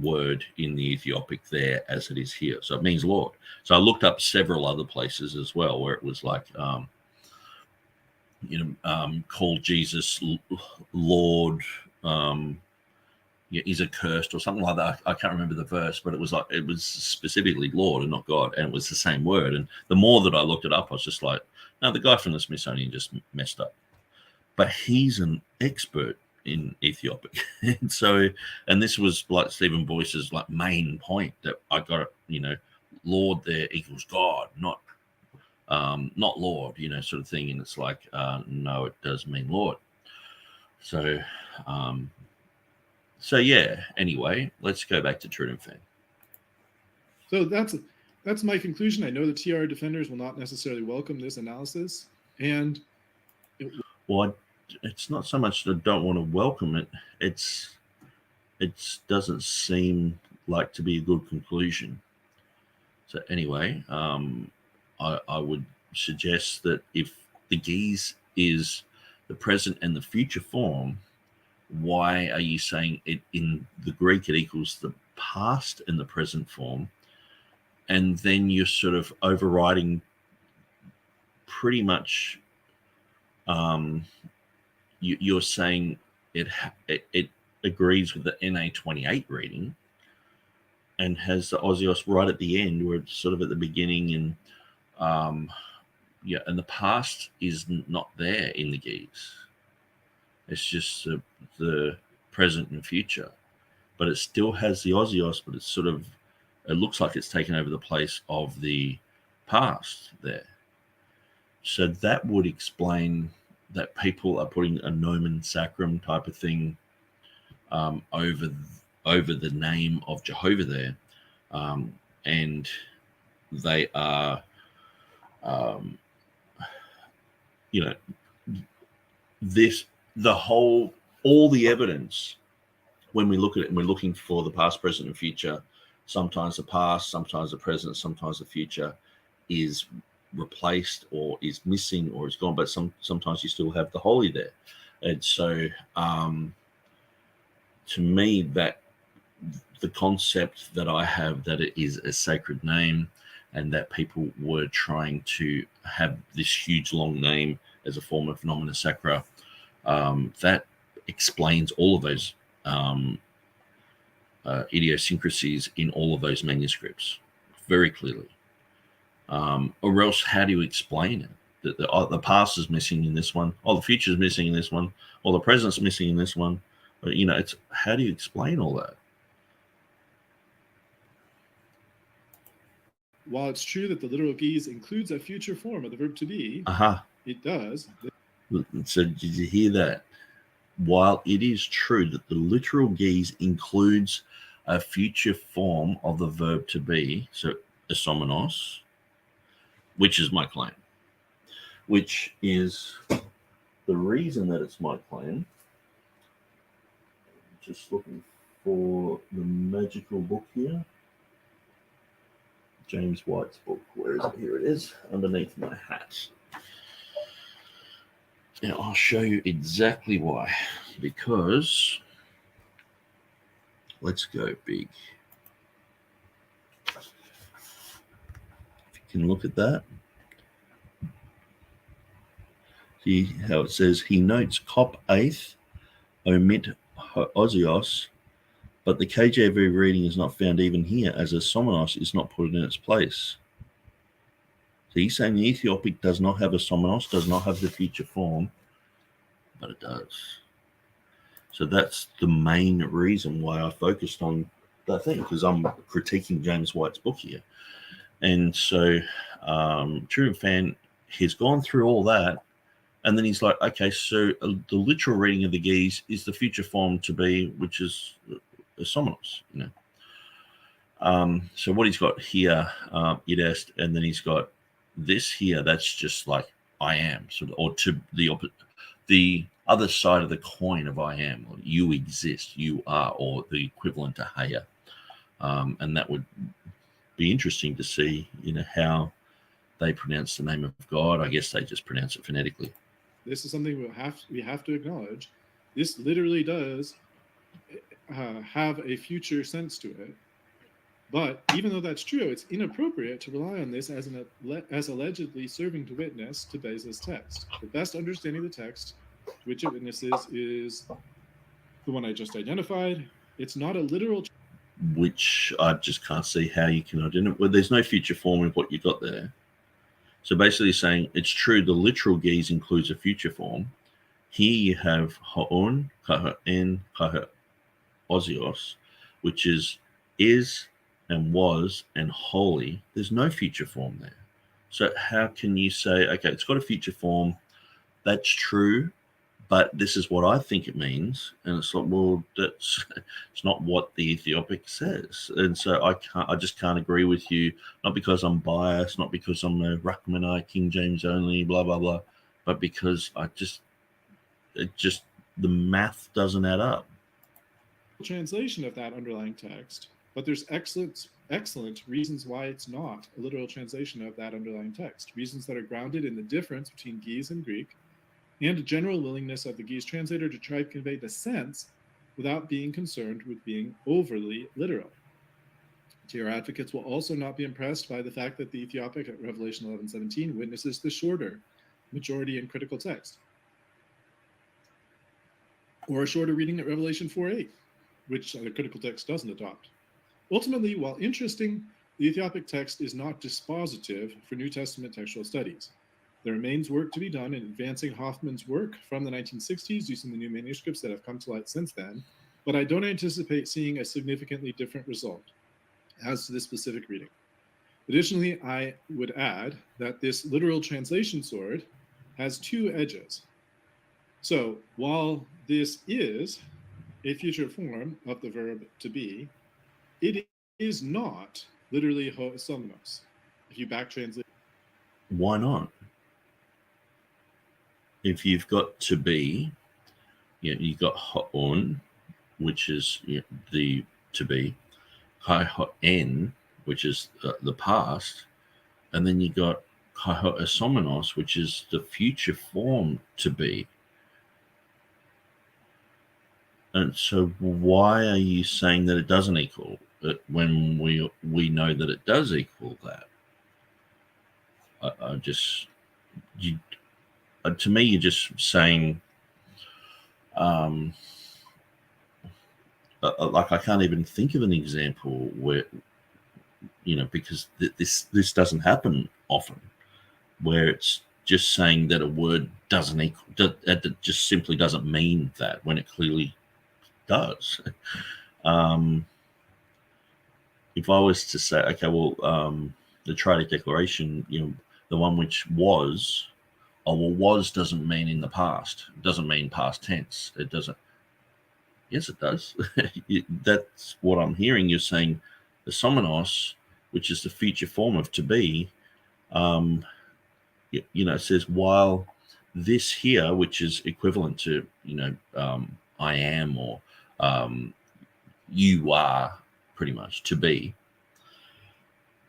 word in the Ethiopic there as it is here. So it means Lord. So I looked up several other places as well where it was like, called Jesus Lord, is accursed or something like that. I can't remember the verse, but it was specifically Lord and not God, and it was the same word. And the more that I looked it up, I was just like, no, the guy from the Smithsonian just messed up. But he's an expert in Ethiopic. and this was like Stephen Boyce's like main point, that I got, Lord there equals God, not Lord, sort of thing. And it's like, no, it does mean Lord. So yeah, anyway, let's go back to TurretinFan. So that's my conclusion. I know the TR defenders will not necessarily welcome this analysis, and it's not so much that I don't want to welcome it. It doesn't seem like to be a good conclusion. So anyway, I would suggest that if the geese is the present and the future form, why are you saying it in the Greek it equals the past and the present form? And then you're sort of overriding pretty much, you're saying it agrees with the NA28 reading and has the Osios right at the end, where it's sort of at the beginning, and and the past is not there in the geese. It's just the present and future, but it still has the Osios, but it's it looks like it's taken over the place of the past there. So that would explain that people are putting a nomen sacrum type of thing over the name of Jehovah there, and they are, all the evidence, when we look at it and we're looking for the past, present, and future, sometimes the past, sometimes the present, sometimes the future is replaced or is missing or is gone, but sometimes you still have the holy there. And so to me, that the concept that I have that it is a sacred name and that people were trying to have this huge long name as a form of nomina sacra, that explains all of those idiosyncrasies in all of those manuscripts very clearly. Or else, how do you explain it? That the past is missing in this one, the future is missing in this one, or the present's missing in this one. But it's how do you explain all that? While it's true that the literal geese includes a future form of the verb to be, it does. So did you hear that? While it is true that the literal geese includes a future form of the verb to be, so esomenos, which is my claim, which is the reason that it's my claim. Just looking for the magical book here. James White's book. Where is it? Here it is, underneath my hat. Now, I'll show you exactly why. Because, let's go big. If you can look at that. See how it says, he notes cop 8th, omit Osios, but the KJV reading is not found even here, as a somenos is not put in its place. So he's saying the Ethiopic does not have a somenos, does not have the future form, but it does. So that's the main reason why I focused on that thing, because I'm critiquing James White's book here. And so TurretinFan, he's gone through all that, and then he's like, okay, so the literal reading of the geese is the future form to be, which is a somenos, So what he's got here, id est, and then he's got this here, that's just like I am, or to the other side of the coin of I am, or you exist, you are, or the equivalent to Haya. And that would be interesting to see, how they pronounce the name of God. I guess they just pronounce it phonetically. This is something we have to acknowledge. This literally does. have a future sense to it. But even though that's true, it's inappropriate to rely on this as allegedly serving to witness to Beza's text. The best understanding of the text to which it witnesses is the one I just identified. It's not a literal, which I just can't see how you can identify. Well, there's no future form in what you got there. So basically saying it's true the literal geese includes a future form. Here you have ha'on, kaha'en, kaha'ozios, which is and was and wholly. There's no future form there. So how can you say, okay, it's got a future form, that's true, but this is what I think it means? And it's like, well, it's not what the Ethiopic says. And so I just can't agree with you, not because I'm biased, not because I'm a Ruckmanite, King James only, blah, blah, blah, but because the math doesn't add up. translation of that underlying text, but there's excellent reasons why it's not a literal translation of that underlying text, reasons that are grounded in the difference between Ge'ez and Greek, and a general willingness of the Ge'ez translator to try to convey the sense without being concerned with being overly literal. TR advocates will also not be impressed by the fact that the Ethiopic at Revelation 11:17 witnesses the shorter majority and critical text, or a shorter reading at Revelation 4:8, which the critical text doesn't adopt. Ultimately, while interesting, the Ethiopic text is not dispositive for New Testament textual studies. There remains work to be done in advancing Hoffman's work from the 1960s using the new manuscripts that have come to light since then, but I don't anticipate seeing a significantly different result as to this specific reading. Additionally, I would add that this literal translation sword has two edges. So while this is a future form of the verb to be, it is not literally ho'somnos. If you back translate, why not? If you've got to be, you've got ha'on, which is the to be, kai ha'en, which is the past, and then you got kai ha'esomenos, which is the future form to be. And so why are you saying that it doesn't equal it when we know that it does equal that? To me, you're just saying, like I can't even think of an example where, because this doesn't happen often, where it's just saying that a word doesn't equal, that just simply doesn't mean that when it clearly does. If I was to say, okay, well, the Triadic Declaration, the one which was, was doesn't mean in the past. It doesn't mean past tense. It doesn't. Yes, it does. That's what I'm hearing. You're saying the somenos, which is the future form of to be, says while this here, which is equivalent to, I am or you are, pretty much, to be.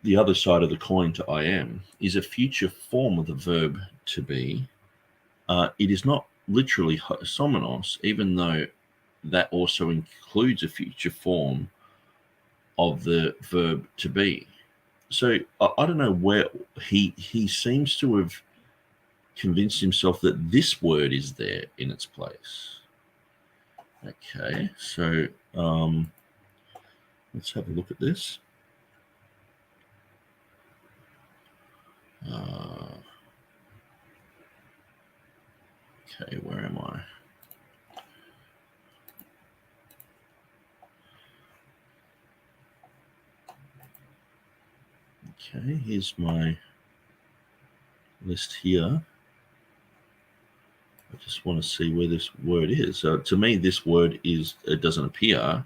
The other side of the coin to I am is a future form of the verb to be. It is not literally ho'somenos, even though that also includes a future form of the verb to be. So I don't know where he seems to have convinced himself that this word is there in its place. Okay, so let's have a look at this. Okay, where am I? Okay, here's my list here. I just want to see where this word is. So to me, this word it doesn't appear.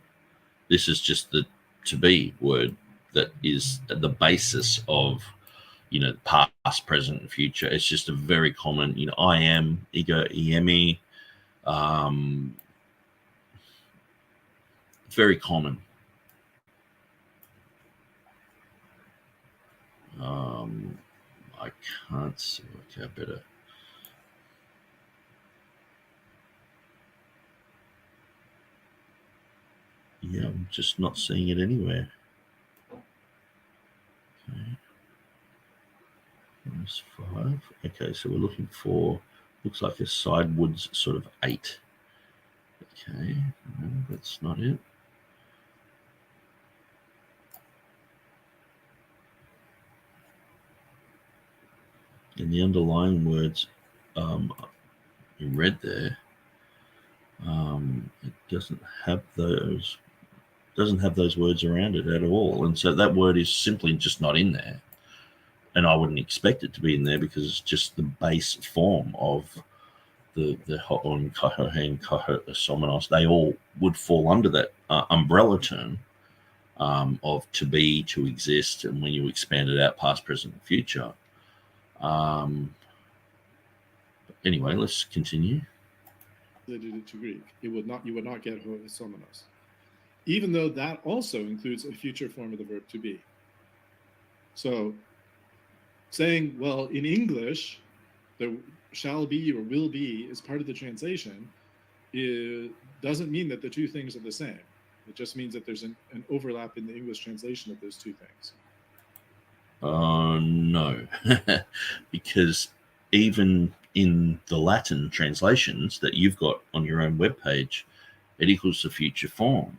This is just the to be word that is the basis of, past, present, and future. It's just a very common, I am, ego, iemi, very common. I can't see. Okay, I better. Yeah, I'm just not seeing it anywhere. Okay. Minus 5. Okay, so we're looking for, looks like a sidewards sort of 8. Okay, no, that's not it. And the underlying words in red there, it doesn't have those words around it at all, and so that word is simply just not in there. And I wouldn't expect it to be in there because it's just the base form of the Ho'on, Kahohen, Somenos. They all would fall under that umbrella term of to be, to exist, and when you expand it out past, present, and future. Anyway, let's continue. To Greek, you would not get ho'osomenos, even though that also includes a future form of the verb to be. So saying, well, in English, the shall be or will be is part of the translation, it doesn't mean that the two things are the same. It just means that there's an overlap in the English translation of those two things. No, because even in the Latin translations that you've got on your own webpage, it equals the future form.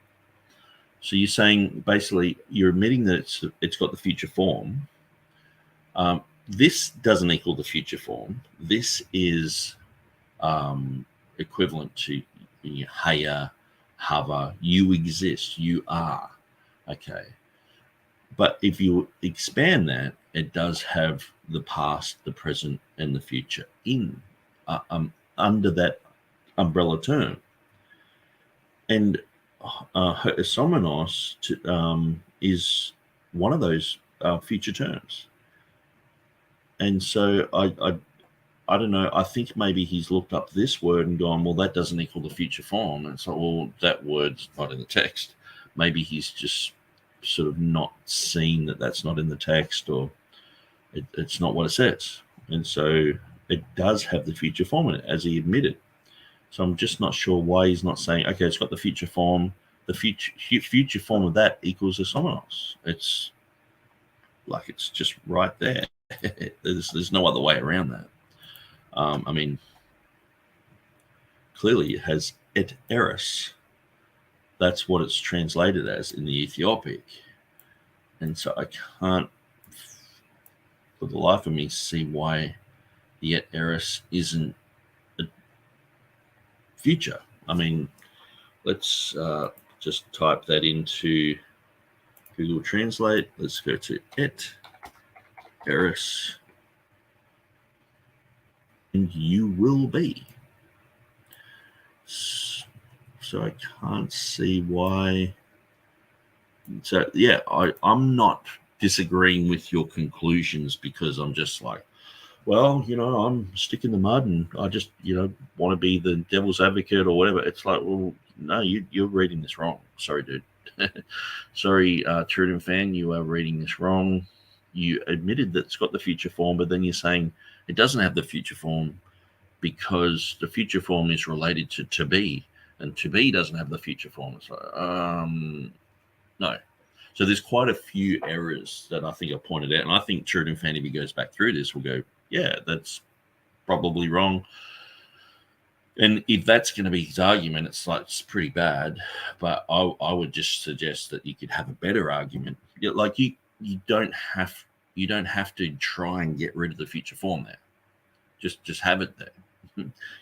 So you're saying basically you're admitting that it's got the future form. This doesn't equal the future form. This is equivalent to haya, hava, you exist, you are. Okay. But if you expand that, it does have the past, the present, and the future in under that umbrella term. And ho'osomenos is one of those future terms. And so I don't know. I think maybe he's looked up this word and gone, well, that doesn't equal the future form. And so, well, that word's not in the text. Maybe he's just sort of not seen that that's not in the text, or it's not what it says. And so it does have the future form in it, as he admitted. So I'm just not sure why he's not saying, okay, it's got the future form. The future form of that equals ho'osomenos. It's like it's just right there. There's no other way around that. I mean, clearly it has et eris. That's what it's translated as in the Ethiopic. And so I can't, for the life of me, see why the et eris isn't a future. I mean, let's just type that into Google Translate. Let's go to et eris, and you will be. So I can't see why. So yeah, I'm not disagreeing with your conclusions, because I'm just like, well, I'm sticking the mud and I just, want to be the devil's advocate or whatever. It's like, well, no, you're reading this wrong. Sorry, dude. Sorry, Turretin fan, you are reading this wrong. You admitted that it's got the future form, but then you're saying it doesn't have the future form because the future form is related to be, and to be doesn't have the future form. It's like, no. So there's quite a few errors that I think I pointed out, and I think Turretin fan, if he goes back through this, will go, yeah, that's probably wrong. And if that's going to be his argument, it's pretty bad. But I would just suggest that you could have a better argument. Like you don't have to try and get rid of the future form there. Just have it there.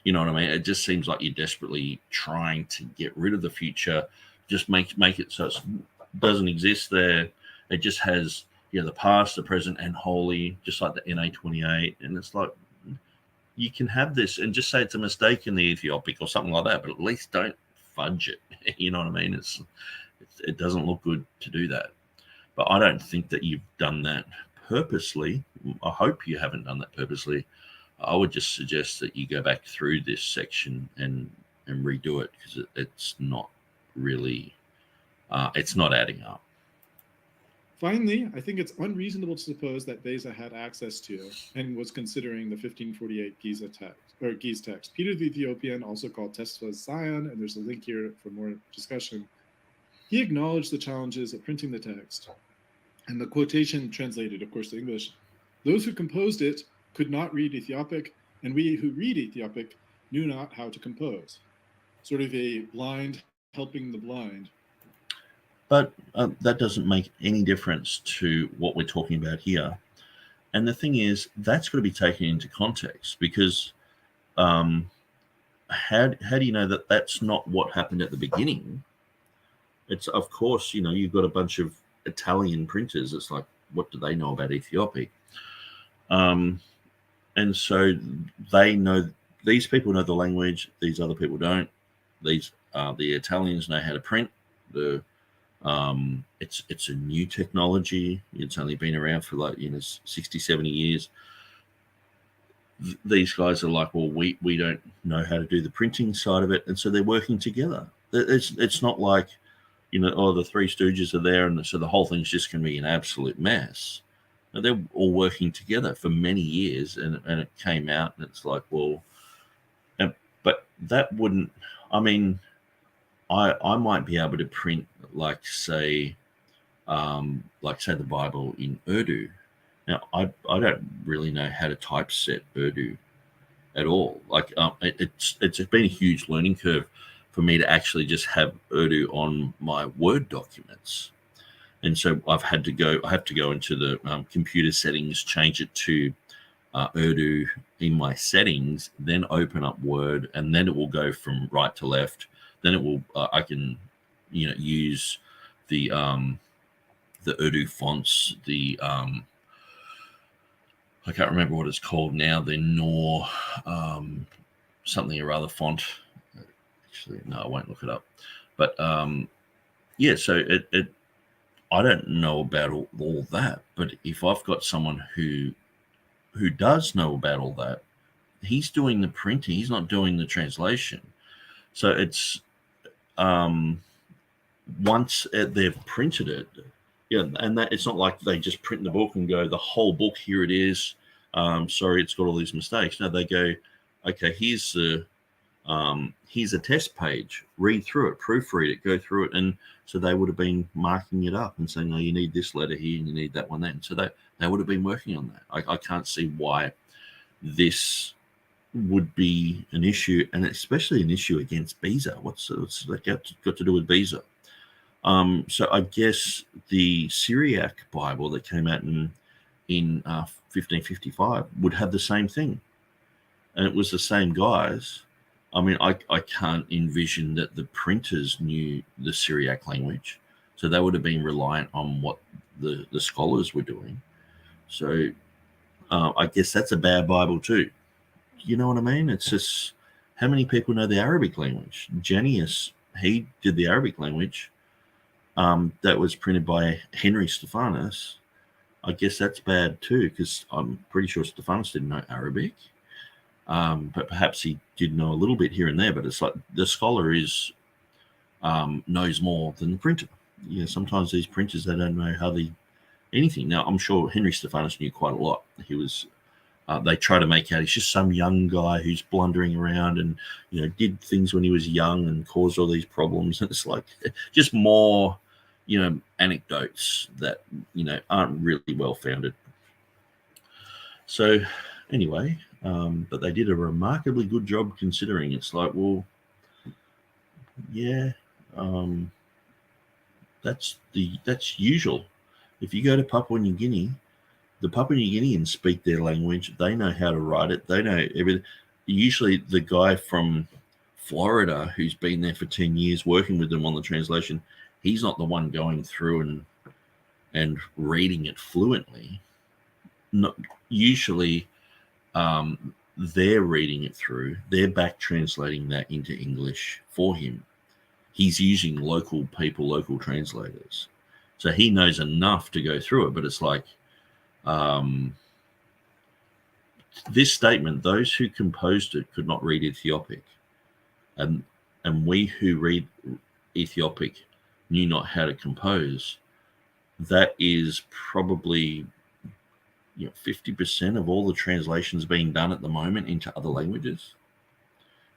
You know what I mean? It just seems like you're desperately trying to get rid of the future. Just make it so it doesn't exist there. It just has the past, the present, and wholly, just like the NA28. And it's like, you can have this and just say it's a mistake in the Ethiopic or something like that, but at least don't fudge it. You know what I mean? It doesn't look good to do that. But I don't think that you've done that purposely. I hope you haven't done that purposely. I would just suggest that you go back through this section and redo it, because it's not really, it's not adding up. Finally, I think it's unreasonable to suppose that Beza had access to and was considering the 1548 Giza text, or Giz text. Peter the Ethiopian, also called Tesfa's Zion, and there's a link here for more discussion. He acknowledged the challenges of printing the text, and the quotation translated, of course, to English. Those who composed it could not read Ethiopic, and we who read Ethiopic knew not how to compose. Sort of a blind helping the blind. But that doesn't make any difference to what we're talking about here. And the thing is, that's got to be taken into context, because how do you know that that's not what happened at the beginning? It's, of course, you've got a bunch of Italian printers. It's like, what do they know about Ethiopic? And so they know, these people know the language, these other people don't. The Italians know how to print. It's a new technology. It's only been around for 60, 70 years. These guys are like, well, we don't know how to do the printing side of it, and so they're working together. It's not like, the Three Stooges are there, and so the whole thing's just going to be an absolute mess. No, they're all working together for many years, and it came out, and it's like, well, but that wouldn't. I mean, I might be able to print say the Bible in Urdu. Now, I don't really know how to typeset Urdu at all. It's been a huge learning curve for me to actually just have Urdu on my Word documents. And so I have to go into the computer settings, change it to Urdu in my settings, then open up Word, and then it will go from right to left. Then it will I can use the Urdu fonts, I can't remember what it's called now, the Nor something or other font. Actually, no, I won't look it up. But so it I don't know about all that, but if I've got someone who does know about all that, he's doing the printing, he's not doing the translation. So it's once they've printed it, and that it's not like they just print the book and go, the whole book, here it is. Sorry, it's got all these mistakes. No, they go, okay, here's a test page. Read through it, proofread it, go through it, and so they would have been marking it up and saying, no, you need this letter here and you need that one there. And so they would have been working on that. I can't see why this would be an issue, and especially an issue against Beza. What's that got to do with Beza? So I guess the Syriac Bible that came out in 1555 would have the same thing, and it was the same guys. I mean, I can't envision that the printers knew the Syriac language, so they would have been reliant on what the scholars were doing. So I guess that's a bad Bible too. You know what I mean? It's just, how many people know the Arabic language? Janius, he did the Arabic language. That was printed by Henry Stephanus. I guess that's bad too, because I'm pretty sure Stephanus didn't know Arabic. But perhaps he did know a little bit here and there, but it's like the scholar knows more than the printer. Sometimes these printers, they don't know hardly anything. Now, I'm sure Henry Stephanus knew quite a lot. He was, they try to make out he's just some young guy who's blundering around and, did things when he was young and caused all these problems. And it's like just more, anecdotes that, aren't really well founded. So anyway, but they did a remarkably good job considering. It's like, well, yeah, that's usual. If you go to Papua New Guinea, the Papua New Guineans speak their language. They know how to write it. They know everything. Usually the guy from Florida who's been there for 10 years working with them on the translation, he's not the one going through and reading it fluently. Not usually they're reading it through. They're back translating that into English for him. He's using local people, local translators. So he knows enough to go through it, but it's like this statement, those who composed it could not read Ethiopic, and we who read Ethiopic knew not how to compose. That is probably 50% of all the translations being done at the moment into other languages.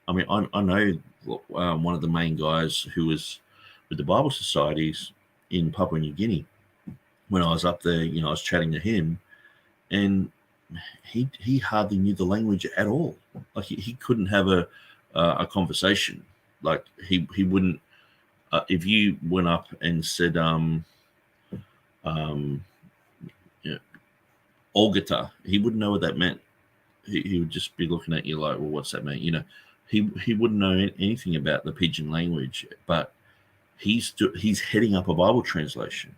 I mean, I know one of the main guys who was with the Bible societies in Papua New Guinea. When I was up there, I was chatting to him, and he hardly knew the language at all. Like he couldn't have a conversation. Like he wouldn't. If you went up and said Olgata, he wouldn't know what that meant. He would just be looking at you like, well, what's that mean? He wouldn't know anything about the Pidgin language, but he's heading up a Bible translation.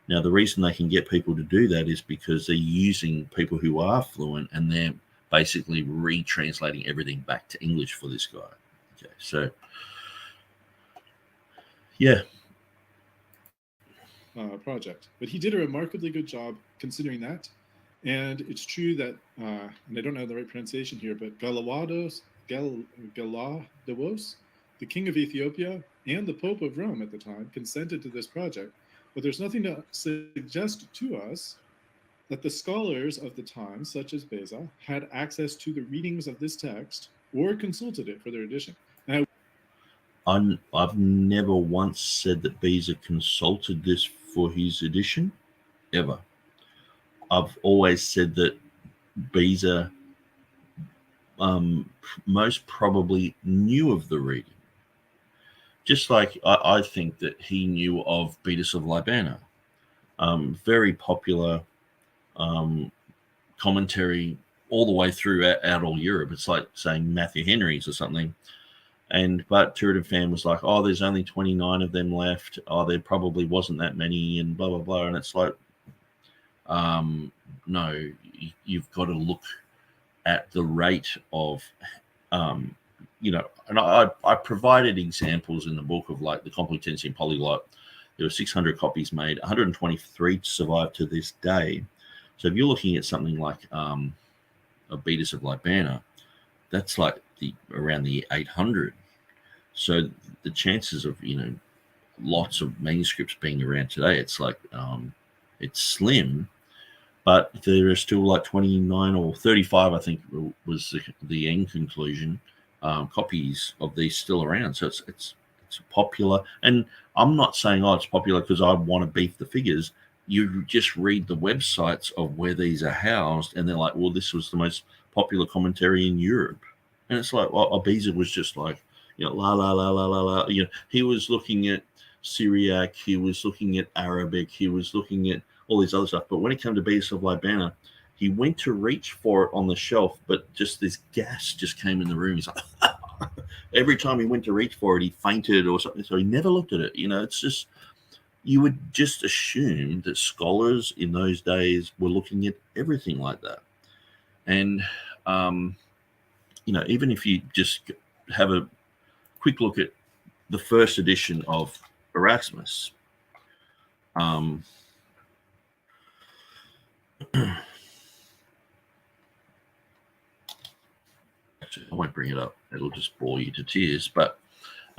Now, the reason they can get people to do that is because they're using people who are fluent, and they're basically retranslating everything back to English for this guy. Okay, so yeah. Project, but he did a remarkably good job considering that. And it's true that, and I don't know the right pronunciation here, but Galawados, the king of Ethiopia and the Pope of Rome at the time, consented to this project. But there's nothing to suggest to us that the scholars of the time, such as Beza, had access to the readings of this text or consulted it for their edition. Now, I've never once said that Beza consulted this for his edition, ever. I've always said that Beza most probably knew of the reading. Just like I think that he knew of Beatus of Libana. Very popular commentary all the way through out all Europe. It's like saying Matthew Henry's or something. But TurretinFan was like, oh, there's only 29 of them left. Oh, there probably wasn't that many, and blah, blah, blah. And it's like, no, you've got to look at the rate of, and I provided examples in the book of like the Complutensian Polyglot. There were 600 copies made, 123 survive to this day. So if you're looking at something like a Beatus of Libana, that's like around the 800. So the chances of lots of manuscripts being around today, it's like it's slim, but there are still like 29 or 35, I think was the end conclusion, copies of these still around. So it's popular, and I'm not saying it's popular because I want to beef the figures. You just read the websites of where these are housed, and they're like, well, this was the most popular commentary in Europe. And it's like, well, Beza was just like, la, la, la, la, la, la. He was looking at Syriac, he was looking at Arabic, he was looking at all these other stuff. But when it came to Beatus of Libana, he went to reach for it on the shelf, but just this gas just came in the room. He's like, every time he went to reach for it, he fainted or something. So he never looked at it. It's just, you would just assume that scholars in those days were looking at everything like that. And, even if you just have a quick look at the first edition of Erasmus, I won't bring it up. It'll just bore you to tears. But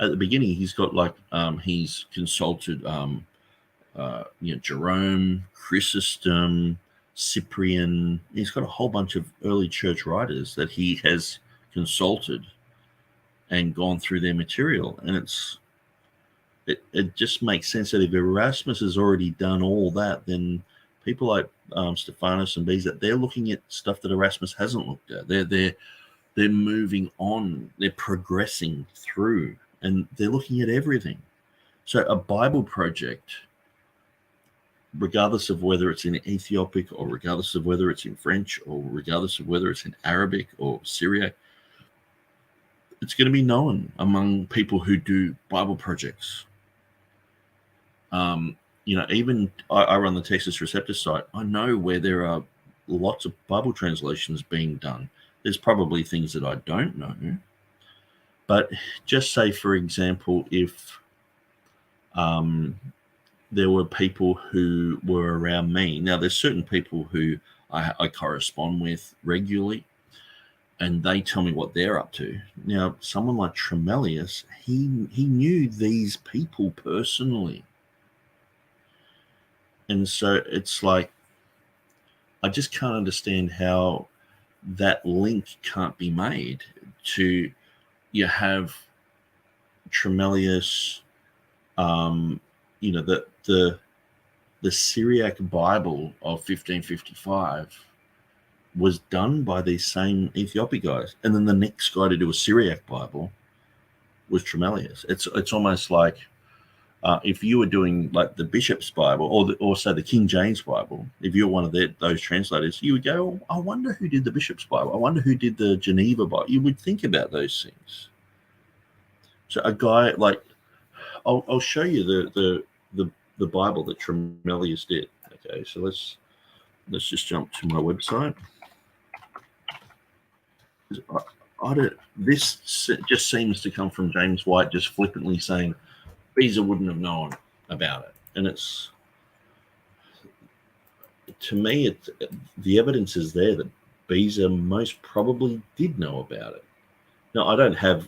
at the beginning, he's got like he's consulted Jerome, Chrysostom, Cyprian. He's got a whole bunch of early church writers that he has consulted and gone through their material. And it just makes sense that if Erasmus has already done all that, then people like Stephanus and Beza, they're looking at stuff that Erasmus hasn't looked at. They're moving on. They're progressing through, and they're looking at everything. So a Bible project, regardless of whether it's in Ethiopic or regardless of whether it's in French or regardless of whether it's in Arabic or Syriac, it's going to be known among people who do Bible projects. Even I run the Textus Receptus site. I know where there are lots of Bible translations being done. There's probably things that I don't know. But just say, for example, if there were people who were around me. Now, there's certain people who I correspond with regularly, and they tell me what they're up to. Now, someone like Tremelius, he knew these people personally. And so it's like, I just can't understand how that link can't be made to, you have Tremelius, you know, the Syriac Bible of 1555 was done by these same Ethiopic guys, and then the next guy to do a Syriac Bible was Tremellius. It's almost like if you were doing like the Bishop's Bible or say the King James Bible, if you're one of those translators, you would go, oh, I wonder who did the Bishop's Bible. I wonder who did the Geneva Bible. You would think about those things. So a guy like, I'll show you the Bible that Tremellius did. Okay, so let's just jump to my website. This just seems to come from James White just flippantly saying Beza wouldn't have known about it, and it's, to me, the evidence is there that Beza most probably did know about it. Now, I don't have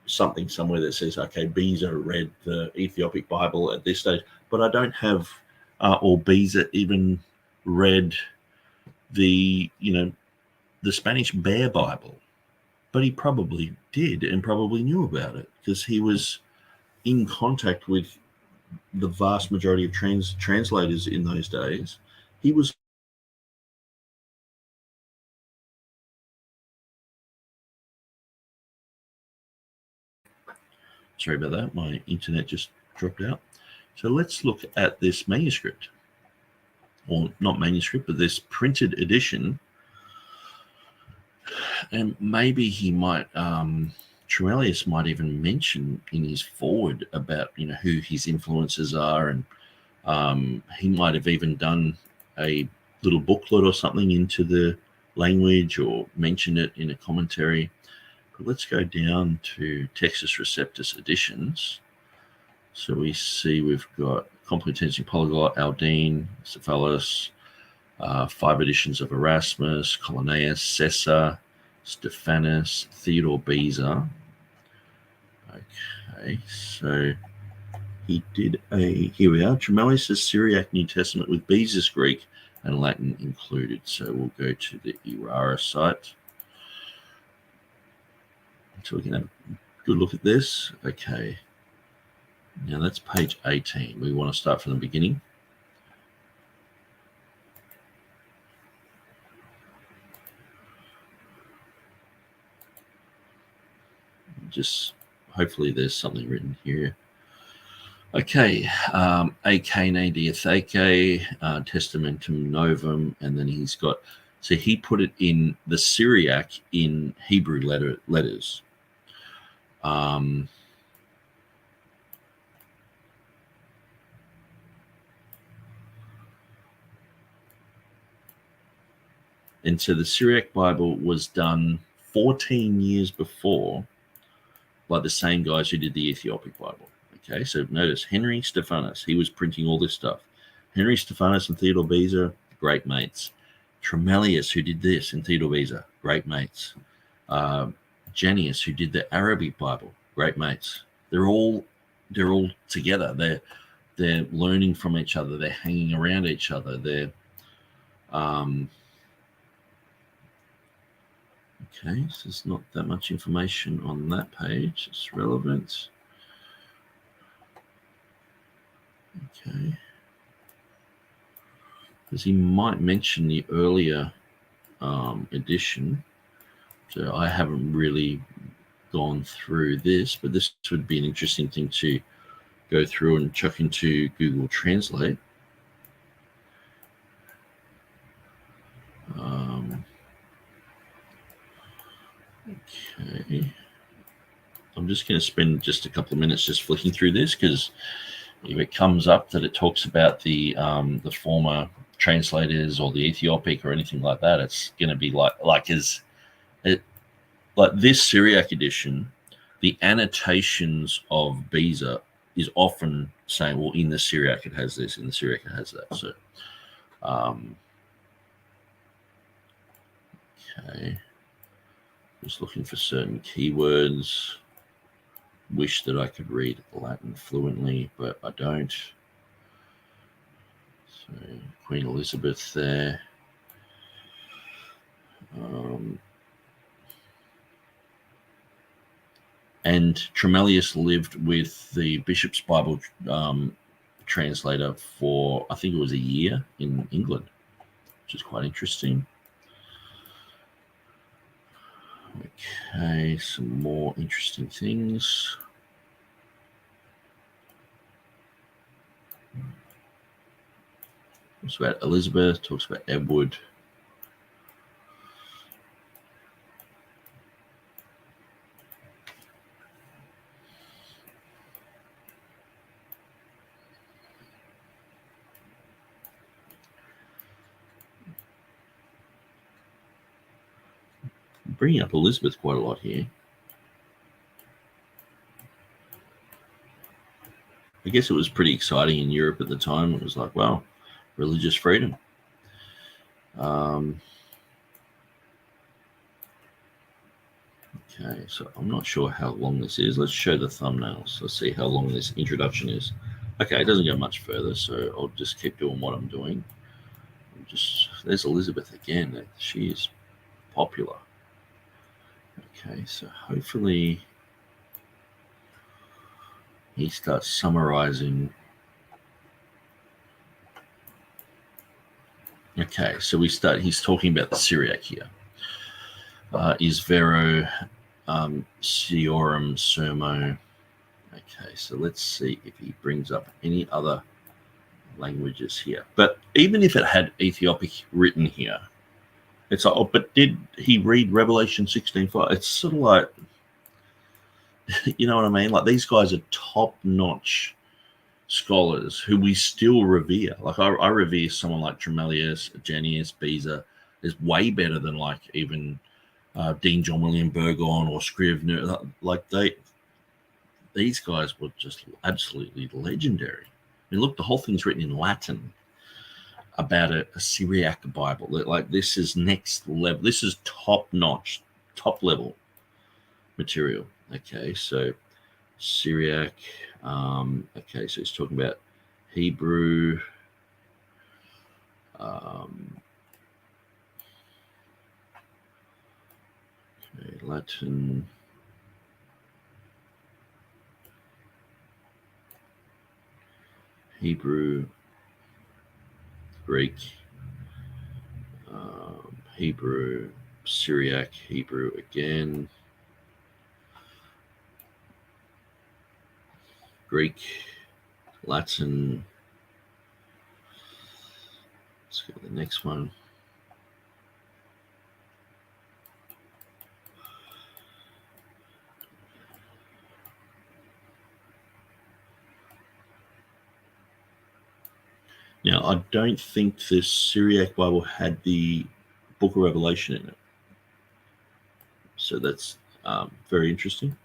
something somewhere that says, okay, Beza read the Ethiopic Bible at this stage, but I don't have or Beza even read the Spanish Bear Bible, but he probably did and probably knew about it because he was in contact with the vast majority of translators in those days. He was sorry about that, my internet just dropped out. So let's look at this manuscript, or not manuscript, but this printed edition. And maybe he might, Tremellius might even mention in his foreword about, who his influences are. And he might have even done a little booklet or something into the language or mentioned it in a commentary. But let's go down to Textus Receptus editions. So we see we've got Complutensian Polyglot, Aldine, Cephalus, 5 editions of Erasmus, Colonaeus, Cessa, Stephanus, Theodore Beza. Okay, so he did here we are, Tremellius' Syriac New Testament with Beza's Greek and Latin included. So we'll go to the Erara site so we can have a good look at this. Okay, now that's page 18. We want to start from the beginning. Just hopefully there's something written here. Okay, Acane Diatheke, Testamentum Novum, and then he's got, so he put it in the Syriac in Hebrew letters. And so the Syriac Bible was done 14 years before by the same guys who did the Ethiopic Bible. Okay, so notice Henry Stephanus, he was printing all this stuff. Henry Stephanus and Theodore Beza, great mates. Tremellius, who did this, and Theodore Beza, great mates. Janius, who did the Arabic Bible, great mates. They're all together. They're learning from each other. They're hanging around each other. They're okay, so there's not that much information on that page. It's relevant. Okay. Because he might mention the earlier edition. So I haven't really gone through this, but this would be an interesting thing to go through and chuck into Google Translate. Okay. I'm just going to spend just a couple of minutes just flicking through this, because if it comes up that it talks about the former translators or the Ethiopic or anything like that, it's going to be like this Syriac edition, the annotations of Beza is often saying, well, in the Syriac it has this, in the Syriac it has that. So, okay, just looking for certain keywords. Wish that I could read Latin fluently, but I don't. So Queen Elizabeth there. And Tremellius lived with the Bishop's Bible translator for, I think it was a year in England, which is quite interesting. Okay, some more interesting things. Talks about Elizabeth, talks about Edward. Bringing up Elizabeth quite a lot here. I guess it was pretty exciting in Europe at the time. It was like, wow, religious freedom. Okay, so I'm not sure how long this is. Let's show the thumbnails. Let's see how long this introduction is. Okay, it doesn't go much further, so I'll just keep doing what I'm doing. There's Elizabeth again. She is popular. Okay, so hopefully he starts summarizing. Okay, so he's talking about the Syriac here. Is vero siorum sermo. Okay, so let's see if he brings up any other languages here. But even if it had Ethiopic written here, it's like, oh, but did he read Revelation 16:5? It's sort of like, you know what I mean? Like, these guys are top-notch scholars who we still revere. Like, I revere someone like Tremellius, Janius, Beza is way better than like even Dean John William Burgon or Scrivener. Like, these guys were just absolutely legendary. I mean, look, the whole thing's written in Latin about a Syriac Bible. Like, this is next level. This is top-notch, top-level material. Okay, so Syriac. Okay, so he's talking about Hebrew. Okay, Latin. Hebrew, Greek, Hebrew, Syriac, Hebrew again, Greek, Latin. Let's go to the next one. Now, I don't think this Syriac Bible had the Book of Revelation in it. So that's very interesting.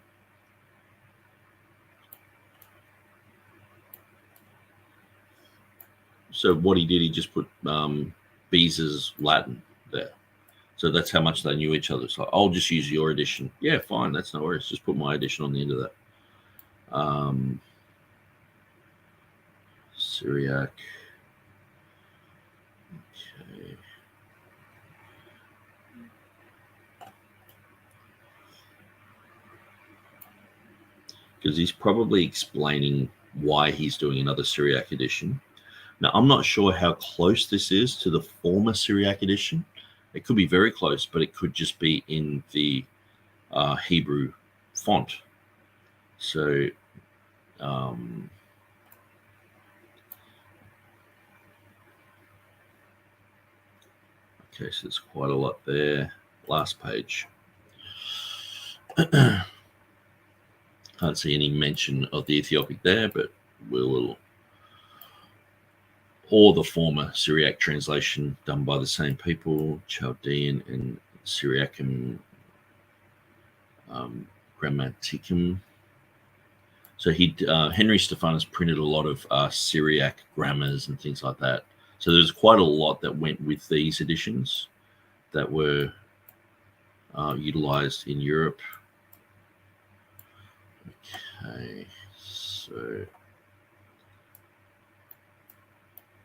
So what he did, he just put Beza's Latin there. So that's how much they knew each other. So I'll just use your edition. Yeah, fine. That's no worries. Just put my edition on the end of that. Syriac. Okay. Because he's probably explaining why he's doing another Syriac edition. Now, I'm not sure how close this is to the former Syriac edition. It could be very close, but it could just be in the Hebrew font. So, okay, so there's quite a lot there. Last page. Can't see any mention of the Ethiopic there, but we'll, or the former Syriac translation done by the same people, Chaldean and Syriacum Grammaticum. So Henry Stephanus printed a lot of Syriac grammars and things like that. So there's quite a lot that went with these editions that were utilized in Europe. Okay, so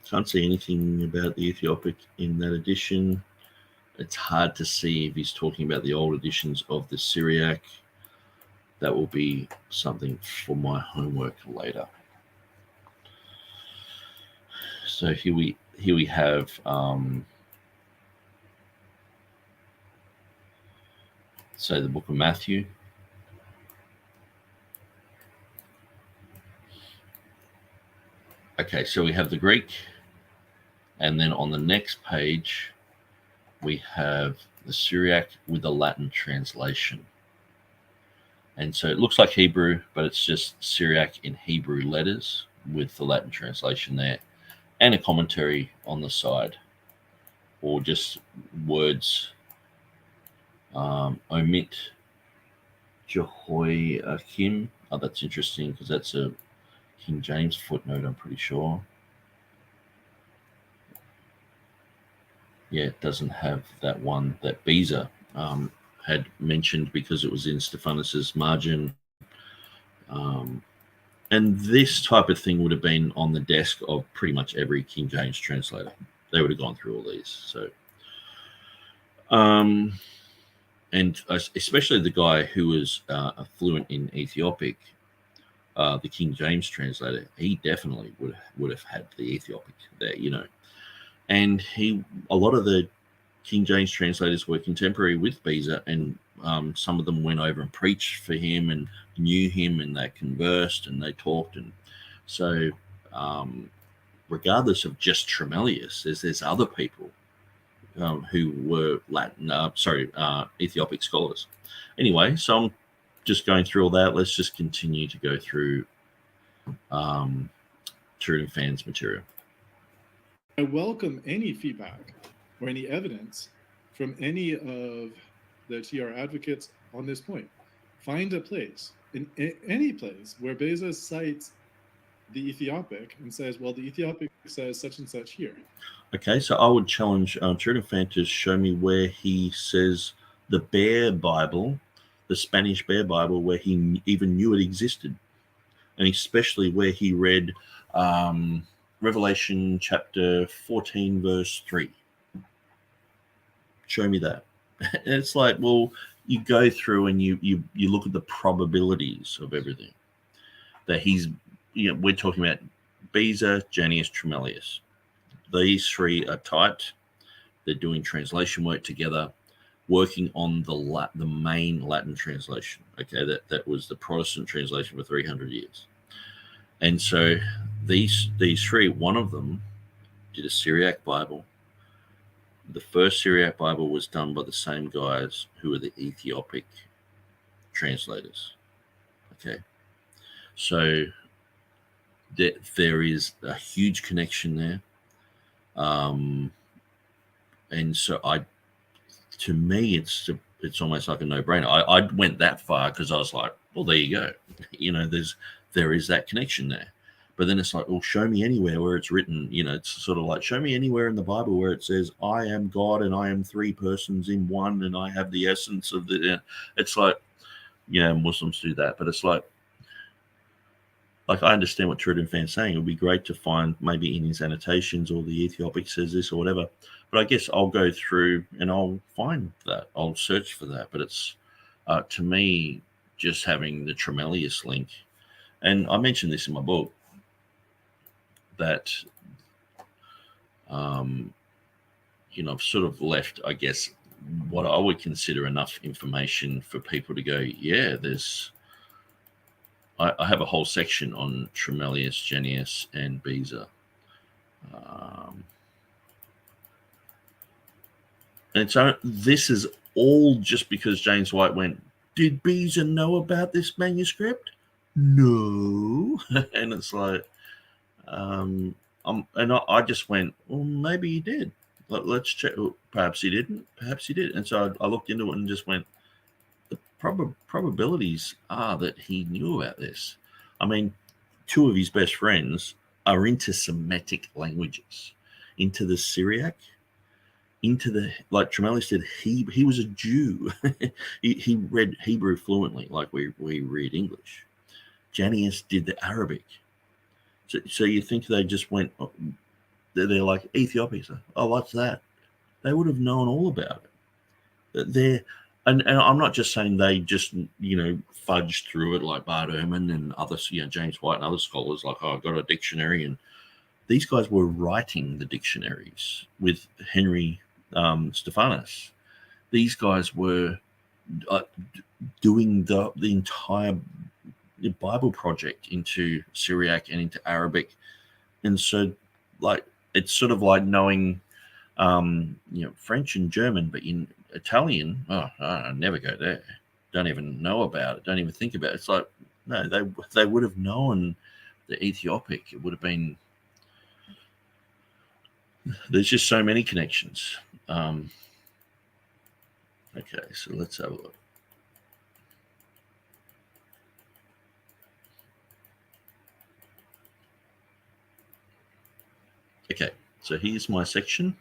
can't see anything about the Ethiopic in that edition. It's hard to see if he's talking about the old editions of the Syriac. that will be something for my homework later. So here we have so the book of Matthew. Okay, so we have the Greek, and then on the next page we have the Syriac with the Latin translation. And so it looks like Hebrew, but it's just Syriac in Hebrew letters with the Latin translation there, and a commentary on the side, or just words. Omit Jehoiakim. Oh, that's interesting because that's a King James footnote, I'm pretty sure. Yeah, it doesn't have that one that Beza had mentioned because it was in Stephanus's margin. And this type of thing would have been on the desk of pretty much every King James translator. They would have gone through all these. So, and especially the guy who was fluent in Ethiopic, the King James translator, he definitely would have had the Ethiopic there, you know. And a lot of the King James translators were contemporary with Beza, and some of them went over and preached for him and knew him, and they conversed and they talked. And so regardless of just Tremellius, there's other people who were Ethiopic scholars. Anyway, so I'm just going through all that. Let's just continue to go through TurretinFan's material. I welcome any feedback or any evidence from any of the TR advocates on this point. Find a place, in any place, where Beza cites the Ethiopic and says, well, the Ethiopic says such and such here. Okay, so I would challenge TurretinFan to show me where he says the Bear Bible, the Spanish Bear Bible, where he even knew it existed, and especially where he read Revelation chapter 14, verse 3. Show me that. And it's like, well, you go through and you look at the probabilities of everything. That he's, you know, we're talking about Beza, Janius, Tremellius. These three are tight. They're doing translation work together, working on the main Latin translation. Okay, that was the Protestant translation for 300 years. And so these three, one of them did a Syriac Bible. The first Syriac Bible was done by the same guys who are the Ethiopic translators. Okay, so there is a huge connection there. And so to me, it's almost like a no-brainer. I went that far because I was like, well, there you go. You know, there is that connection there. But then it's like, well, show me anywhere where it's written, you know, it's sort of like, show me anywhere in the Bible where it says, I am God and I am three persons in one and I have the essence of the, it's like, yeah, Muslims do that. But it's like I understand what TurretinFan's saying. It would be great to find maybe in his annotations or the Ethiopic says this or whatever. But I guess I'll go through and I'll find that. I'll search for that. But it's, to me, just having the Tremellius link. And I mentioned this in my book, that, you know, I've sort of left, I guess, what I would consider enough information for people to go, yeah, I have a whole section on Tremellius, Janius, and Beza. And so this is all just because James White went, did Beza know about this manuscript? No. And it's like, I just went, well, maybe he did. Let's check. Perhaps he didn't. Perhaps he did. And so I looked into it and just went, the probabilities are that he knew about this. I mean, two of his best friends are into Semitic languages, into the Syriac, into the, like Tremellius said, he was a Jew. he read Hebrew fluently, like we read English. Janius did the Arabic. So you think they just went, they're like Ethiopians. Oh, what's that? They would have known all about it. And I'm not just saying they just, fudged through it like Bart Ehrman and others, James White and other scholars, like, oh, I've got a dictionary. And these guys were writing the dictionaries with Henry Stephanus. These guys were doing the entire Bible project into Syriac and into Arabic. And so, like, it's sort of like knowing, French and German, but in Italian, I never go there. Don't even know about it. Don't even think about it. It's like, no, they would have known the Ethiopic. It would have been. There's just so many connections. Okay, so let's have a look. Okay, so here's my section.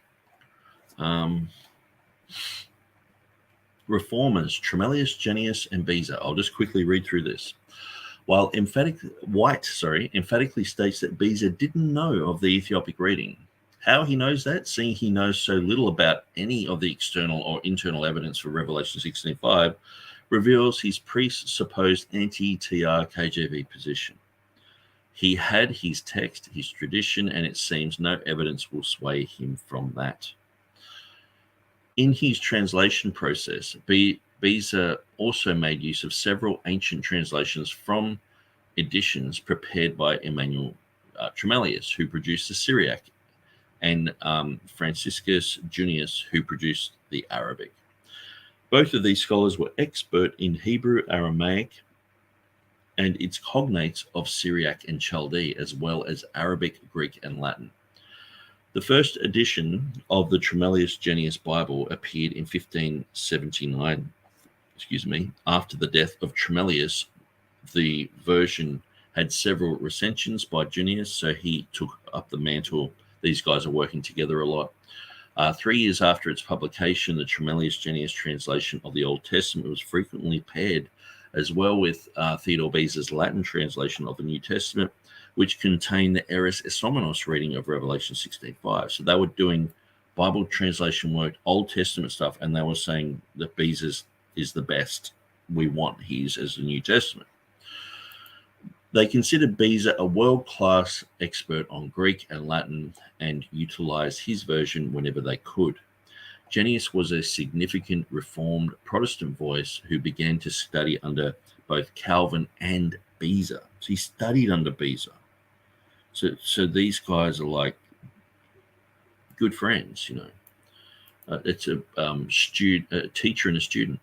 Reformers, Tremellius, Jenius, and Beza. I'll just quickly read through this. While emphatically states that Beza didn't know of the Ethiopic reading. How he knows that, seeing he knows so little about any of the external or internal evidence for Revelation 16:5, reveals his presupposed anti-TR KJV position. He had his text, his tradition, and it seems no evidence will sway him from that. In his translation process, Beza also made use of several ancient translations from editions prepared by Emmanuel Tremellius, who produced the Syriac, and Franciscus Junius, who produced the Arabic. Both of these scholars were expert in Hebrew, Aramaic, and its cognates of Syriac and Chaldee, as well as Arabic, Greek, and Latin. The first edition of the Tremellius Jenius Bible appeared in 1579. After the death of Tremellius, the version had several recensions by Junius, so he took up the mantle. These guys are working together a lot. 3 years after its publication, the Tremellius Jenius translation of the Old Testament was frequently paired as well with Theodore Beza's Latin translation of the New Testament, which contained the Eris Esomenos reading of Revelation 16:5. So they were doing Bible translation work, Old Testament stuff, and they were saying that Beza's is the best. We want his as the New Testament. They considered Beza a world-class expert on Greek and Latin and utilized his version whenever they could. Jenius was a significant Reformed Protestant voice who began to study under both Calvin and Beza. So he studied under Beza. So these guys are like good friends, It's a teacher and a student.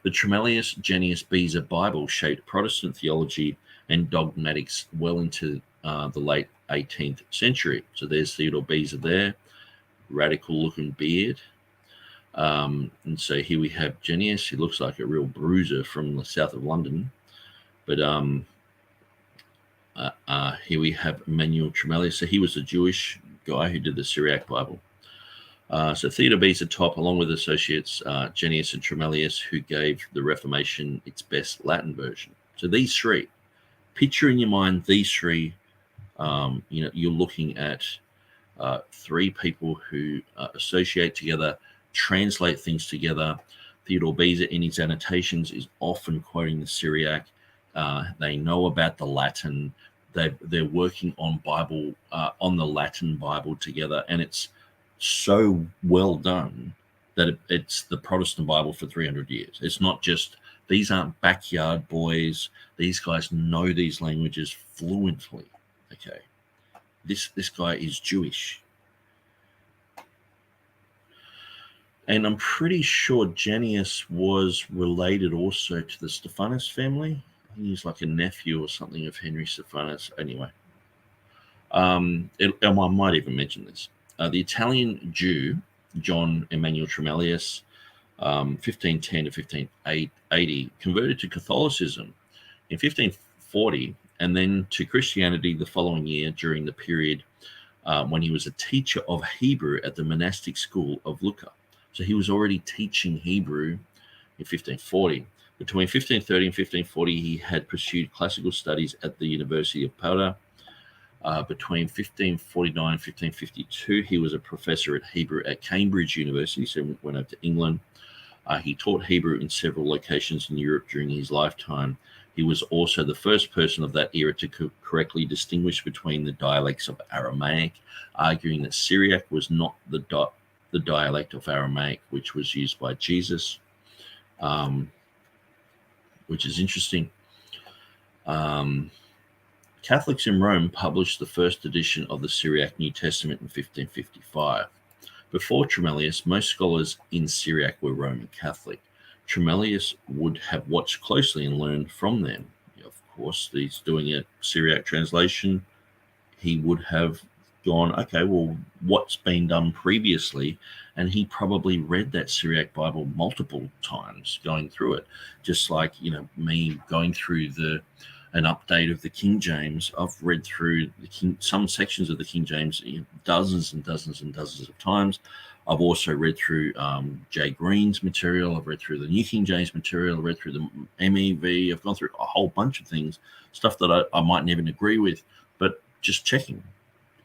The Tremellius Jenius Beza Bible shaped Protestant theology and dogmatics well into the late 18th century. So there's Theodore Beza there, radical-looking beard. And so here we have Jenius. He looks like a real bruiser from the south of London. But here we have Emmanuel Tremellius. So he was a Jewish guy who did the Syriac Bible. So Theodore Beza top, along with associates Jenius and Tremellius, who gave the Reformation its best Latin version. So these three, picture in your mind these three. You're looking at three people who associate together, translate things together. Theodore Beza in his annotations is often quoting the Syriac. They know about the Latin. They're working on Bible, on the Latin Bible together, and it's so well done that it's the Protestant Bible for 300 years. It's not just, these aren't backyard boys. These guys know these languages fluently. Okay, this guy is Jewish. And I'm pretty sure Jenius was related also to the Stephanus family. He's like a nephew or something of Henry Stephanus. Anyway, I might even mention this. The Italian Jew, John Emmanuel Tremellius, 1510 to 1580, converted to Catholicism in 1540 and then to Christianity the following year during the period when he was a teacher of Hebrew at the monastic school of Lucca. So he was already teaching Hebrew in 1540. Between 1530 and 1540, he had pursued classical studies at the University of Padua. Between 1549 and 1552, he was a professor at Hebrew at Cambridge University, so he went over to England. He taught Hebrew in several locations in Europe during his lifetime. He was also the first person of that era to correctly distinguish between the dialects of Aramaic, arguing that Syriac was not the dialect of Aramaic, which was used by Jesus, which is interesting. Catholics in Rome published the first edition of the Syriac New Testament in 1555. Before Tremellius, most scholars in Syriac were Roman Catholic. Tremellius would have watched closely and learned from them. Of course, he's doing a Syriac translation. He would have gone, okay, well, what's been done previously? And he probably read that Syriac Bible multiple times, going through it, just like, me going through an update of the King James. I've read through some sections of the King James dozens and dozens and dozens of times. I've also read through Jay Green's material. I've read through the New King James material. I've read through the MEV. I've gone through a whole bunch of things, stuff that I might never agree with, but just checking.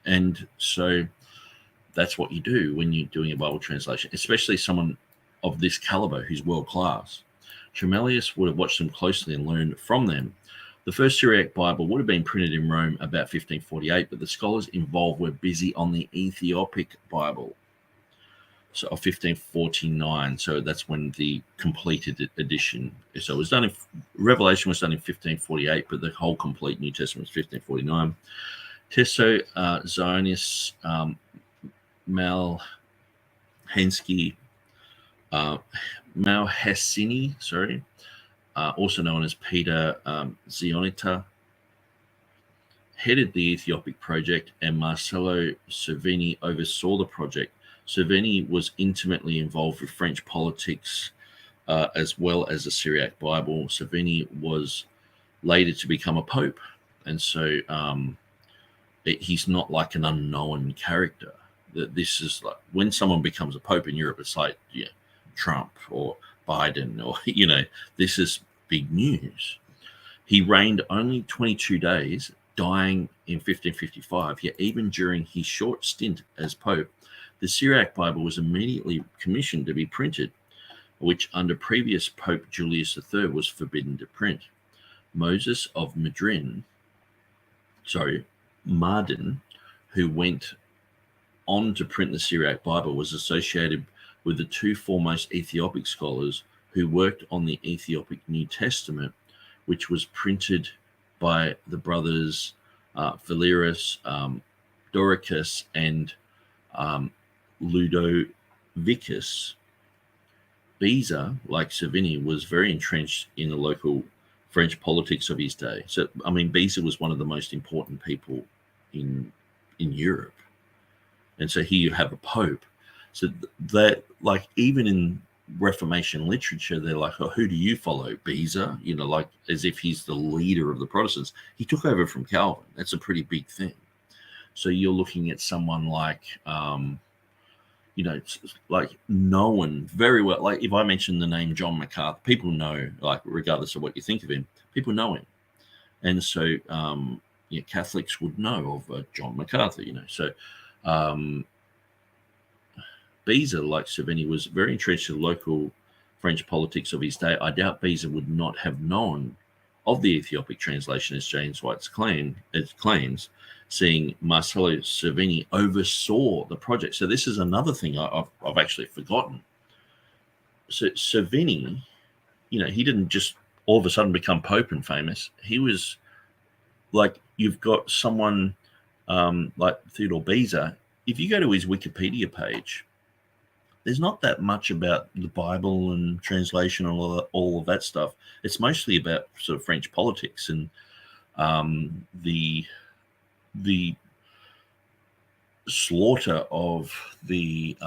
And so that's what you do when you're doing a Bible translation, especially someone of this caliber who's world class. Tremellius would have watched them closely and learned from them. The first Syriac Bible would have been printed in Rome about 1548, but the scholars involved were busy on the Ethiopic Bible, so of 1549. So that's when the completed edition. So it was done Revelation was done in 1548, but the whole complete New Testament was 1549. Tesso Zionis Malhesini, also known as Peter Zionita, headed the Ethiopic project, and Marcello Cervini oversaw the project. Cervini was intimately involved with French politics as well as the Syriac Bible. Cervini was later to become a pope, and so he's not like an unknown character. This is like when someone becomes a pope in Europe, it's like Trump or Biden, or this is big news. He reigned only 22 days, dying in 1555. Yet even during his short stint as pope, the Syriac Bible was immediately commissioned to be printed, which under previous Pope Julius III was forbidden to print. Moses of Mardin, who went on to print the Syriac Bible, was associated with the two foremost Ethiopic scholars who worked on the Ethiopic New Testament, which was printed by the brothers Phaleris, Doricus, and Ludovicus. Beza, like Cervini, was very entrenched in the local French politics of his day. So, Beza was one of the most important people in Europe. And so here you have a pope. So that, like, even in Reformation literature, they're like, oh, who do you follow? Beza? Like as if he's the leader of the Protestants. He took over from Calvin. That's a pretty big thing. So you're looking at someone like, like known very well. Like if I mention the name John MacArthur, people know, like regardless of what you think of him, people know him. And so Catholics would know of John MacArthur, So Beza, like Cervini, was very interested in local French politics of his day. I doubt Beza would not have known of the Ethiopic translation, as James White's claims, seeing Marcello Cervini oversaw the project. So this is another thing I've actually forgotten. So Cervini, he didn't just all of a sudden become Pope and famous. He was like, you've got someone like Theodore Beza. If you go to his Wikipedia page, there's not that much about the Bible and translation and all of that stuff. It's mostly about sort of French politics and the slaughter of the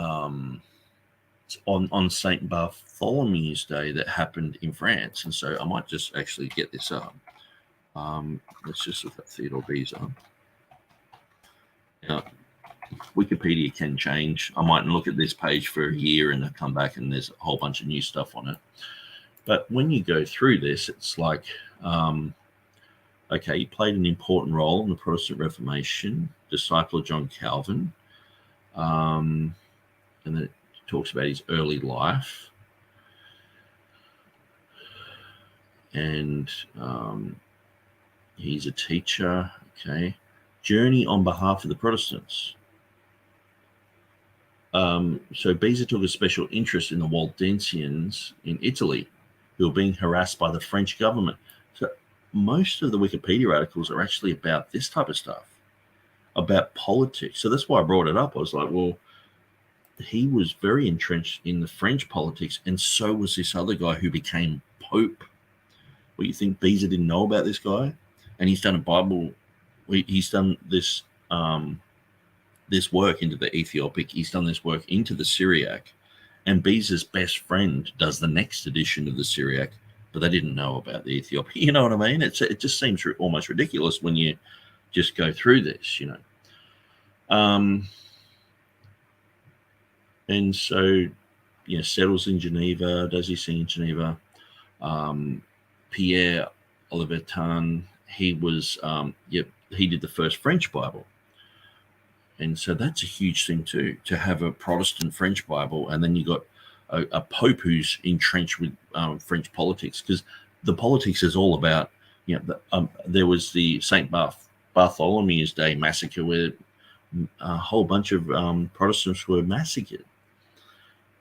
on Saint Bartholomew's Day that happened in France. And so I might just actually get this up. Let's just look at Theodore Beza. Now, Wikipedia can change. I might look at this page for a year and I come back and there's a whole bunch of new stuff on it. But when you go through this, it's like, okay, he played an important role in the Protestant Reformation, disciple of John Calvin. And then it talks about his early life. and he's a teacher. Okay. Journey on behalf of the Protestants. So Beza took a special interest in the Waldensians in Italy, who were being harassed by the French government. So most of the Wikipedia articles are actually about this type of stuff, about politics. So that's why I brought it up. I was like, well, he was very entrenched in the French politics, and so was this other guy who became Pope. What, you think Beza didn't know about this guy? And he's done a Bible. He's done this this work into the Ethiopic. He's done this work into the Syriac. And Beza's best friend does the next edition of the Syriac, but they didn't know about the Ethiopic. You know what I mean? It just seems almost ridiculous when you just go through this, you know. And so, you know, settles in Geneva. Does he sing in Geneva? Pierre Olivetan, he was, he did the first French Bible. And so that's a huge thing too, to have a Protestant French Bible. And then you got a Pope who's entrenched with French politics, because the politics is all about, you know, there was the St. Bartholomew's Day massacre where a whole bunch of Protestants were massacred.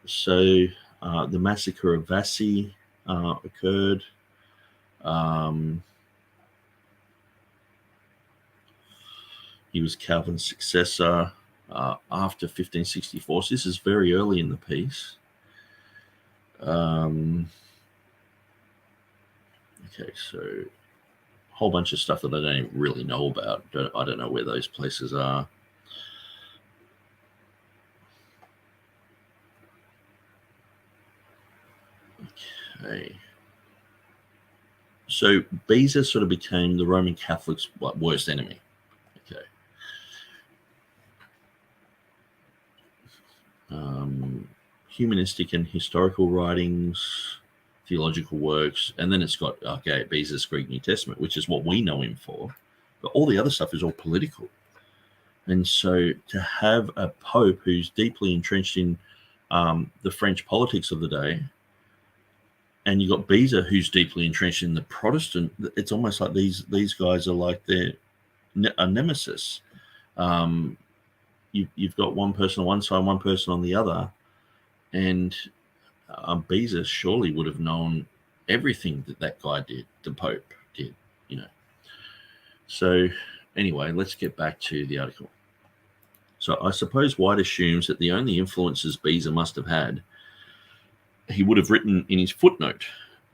So the massacre of Vassy occurred. He was Calvin's successor after 1564. So this is very early in the piece. Okay, so a whole bunch of stuff that I don't really know about. I don't know where those places are. Okay. So Beza sort of became the Roman Catholics' worst enemy. Okay. Humanistic and historical writings, theological works, and then it's got, okay, Beza's Greek New Testament, which is what we know him for, but all the other stuff is all political. And so to have a pope who's deeply entrenched in the French politics of the day, and you got Beza who's deeply entrenched in the Protestant, it's almost like these guys are like a nemesis. You've got one person on one side, one person on the other, and Beza surely would have known everything that guy did, the Pope did, you know. So anyway, let's get back to the article. So I suppose White assumes that the only influences Beza must have had, he would have written in his footnote.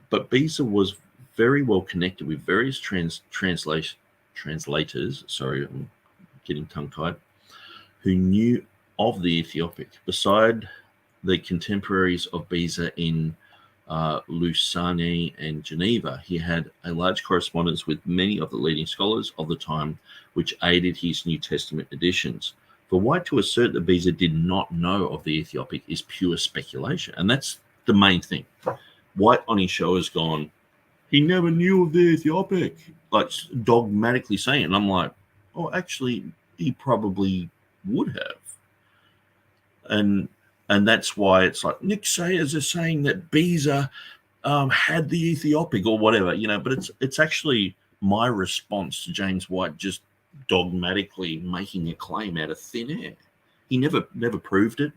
But Beza was very well connected with various translators, sorry, I'm getting tongue-tied, who knew of the Ethiopic. Beside the contemporaries of Beza in Lausanne and Geneva, he had a large correspondence with many of the leading scholars of the time, which aided his New Testament editions. For White to assert that Beza did not know of the Ethiopic is pure speculation, and that's the main thing. White on his show has gone, he never knew of the Ethiopic, like dogmatically saying. And I'm like, oh, actually, he probably would have. And that's why it's like Nick Sayers is saying that Beza had the Ethiopic or whatever, you know, but it's actually my response to James White just dogmatically making a claim out of thin air. He never proved it.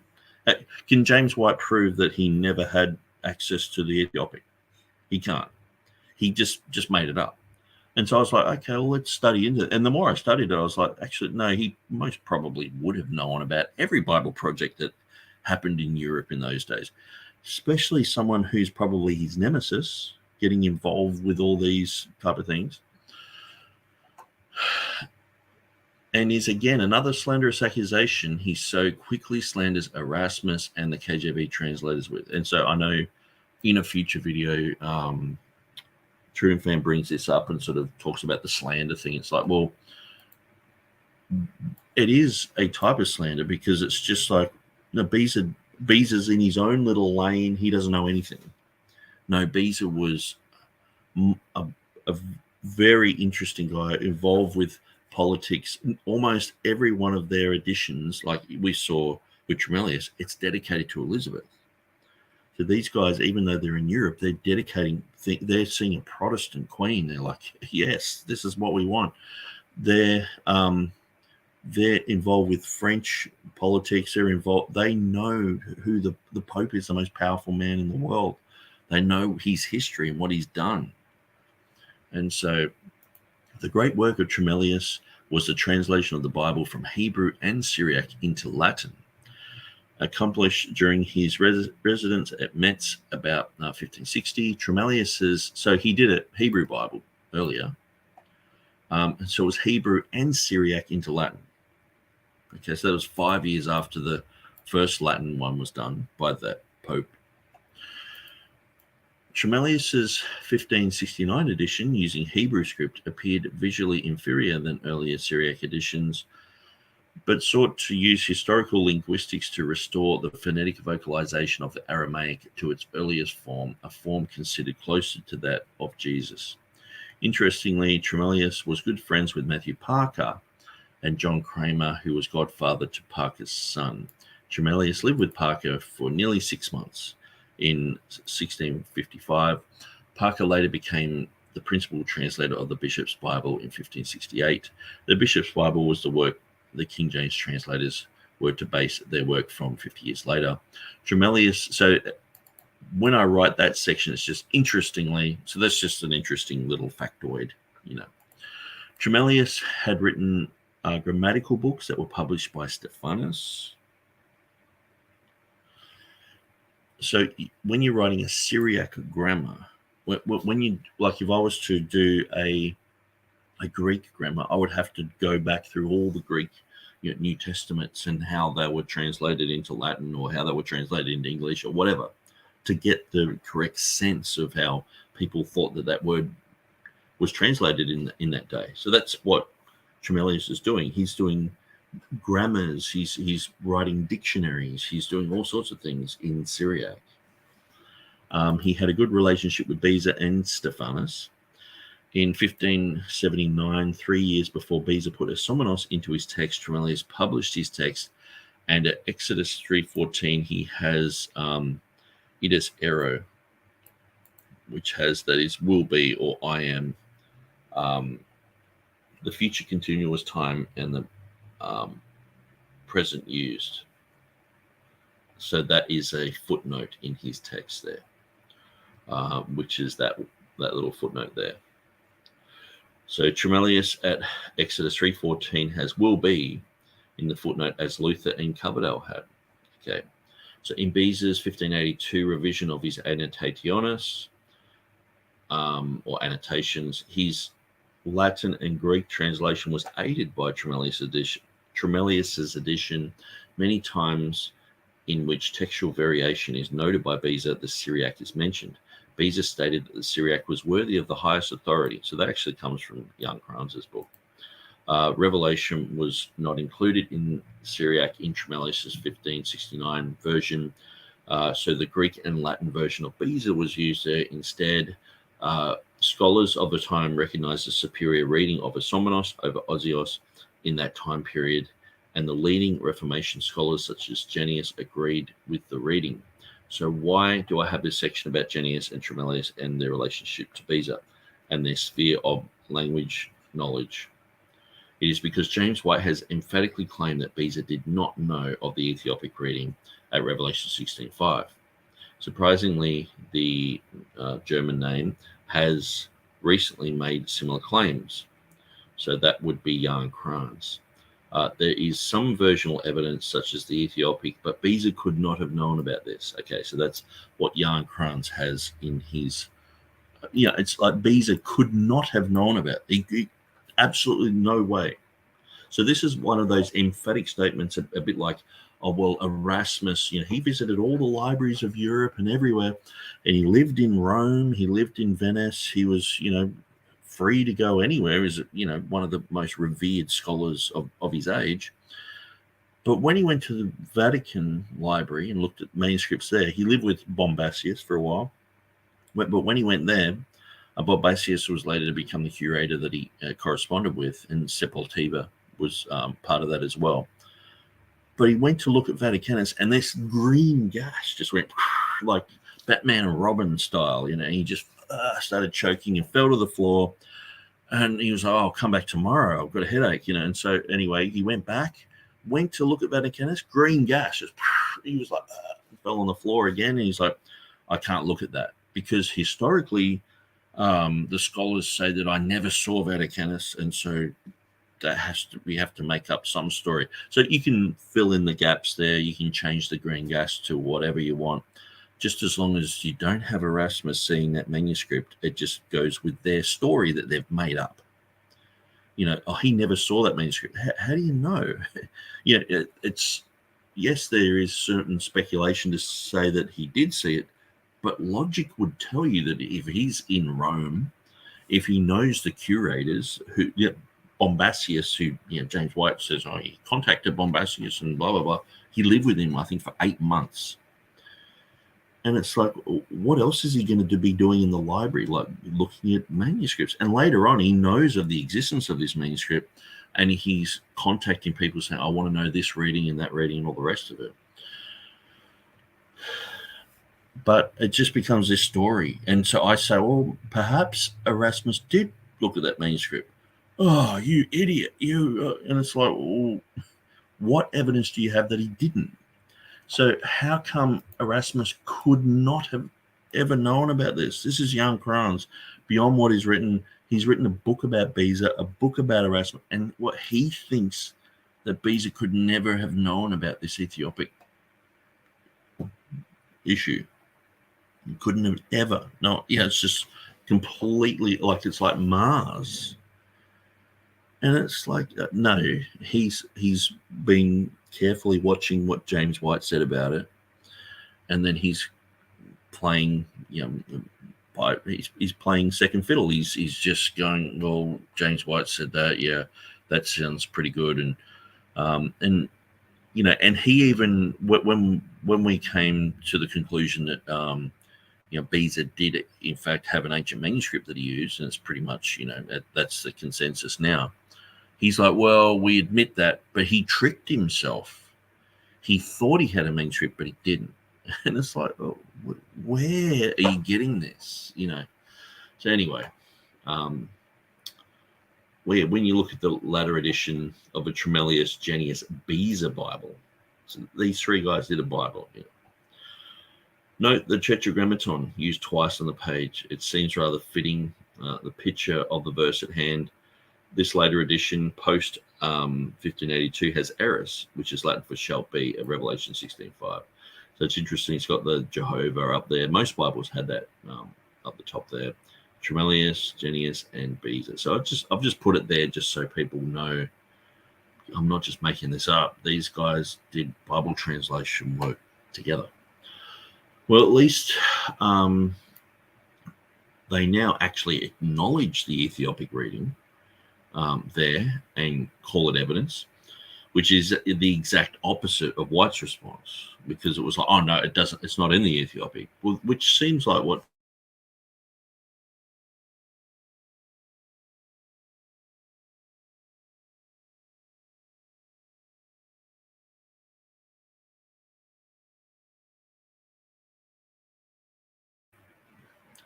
Can James White prove that he never had access to the Ethiopic? He can't. He just made it up. And so I was like, okay, well, let's study into it. And the more I studied it, I was like, actually, no, he most probably would have known about every Bible project that happened in Europe in those days, especially someone who's probably his nemesis, getting involved with all these type of things. And is again another slanderous accusation he so quickly slanders Erasmus and the KJV translators with. And so I know in a future video, TurretinFan brings this up and sort of talks about the slander thing. It's like, well, it is a type of slander because it's just like, no, Beza's in his own little lane. He doesn't know anything. No, Beza was a very interesting guy involved with politics. Almost every one of their editions, like we saw with Tremelius, it's dedicated to Elizabeth. So these guys, even though they're in Europe, they're dedicating, they're seeing a Protestant queen. They're like, yes, this is what we want. They're involved with French politics. They're involved. They know who the Pope is, the most powerful man in the world. They know his history and what he's done. And so the great work of Tremellius was the translation of the Bible from Hebrew and Syriac into Latin, accomplished during his residence at Metz about 1560. Tremellius's, so he did a Hebrew Bible earlier. And so it was Hebrew and Syriac into Latin. Okay, so that was 5 years after the first Latin one was done by that Pope. Tremellius's 1569 edition, using Hebrew script, appeared visually inferior than earlier Syriac editions, but sought to use historical linguistics to restore the phonetic vocalization of the Aramaic to its earliest form, a form considered closer to that of Jesus. Interestingly, Tremellius was good friends with Matthew Parker and John Kramer, who was godfather to Parker's son. Tremellius lived with Parker for nearly 6 months. In 1655, Parker later became the principal translator of the Bishop's Bible in 1568. The Bishop's Bible was the work the King James translators were to base their work from 50 years later. Tremellius, so when I write that section, it's just interestingly, so that's just an interesting little factoid, you know. Tremellius had written grammatical books that were published by Stephanus. So when you're writing a Syriac grammar, when you, like if I was to do a Greek grammar, I would have to go back through all the Greek New Testaments and how they were translated into Latin or how they were translated into English or whatever to get the correct sense of how people thought that word was translated in that day. So that's what Tremellius is doing. He's doing grammars, he's writing dictionaries, he's doing all sorts of things in Syriac. He had a good relationship with Beza and Stephanus. In 1579, 3 years before Beza put Esomenos into his text, Tremellius published his text, and at Exodus 3:14 he has idus ero, which has, that is, will be or I am, the future continuous time and the present used. So that is a footnote in his text there, which is that little footnote there. So Tremellius at Exodus 3:14 has will be in the footnote, as Luther and Coverdale had. Okay. So in Beza's 1582 revision of his Annotationes, or annotations, his Latin and Greek translation was aided by Tremellius's edition, many times in which textual variation is noted by Beza, the Syriac is mentioned. Beza stated that the Syriac was worthy of the highest authority. So that actually comes from Jan Kranz's book. Revelation was not included in Syriac in Tremellius's 1569 version. So the Greek and Latin version of Beza was used there instead. Scholars of the time recognized the superior reading of Esomenos over Osios in that time period, and the leading Reformation scholars such as Jenius agreed with the reading. So why do I have this section about Jenius and Tremellius and their relationship to Beza and their sphere of language knowledge? It is because James White has emphatically claimed that Beza did not know of the Ethiopic reading at Revelation 16:5. Surprisingly, the German name has recently made similar claims. So that would be Jan Kranz. There is some versional evidence such as the Ethiopic, but Beza could not have known about this. Okay, so that's what Jan Kranz has in his, it's like Beza could not have known about it. Absolutely no way. So this is one of those emphatic statements, a bit like, oh, well, Erasmus, he visited all the libraries of Europe and everywhere, and he lived in Rome, he lived in Venice, he was, free to go anywhere, is one of the most revered scholars of his age. But when he went to the Vatican Library and looked at manuscripts there, he lived with Bombasius for a while. But when he went there, Bombasius was later to become the curator that he corresponded with, and Sepultiva was part of that as well. But he went to look at Vaticanus, and this green gas just went like Batman and Robin style, he just started choking and fell to the floor. And he was like, I'll come back tomorrow. I've got a headache, And so anyway, he went to look at Vaticanus, green gas. He was like, fell on the floor again. And he's like, I can't look at that because historically, the scholars say that I never saw Vaticanus. And so we have to make up some story. So you can fill in the gaps there. You can change the green gas to whatever you want. Just as long as you don't have Erasmus seeing that manuscript, it just goes with their story that they've made up. He never saw that manuscript. How do you know? It's yes, there is certain speculation to say that he did see it, but logic would tell you that if he's in Rome, if he knows the curators, who Bombasius, who James White says, he contacted Bombasius and blah blah blah. He lived with him, I think, for 8 months. And it's like, what else is he going to be doing in the library? Like looking at manuscripts. And later on, he knows of the existence of this manuscript, and he's contacting people saying, I want to know this reading and that reading and all the rest of it. But it just becomes this story. And so I say, well, perhaps Erasmus did look at that manuscript. Oh, you idiot. And it's like, well, what evidence do you have that he didn't? So how come Erasmus could not have ever known about this? This is Jan Kranz. Beyond what he's written, he's written a book about Beza, a book about Erasmus, and what he thinks that Beza could never have known about this Ethiopic issue. He couldn't have ever. No, it's just completely it's like Mars. And it's like, no, he's been carefully watching what James White said about it. And then he's playing, he's playing second fiddle. He's just going, well, James White said that. Yeah, that sounds pretty good. And and he even, when we came to the conclusion that, Beza did, in fact, have an ancient manuscript that he used, and it's pretty much, that's the consensus now. He's like, well, we admit that, but he tricked himself. He thought he had a manuscript, but he didn't. And it's like, oh, where are you getting this? So anyway, when you look at the latter edition of the Tremelius Genius Beza Bible, so these three guys did a Bible. Note the Tetragrammaton used twice on the page. It seems rather fitting. The picture of the verse at hand. This later edition, post 1582, has errors, which is Latin for shall be, at Revelation 16:5. So it's interesting. It's got the Jehovah up there. Most Bibles had that up the top there. Tremelius, Genius, and Beza. So I've just put it there just so people know I'm not just making this up. These guys did Bible translation work together. Well, at least they now actually acknowledge the Ethiopic reading there and call it evidence, which is the exact opposite of White's response, because it was like, oh no, it doesn't, it's not in the Ethiopic, which seems like what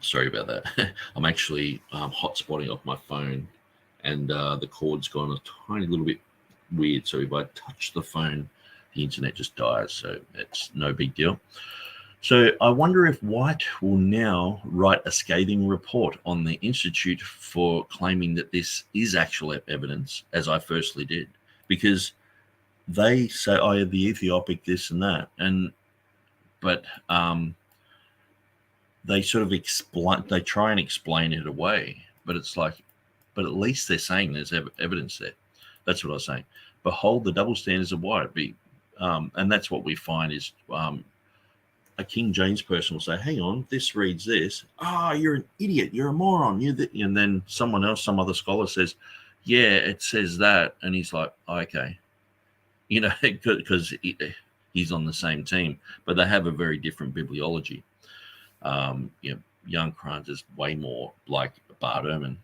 sorry about that. I'm actually hotspotting off my phone, and the cord's gone a tiny little bit weird. So if I touch the phone, the internet just dies. So it's no big deal. So I wonder if White will now write a scathing report on the Institute for claiming that this is actual evidence, as I firstly did, because they say, oh, yeah, the Ethiopic, this and that. But they sort of try and explain it away, but it's like, but at least they're saying there's evidence there. That's what I was saying. Behold the double standards of White. And that's what we find is a King James person will say, hang on, this reads this. You're an idiot. You're a moron. And then someone else, some other scholar says, yeah, it says that. And he's like, okay, because he's on the same team, but they have a very different bibliology. Jan Kranz is way more like Bart Ehrman.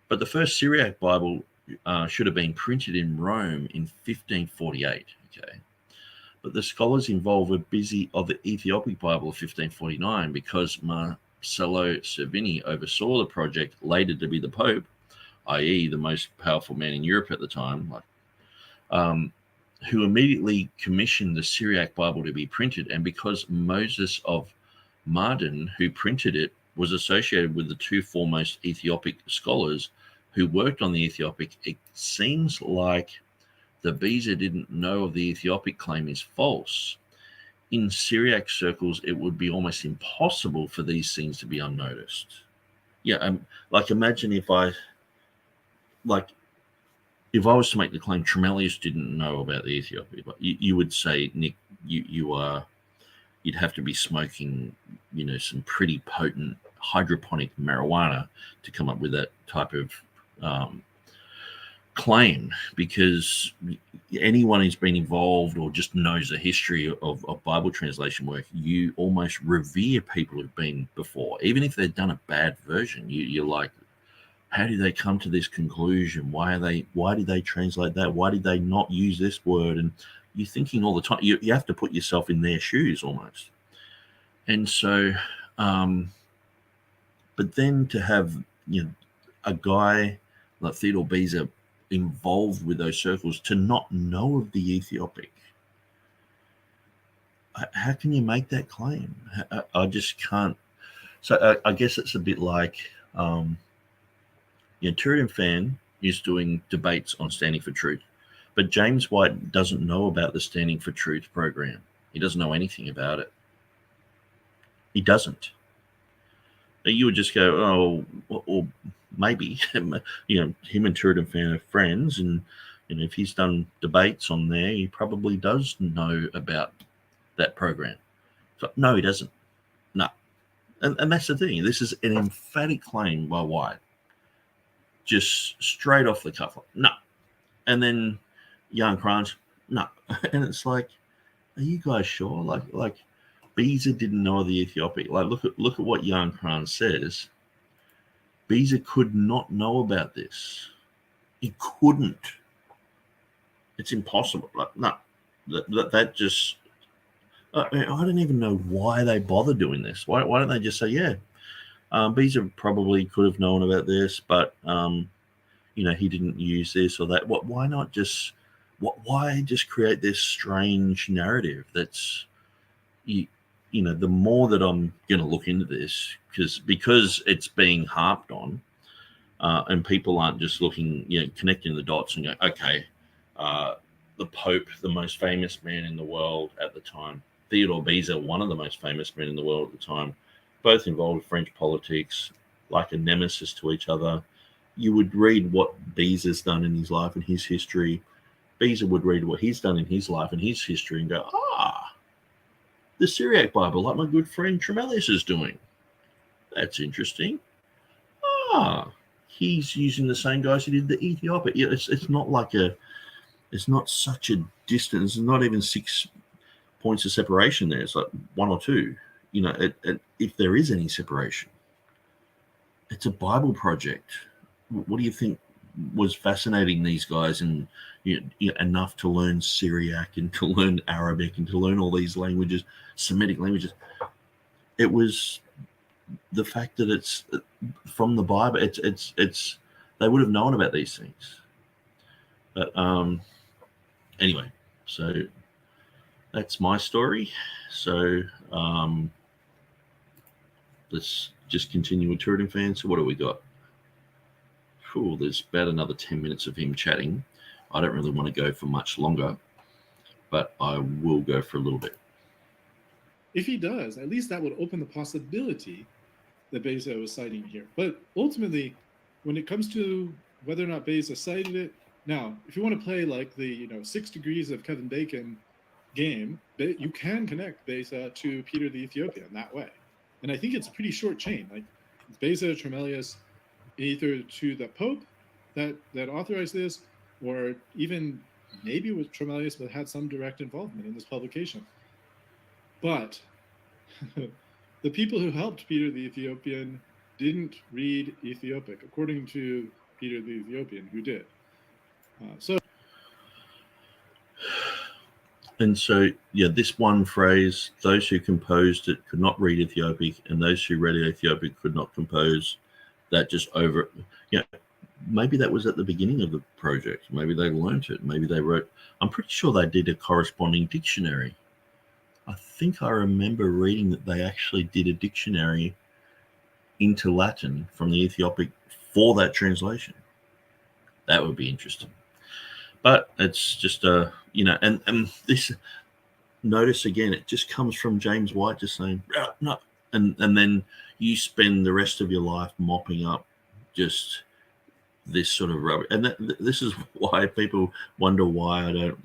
But the first Syriac Bible should have been printed in Rome in 1548. Okay, but the scholars involved were busy of the Ethiopic Bible of 1549 because Marcello Cervini oversaw the project later to be the Pope, i.e. the most powerful man in Europe at the time, who immediately commissioned the Syriac Bible to be printed. And because Moses of Mardin, who printed it, was associated with the two foremost Ethiopic scholars who worked on the Ethiopic, it seems like the Beza didn't know of the Ethiopic claim is false. In Syriac circles, it would be almost impossible for these things to be unnoticed. Yeah, like imagine if I was to make the claim Tremellius didn't know about the Ethiopic, but you would say, Nick, you'd have to be smoking, some pretty potent hydroponic marijuana to come up with that type of claim, because anyone who's been involved or just knows the history of Bible translation work, you almost revere people who've been before, even if they've done a bad version. You're like, how did they come to this conclusion? Why did they translate that? Why did they not use this word? And you're thinking all the time, you have to put yourself in their shoes almost. And so, but then to have, a guy like Theodore Beza involved with those circles to not know of the Ethiopic, how can you make that claim? I just can't. So I guess it's a bit like, TurretinFan is doing debates on Standing for Truth, but James White doesn't know about the Standing for Truth program. He doesn't know anything about it. He doesn't. You would just go, oh, or maybe, him and TurretinFan are friends, and if he's done debates on there, he probably does know about that program. So no, he doesn't. No, and that's the thing. This is an emphatic claim by White, just straight off the cuff. No, and then Jan Kranz, no, and it's like, are you guys sure? Like. Beza didn't know the Ethiopic. Like, look at what Jan Kranz says. Beza could not know about this. He couldn't. It's impossible. Like, no, that just. I don't even know why they bother doing this. Why don't they just say, yeah, Beza probably could have known about this, but he didn't use this or that. Why not just? Why just create this strange narrative that's the more that I'm going to look into this, because it's being harped on, and people aren't just looking, connecting the dots and go, okay, the Pope, the most famous man in the world at the time, Theodore Beza, one of the most famous men in the world at the time, both involved with French politics, like a nemesis to each other. You would read what Beza's done in his life and his history. Beza would read what he's done in his life and his history and go, the Syriac Bible, like my good friend Tremellius is doing. That's interesting. He's using the same guys who did the Ethiopic. It's not like it's not such a distance. There's not even 6 points of separation there. It's like 1 or 2. If there is any separation, it's a Bible project. What do you think was fascinating these guys, and enough to learn Syriac and to learn Arabic and to learn all these languages, Semitic languages? It was the fact that it's from the Bible. It's they would have known about these things. But anyway, so that's my story. So let's just continue with TurretinFan's. So what do we got? Cool, there's about another 10 minutes of him chatting. I don't really want to go for much longer, but I will go for a little bit. If he does, at least that would open the possibility that Beza was citing here. But ultimately, when it comes to whether or not Beza cited it, now, if you want to play like the 6 degrees of Kevin Bacon game, you can connect Beza to Peter the Ethiopian that way. And I think it's a pretty short chain. Like Beza, Tremellius, either to the Pope that authorized this, or even maybe with Tremellius, but had some direct involvement in this publication. But the people who helped Peter the Ethiopian didn't read Ethiopic, according to Peter the Ethiopian, who did. And so, yeah, this one phrase, those who composed it could not read Ethiopic, and those who read Ethiopic could not compose, that just over, maybe that was at the beginning of the project. Maybe they learnt it. Maybe they wrote, I'm pretty sure they did a corresponding dictionary. I think I remember reading that they actually did a dictionary into Latin from the Ethiopic for that translation. That would be interesting. But it's just and this, notice again, it just comes from James White just saying no, and then you spend the rest of your life mopping up just this sort of rubbish. And this is why people wonder why I don't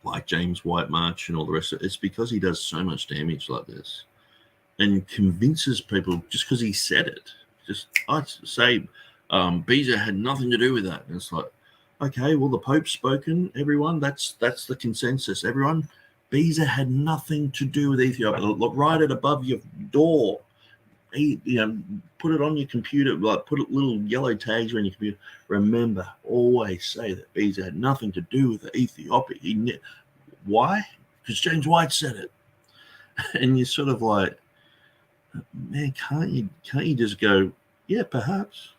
like James White much and all the rest of it. It's because he does so much damage like this and convinces people just because he said it. Just I'd say Beza had nothing to do with that. And it's like, okay, well, the Pope's spoken, everyone. That's the consensus. Everyone, Beza had nothing to do with Ethiopia. Look, write it above your door. Put it on your computer. Like, put little yellow tags on your computer. Remember, always say that Beza had nothing to do with Ethiopia. Why? Because James White said it. And you're sort of like, man, can't you just go, yeah, perhaps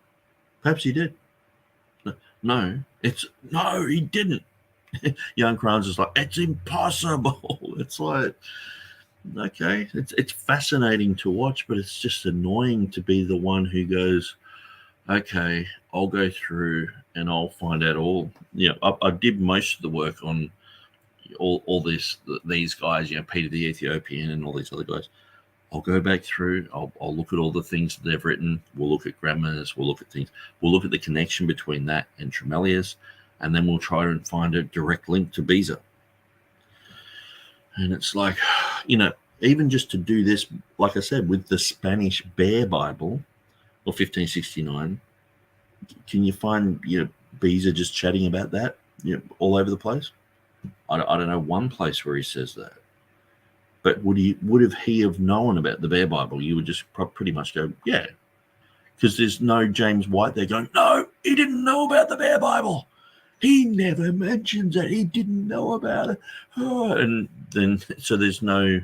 he did. No, he didn't. Young Kranz is like, it's impossible. It's like, okay, it's fascinating to watch, but it's just annoying to be the one who goes, okay, I'll go through and I'll find out all. I did most of the work on all these guys, Peter the Ethiopian and all these other guys. I'll go back through. I'll look at all the things that they've written. We'll look at grammars. We'll look at things. We'll look at the connection between that and Tremellius, and then we'll try and find a direct link to Beza. And it's like, even just to do this, like I said, with the Spanish Bear Bible, or 1569, can you find Beza just chatting about that all over the place? I don't know one place where he says that. But would he have known about the Bear Bible? You would just pretty much go, yeah, because there's no James White there going, no, he didn't know about the Bear Bible. He never mentions it. He didn't know about it. Oh, and then so there's no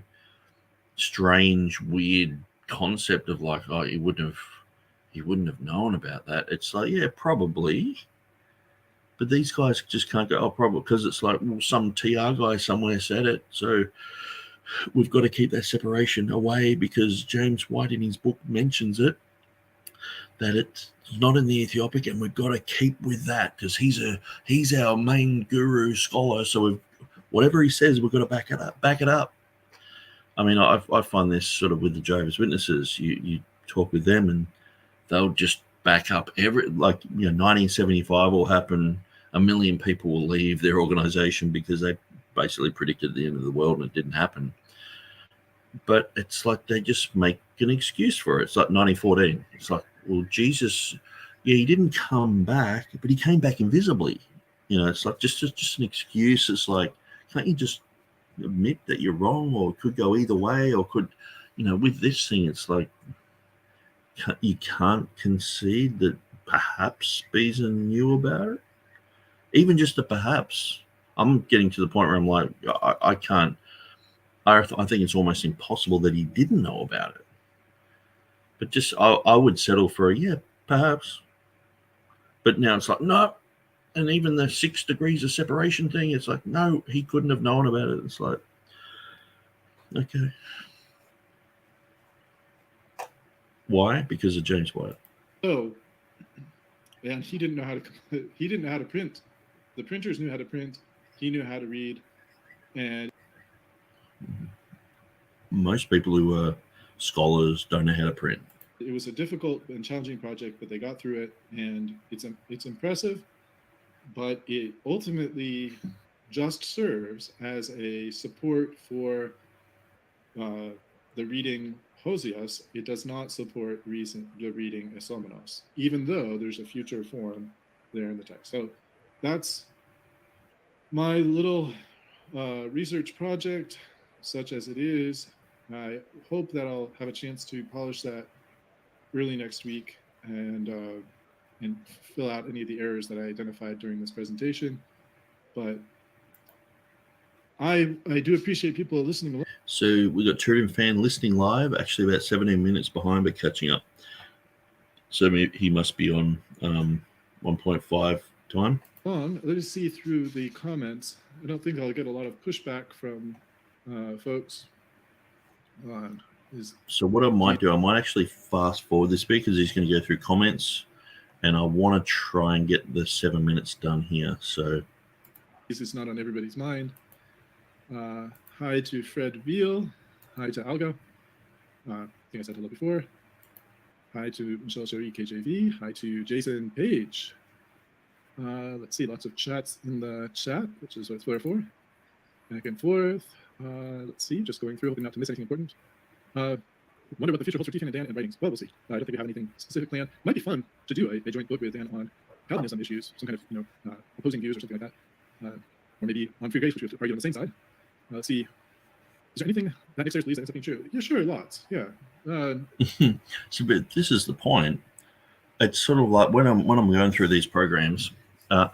strange, weird concept of like, oh, he wouldn't have known about that. It's like, yeah, probably. But these guys just can't go, oh, probably, because it's like, well, some TR guy somewhere said it, so we've got to keep that separation away because James White in his book mentions it, that it's not in the Ethiopic, and we've got to keep with that because he's our main guru scholar. So whatever he says, we've got to back it up. I mean, I find this sort of with the Jehovah's Witnesses. You talk with them, and they'll just back up 1975 will happen. 1 million people will leave their organization because they basically predicted the end of the world and it didn't happen. But it's like they just make an excuse for it. It's like 1914. It's like, well, Jesus, he didn't come back, but he came back invisibly. It's like just an excuse. It's like, can't you just admit that you're wrong, or it could go either way, or could, with this thing, it's like you can't concede that perhaps Beza knew about it. Even just a perhaps. I'm getting to the point where I'm like, I can't. I think it's almost impossible that he didn't know about it. But just I would settle for a yeah, perhaps. But now it's like, no. And even the 6 degrees of separation thing, it's like, no, he couldn't have known about it. It's like, okay. Why? Because of James White. Oh, and he didn't know how to print. The printers knew how to print. He knew how to read. And most people who are scholars don't know how to print. It was a difficult and challenging project, but they got through it, and it's impressive, but it ultimately just serves as a support for the reading Hosios. It does not support the reading Esomenos, even though there's a future form there in the text. So that's my little research project, such as it is. I hope that I'll have a chance to polish that early next week and fill out any of the errors that I identified during this presentation. But I do appreciate people listening along. So we got TurretinFan listening live, actually about 17 minutes behind, but catching up. So he must be on 1.5 time. Let us see through the comments. I don't think I'll get a lot of pushback from folks. So what I might do, I might actually fast forward this bit because he's going to go through comments, and I want to try and get the 7 minutes done here. So it's not on everybody's mind. Hi to Fred Veal. Hi to Alga. I think I said hello before. Hi to Michelle Sherry KJV. Hi to Jason Page. Let's see, lots of chats in the chat, which is what it's for. Back and forth. Let's see, just going through, hoping not to miss anything important. Wonder what the future holds for TFAN and Dan and writings. Well, we'll see. I don't think we have anything specific planned. Might be fun to do a joint book with Dan on Calvinism issues, some kind of opposing views or something like that. Or maybe on free grace, which we have to argue on the same side. Let's see. Is there anything that Nick Sayers believes that ends up being true? Yeah, sure, lots. Yeah. So, but this is the point. It's sort of like when I'm going through these programs,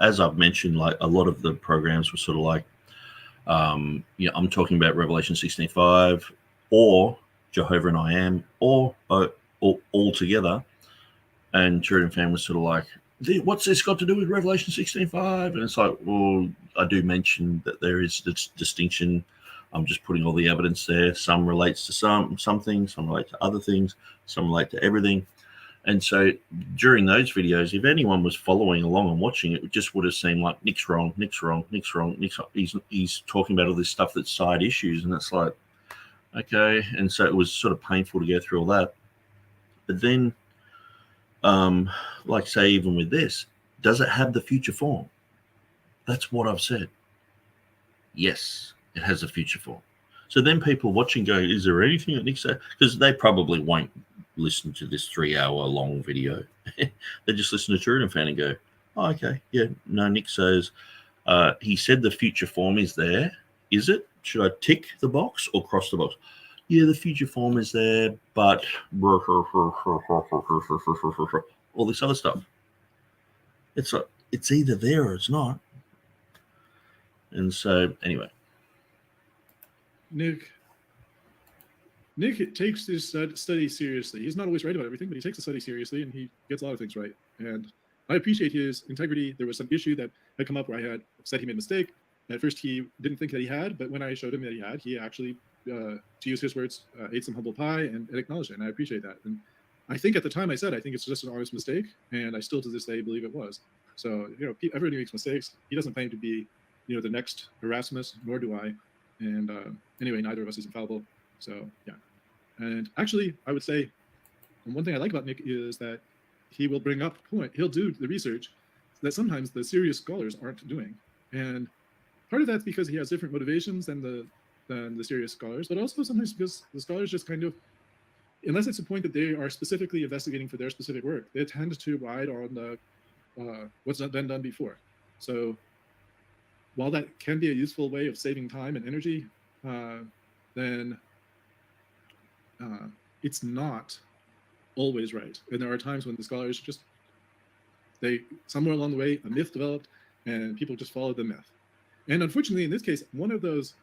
as I've mentioned, like a lot of the programs were sort of like, I'm talking about Revelation 16:5 or Jehovah and I Am or all together, and TurretinFan was sort of like, what's this got to do with Revelation 16:5? And it's like, well, I do mention that there is this distinction. I'm just putting all the evidence there. Some relates to some things, some relate to other things, some relate to everything. And so during those videos, if anyone was following along and watching it just would have seemed like Nick's wrong. He's talking about all this stuff that's side issues. And it's like, okay. And so it was sort of painful to go through all that. But then, like say, even with this, does it have the future form? That's what I've said. Yes, it has a future form. So then people watching go, is there anything that Nick said? Because they probably won't listen to this 3-hour-long video. They just listen to TurretinFan and go, oh, okay, yeah, no, Nick says, he said the future form is there. Is it? Should I tick the box or cross the box? Yeah, the future form is there, but all this other stuff. It's like, it's either there or it's not. And so, anyway. Nick takes this study seriously. He's not always right about everything, but he takes the study seriously, and he gets a lot of things right. And I appreciate his integrity. There was some issue that had come up where I had said he made a mistake. At first, he didn't think that he had, but when I showed him that he actually, to use his words, ate some humble pie and acknowledged it, and I appreciate that. And I think at the time I said, I think it's just an honest mistake, and I still to this day believe it was. So, everybody makes mistakes. He doesn't claim to be, the next Erasmus, nor do I. And anyway, neither of us is infallible. So, yeah. And actually, I would say, one thing I like about Nick is that he will bring up a point. He'll do the research that sometimes the serious scholars aren't doing. And part of that's because he has different motivations than the serious scholars, but also sometimes because the scholars just kind of, unless it's a point that they are specifically investigating for their specific work, they tend to ride on the what's not been done before. So while that can be a useful way of saving time and energy, then it's not always right. And there are times when the scholars just, somewhere along the way, a myth developed and people just followed the myth. And unfortunately, in this case, one of those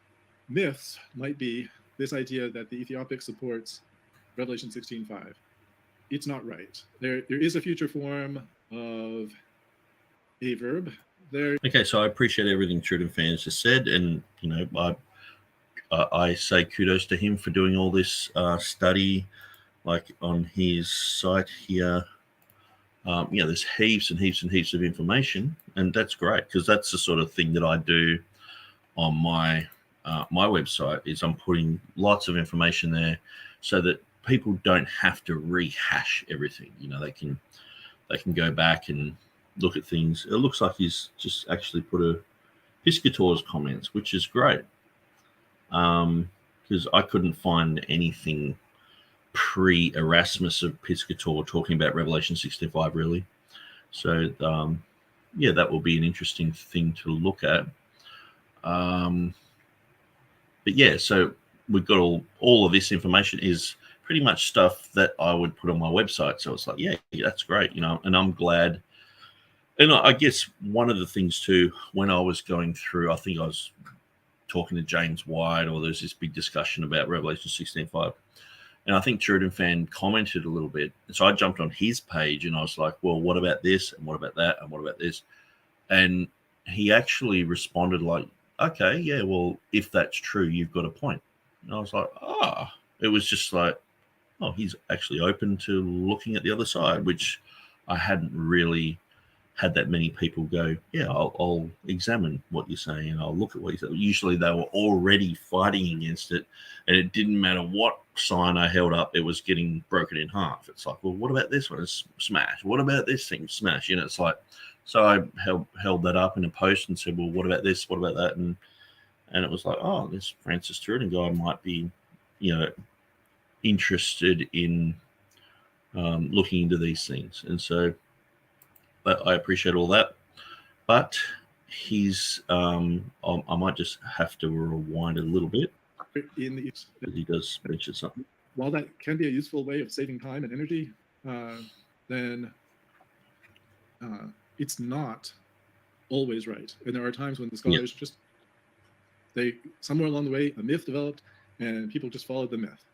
myths might be this idea that the Ethiopic supports Revelation 16:5. It's not right. There is a future form of a verb there. Okay, so I appreciate everything TurretinFan's just said, and I say kudos to him for doing all this study, like on his site here. There's heaps and heaps and heaps of information, and that's great because that's the sort of thing that I do on my website. Is I'm putting lots of information there so that people don't have to rehash everything. They can go back and look at things. It looks like he's just actually put a Piscator's comments, which is great. Because I couldn't find anything pre-Erasmus of Piscator talking about Revelation 16:5 really. So that will be an interesting thing to look at. But yeah, so we've got all of this information is pretty much stuff that I would put on my website. So it's like, yeah, that's great, and I'm glad. And I guess one of the things too, when I was going through, I think I was talking to James White, or there's this big discussion about Revelation 16:5. And I think TurretinFan commented a little bit. And so I jumped on his page and I was like, well, what about this? And what about that? And what about this? And he actually responded like, okay, yeah, well, if that's true, you've got a point. And I was like, it was just like, oh, he's actually open to looking at the other side, which I hadn't really had that many people go, yeah, I'll examine what you're saying and I'll look at what you said. Usually they were already fighting against it, and it didn't matter what sign I held up, it was getting broken in half. It's like, well, what about this one? It's smash. What about this thing? Smash. It's like, so I held that up in a post and said, well, what about this? What about that? And it was like, oh, this Francis Turretin guy might be, interested in looking into these things. And so I appreciate all that. But he's, I might just have to rewind a little bit. Because he does mention something. While that can be a useful way of saving time and energy, then it's not always right. And there are times when the scholars somewhere along the way, a myth developed and people just followed the myth.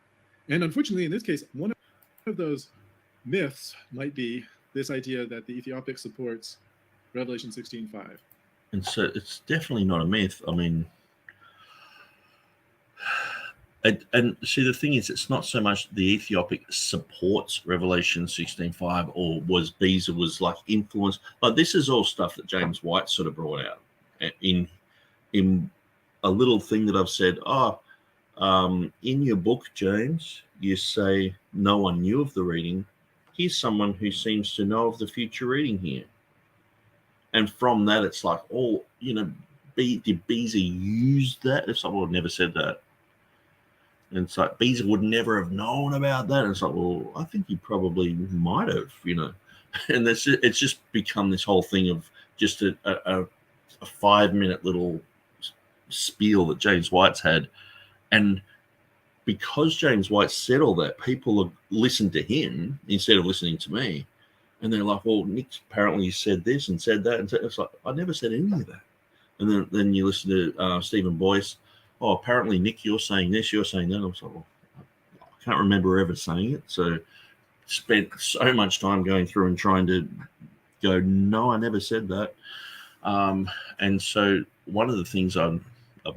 And unfortunately, in this case, one of those myths might be this idea that the Ethiopic supports Revelation 16:5. And so it's definitely not a myth. I mean, and see, the thing is, it's not so much the Ethiopic supports Revelation 16:5 or Beza was like influenced. But this is all stuff that James White sort of brought out in a little thing that I've said. In your book, James, you say no one knew of the reading. Here's someone who seems to know of the future reading here. And from that, it's like, did Beza use that? If someone had never said that. And it's like, Beza would never have known about that. And it's like, well, I think he probably might have, And it's just become this whole thing of just a 5-minute little spiel that James White's had. And because James White said all that, people have listened to him instead of listening to me. And they're like, well, Nick apparently said this and said that. And it's like, I never said any of that. And then you listen to Stephen Boyce. Oh, apparently, Nick, you're saying this, you're saying that. I was like, well, I can't remember ever saying it. So spent so much time going through and trying to go, no, I never said that. And so one of the things I've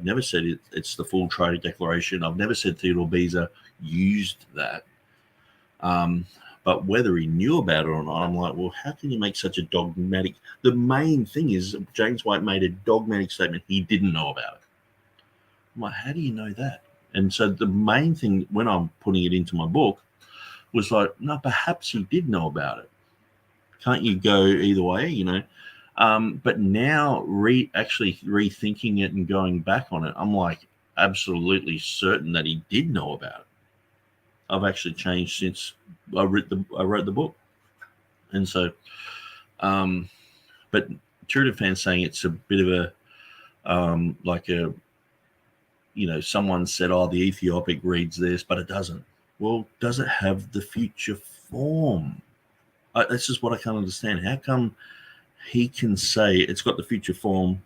never said it's the full Triad Declaration. I've never said Theodore Beza used that. But whether he knew about it or not, I'm like, well, how can you make such a dogmatic? The main thing is James White made a dogmatic statement. He didn't know about it. I'm like, how do you know that? And so the main thing when I'm putting it into my book was like, no, perhaps he did know about it. Can't you go either way, But now actually rethinking it and going back on it, I'm like absolutely certain that he did know about it. I've actually changed since I wrote the book. And so, but TurretinFan's saying it's a bit of a, someone said, oh, the Ethiopic reads this, but it doesn't. Well, does it have the future form? This is what I can't understand. How come he can say it's got the future form,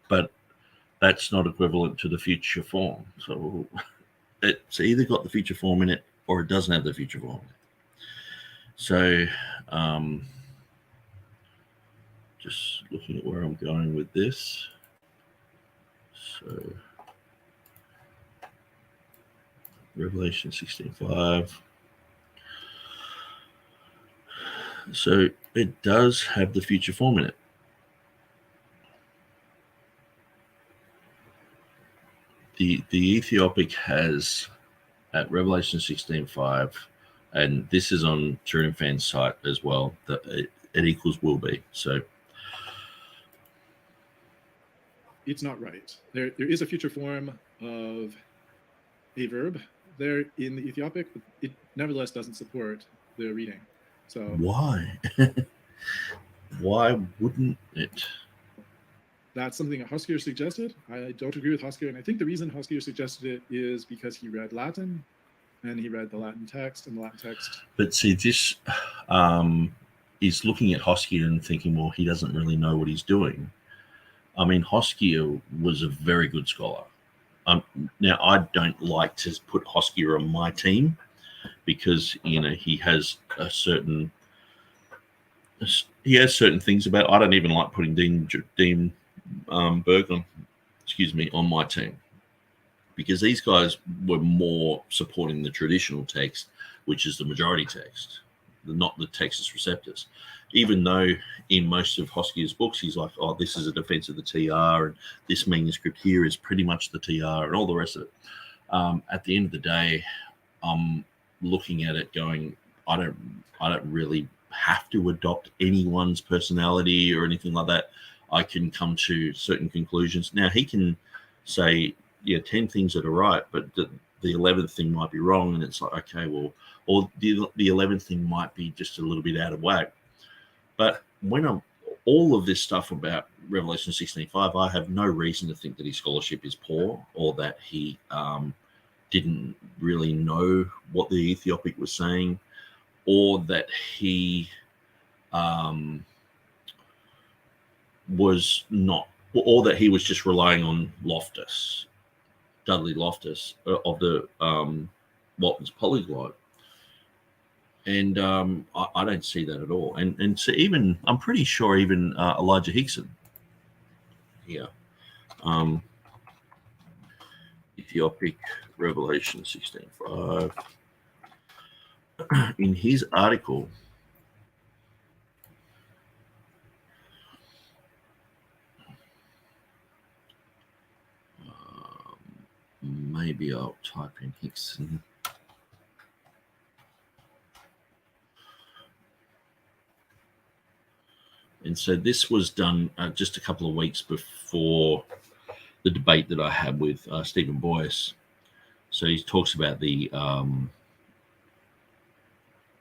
but that's not equivalent to the future form? So it's either got the future form in it or it doesn't have the future form. So just looking at where I'm going with this. So Revelation 16:5. So it does have the future form in it. The Ethiopic has at Revelation 16:5, and this is on TurretinFan's site as well, that it equals will be. So it's not right. There is a future form of a verb there in the Ethiopic, but it nevertheless doesn't support the reading. So why? Why wouldn't it? That's something that Hoskier suggested. I don't agree with Hoskier, and I think the reason Hoskier suggested it is because he read Latin, and he read the Latin text, and the Latin text. But see, this is looking at Hoskier and thinking, well, he doesn't really know what he's doing. I mean, Hoskier was a very good scholar. Now, I don't like to put Hoskier on my team because, he has certain things about. I don't even like putting Dean Berg on my team, because these guys were more supporting the traditional text, which is the majority text, not the Textus Receptus. Even though in most of Hoskier's books, he's like, oh, this is a defense of the TR, and this manuscript here is pretty much the TR, and all the rest of it. At the end of the day, I'm looking at it going, I don't really have to adopt anyone's personality or anything like that. I can come to certain conclusions. Now, he can say, 10 things that are right, but the 11th thing might be wrong, and it's like, okay, well, or the 11th thing might be just a little bit out of whack. But when all of this stuff about Revelation 16:5, I have no reason to think that his scholarship is poor, or that he didn't really know what the Ethiopic was saying, or that he was not, or that he was just relying on Dudley Loftus of the Walton's polyglot. And I don't see that at all. And so even, I'm pretty sure even Elijah Hixson here, Ethiopic Revelation 16:5, in his article, maybe I'll type in Hixson. And so this was done just a couple of weeks before the debate that I had with Stephen Boyce. So he talks about the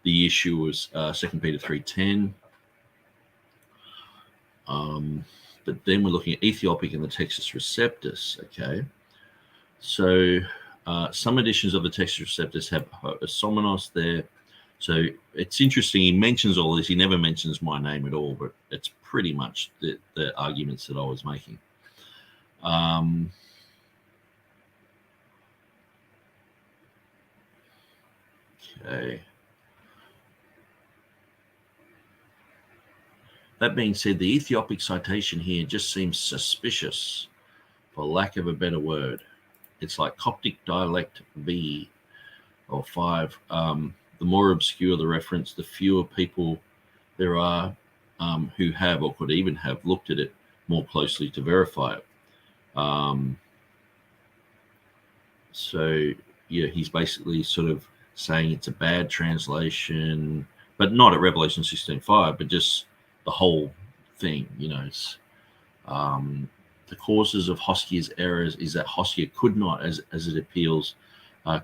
issue was 2 Peter 3:10. But then we're looking at Ethiopic and the Textus Receptus. Okay. So some editions of the Textus Receptus have Somenos there. So it's interesting. He mentions all this. He never mentions my name at all, but it's pretty much the arguments that I was making. Okay. That being said, the Ethiopic citation here just seems suspicious, for lack of a better word. It's like Coptic dialect V or 5. The more obscure the reference, the fewer people there are who have or could even have looked at it more closely to verify it. So, yeah, he's basically sort of saying it's a bad translation, but not at Revelation 16:5, but just the whole thing. It's, the causes of Hoskier's errors is that Hoskier could not, as it appeals,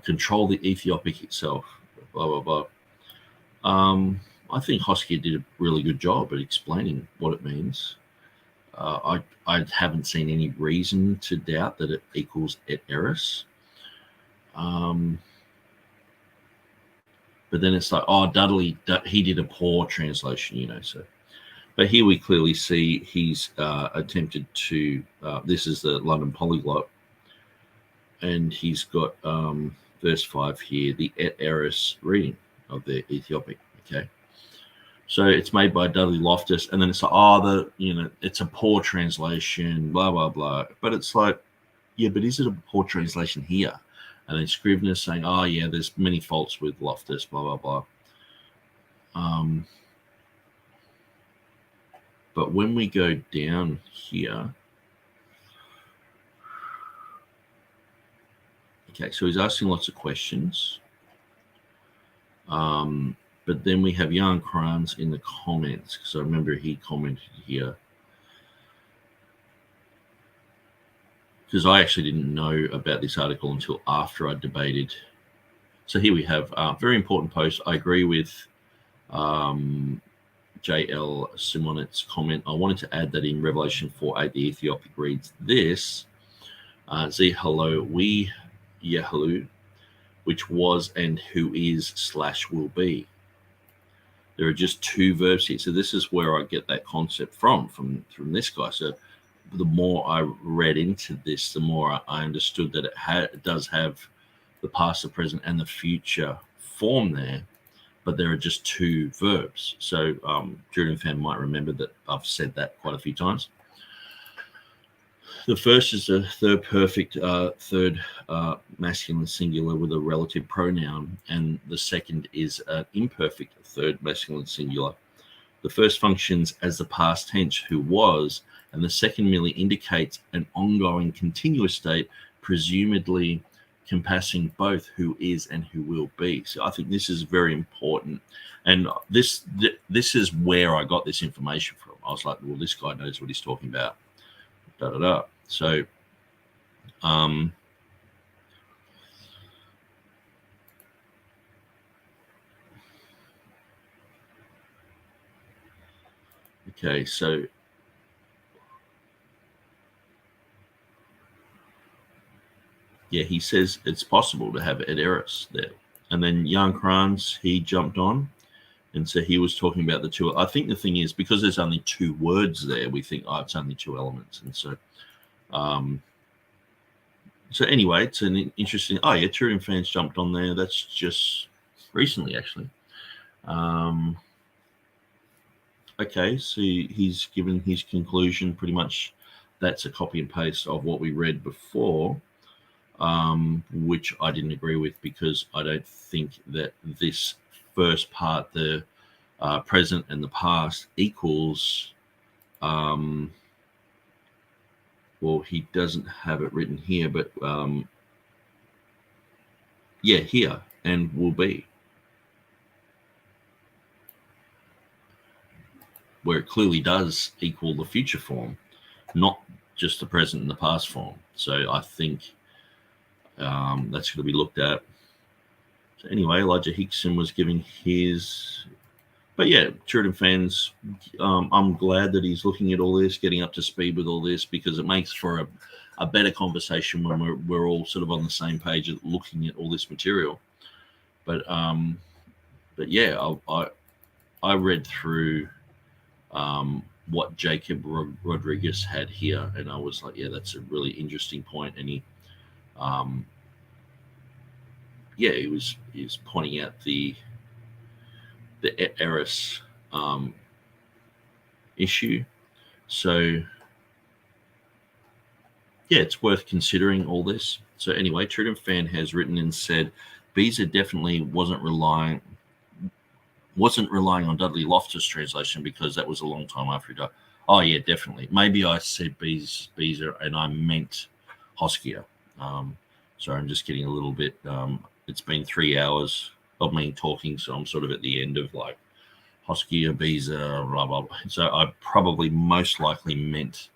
control the Ethiopic itself. Blah blah blah. I think Hoskier did a really good job at explaining what it means. I haven't seen any reason to doubt that it equals et eris. But then it's like, oh, Dudley, he did a poor translation, So, but here we clearly see he's attempted to. This is the London Polyglot, and he's got verse 5 here, the et eris reading of the Ethiopic. Okay, so it's made by Dudley Loftus, and then it's like, it's a poor translation, blah blah blah. But it's like, yeah, but is it a poor translation here? And then Scrivener saying, oh yeah, there's many faults with Loftus, blah blah blah. But when we go down here, okay, so he's asking lots of questions. But then we have Jan Kranz in the comments, because I remember he commented here. Because I actually didn't know about this article until after I debated. So here we have a very important post. I agree with J.L. Simonet's comment. I wanted to add that in Revelation 4:8, the Ethiopic reads this, Ze hello, we Yehalu, which was and who is / will be. There are just two verbs here. So this is where I get that concept from this guy. So the more I read into this, the more I understood that it does have the past, the present, and the future form there, but there are just two verbs. So TurretinFan might remember that I've said that quite a few times. The first is a third perfect, third masculine singular with a relative pronoun, and the second is an imperfect third masculine singular. The first functions as the past tense, who was, and the second merely indicates an ongoing continuous state, presumably compassing both who is and who will be. So I think this is very important. And this is where I got this information from. I was like, well, this guy knows what he's talking about. Da, da, da. So, okay, so yeah, he says it's possible to have Ed Eris there. And then Jan Kranz, he jumped on, and so he was talking about the two. I think the thing is, because there's only two words there, we think, oh, it's only two elements. And so, so anyway, it's an interesting, oh yeah, TurretinFan's jumped on there. That's just recently, actually. Okay, so he's given his conclusion. Pretty much that's a copy and paste of what we read before, which I didn't agree with, because I don't think that this first part, the present and the past, equals, well, he doesn't have it written here, but yeah, here, and will be, where it clearly does equal the future form, not just the present and the past form. So I think that's going to be looked at. So anyway, Elijah Hixson was giving his, but yeah, TurretinFan's, I'm glad that he's looking at all this, getting up to speed with all this, because it makes for a better conversation when we're all sort of on the same page looking at all this material. But yeah, I read through what Jacob Rodriguez had here, and I was like, yeah, that's a really interesting point. And he yeah, he was pointing out the Eris issue. So yeah, it's worth considering all this. So anyway, TurretinFan has written and said Beza definitely wasn't relying on Dudley Loftus' translation, because that was a long time after he died. Oh yeah, definitely. Maybe I said Beza and I meant Hoskia. Sorry, I'm just getting a little bit. It's been 3 hours of me talking, so I'm sort of at the end of like Hoskia, Beza, blah blah blah. So I probably most likely meant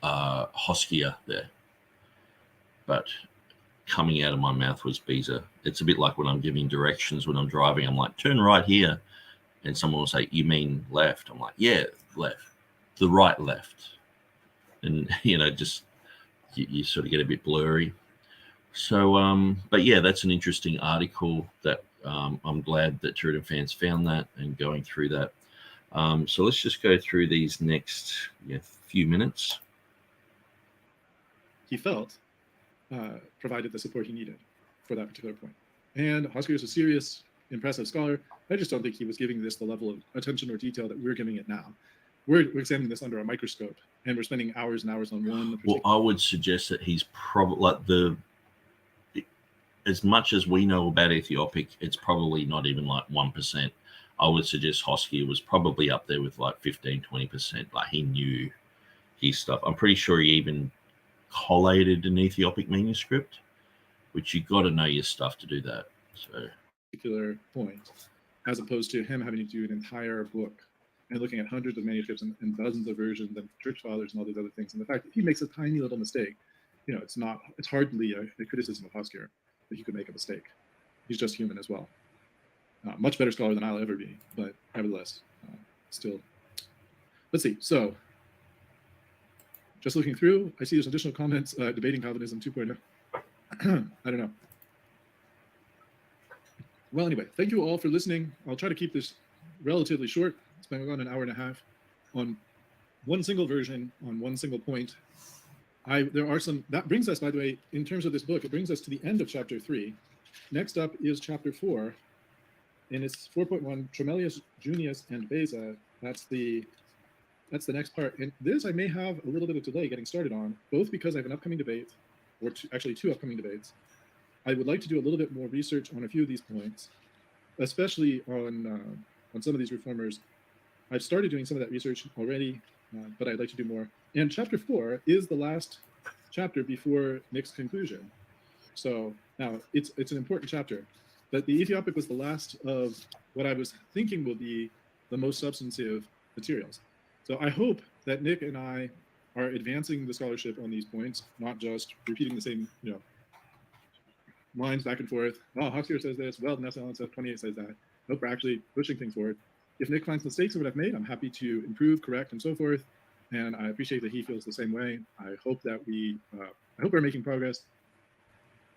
Hoskia there, but coming out of my mouth was Beza. It's a bit like when I'm giving directions when I'm driving. I'm like, turn right here, and someone will say, you mean left? I'm like, yeah, left, the right left. And just you sort of get a bit blurry. So but yeah, that's an interesting article that I'm glad that TurretinFan's found that and going through that. So let's just go through these next few minutes. He felt provided the support he needed for that particular point. And Hoskia is a serious, impressive scholar. I just don't think he was giving this the level of attention or detail that we're giving it now. We're examining this under a microscope, and we're spending hours and hours on one. Well, I would suggest that he's probably like as much as we know about Ethiopic, it's probably not even like 1%. I would suggest Hoskia was probably up there with like 15-20%. Like he knew his stuff. I'm pretty sure he even collated an Ethiopic manuscript, which you got to know your stuff to do that. So particular point, as opposed to him having to do an entire book and looking at hundreds of manuscripts and dozens of versions and church fathers and all these other things. And the fact that he makes a tiny little mistake, it's hardly a criticism of Hoskia that he could make a mistake. He's just human as well. Much better scholar than I'll ever be, but nevertheless, still. Let's see. So, just looking through, I see there's additional comments debating Calvinism 2.0. I don't know. Well, anyway, thank you all for listening. I'll try to keep this relatively short. It's been about an hour and a half on one single version on one single point. There are some, that brings us, by the way, in terms of this book, it brings us to the end of chapter 3. Next up is chapter 4, and it's 4.1, Tremelius, Junius, and Beza. That's the next part. And this I may have a little bit of delay getting started on, both because I have an upcoming debate, or two upcoming debates. I would like to do a little bit more research on a few of these points, especially on some of these reformers. I've started doing some of that research already, but I'd like to do more. And chapter 4 is the last chapter before Nick's conclusion. So now it's an important chapter. But the Ethiopic was the last of what I was thinking will be the most substantive materials. So I hope that Nick and I are advancing the scholarship on these points, not just repeating the same, lines back and forth. Oh, Huxley says this. Well, Nesson says 28 says that. Nope, we're actually pushing things forward. If Nick finds mistakes in what I've made, I'm happy to improve, correct, and so forth. And I appreciate that he feels the same way. I hope that I hope we're making progress.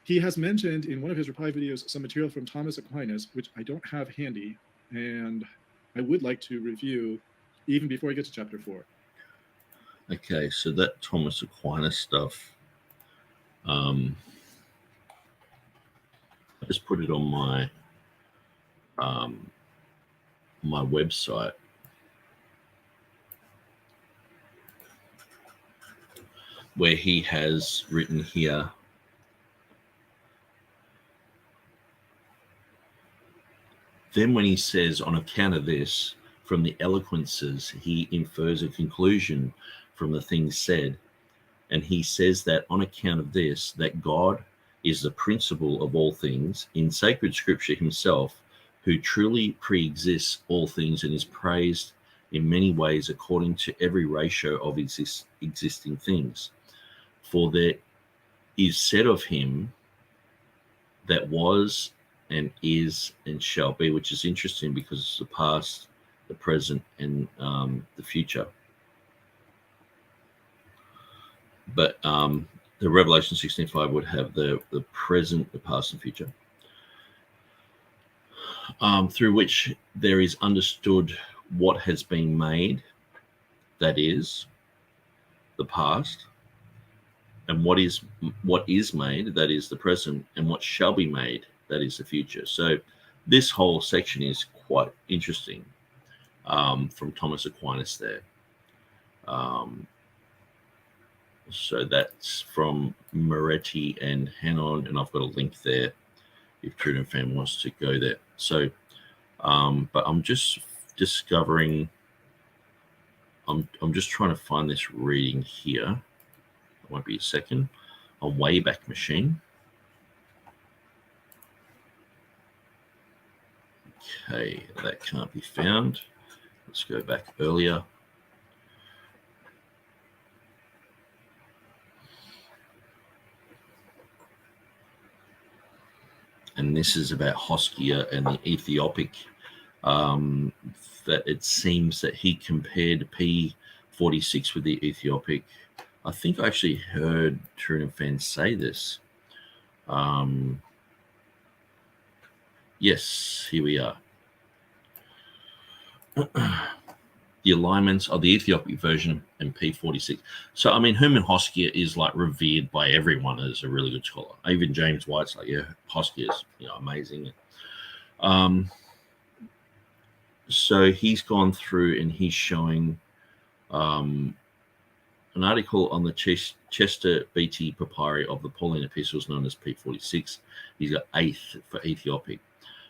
He has mentioned in one of his reply videos some material from Thomas Aquinas, which I don't have handy, and I would like to review even before I get to chapter 4. Okay, so that Thomas Aquinas stuff, I just put it on my my website. Where he has written here, then when he says, on account of this, from the eloquences, he infers a conclusion from the things said. And he says that on account of this, that God is the principle of all things in sacred scripture himself, who truly pre-exists all things and is praised in many ways according to every ratio of existing things. For there is said of him that was and is and shall be, which is interesting because it's the past, the present, and the future. But the Revelation 16:5 would have the present, the past, and future, through which there is understood what has been made, that is the past, and what is made, that is the present, and what shall be made, that is the future. So this whole section is quite interesting, from Thomas Aquinas there. So that's from Moretti and Hanon, and I've got a link there if TurretinFan wants to go there. So, but I'm just discovering, I'm just trying to find this reading here. It won't be a second. A Wayback Machine. Okay, that can't be found. Let's go back earlier. And this is about Hoskia and the Ethiopic, that it seems that he compared P46 with the Ethiopic. I think I actually heard TurretinFan's say this. Yes, here we are. The alignments of the Ethiopic version and P46. So, I mean, Herman Hoskia is like revered by everyone as a really good scholar. Even James White's like, yeah, Hoskia is, amazing. So he's gone through and he's showing an article on the Chester BT Papyri of the Pauline epistles known as P46. He's got 8th for Ethiopic.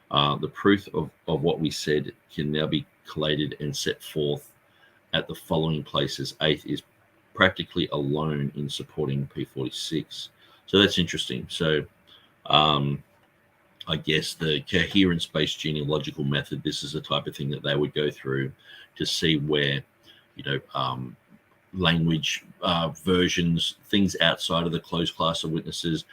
The proof of what we said can now be collated and set forth at the following places. 8th is practically alone in supporting P46. So that's interesting. So I guess the coherence-based genealogical method, this is the type of thing that they would go through to see where, language versions, things outside of the closed class of witnesses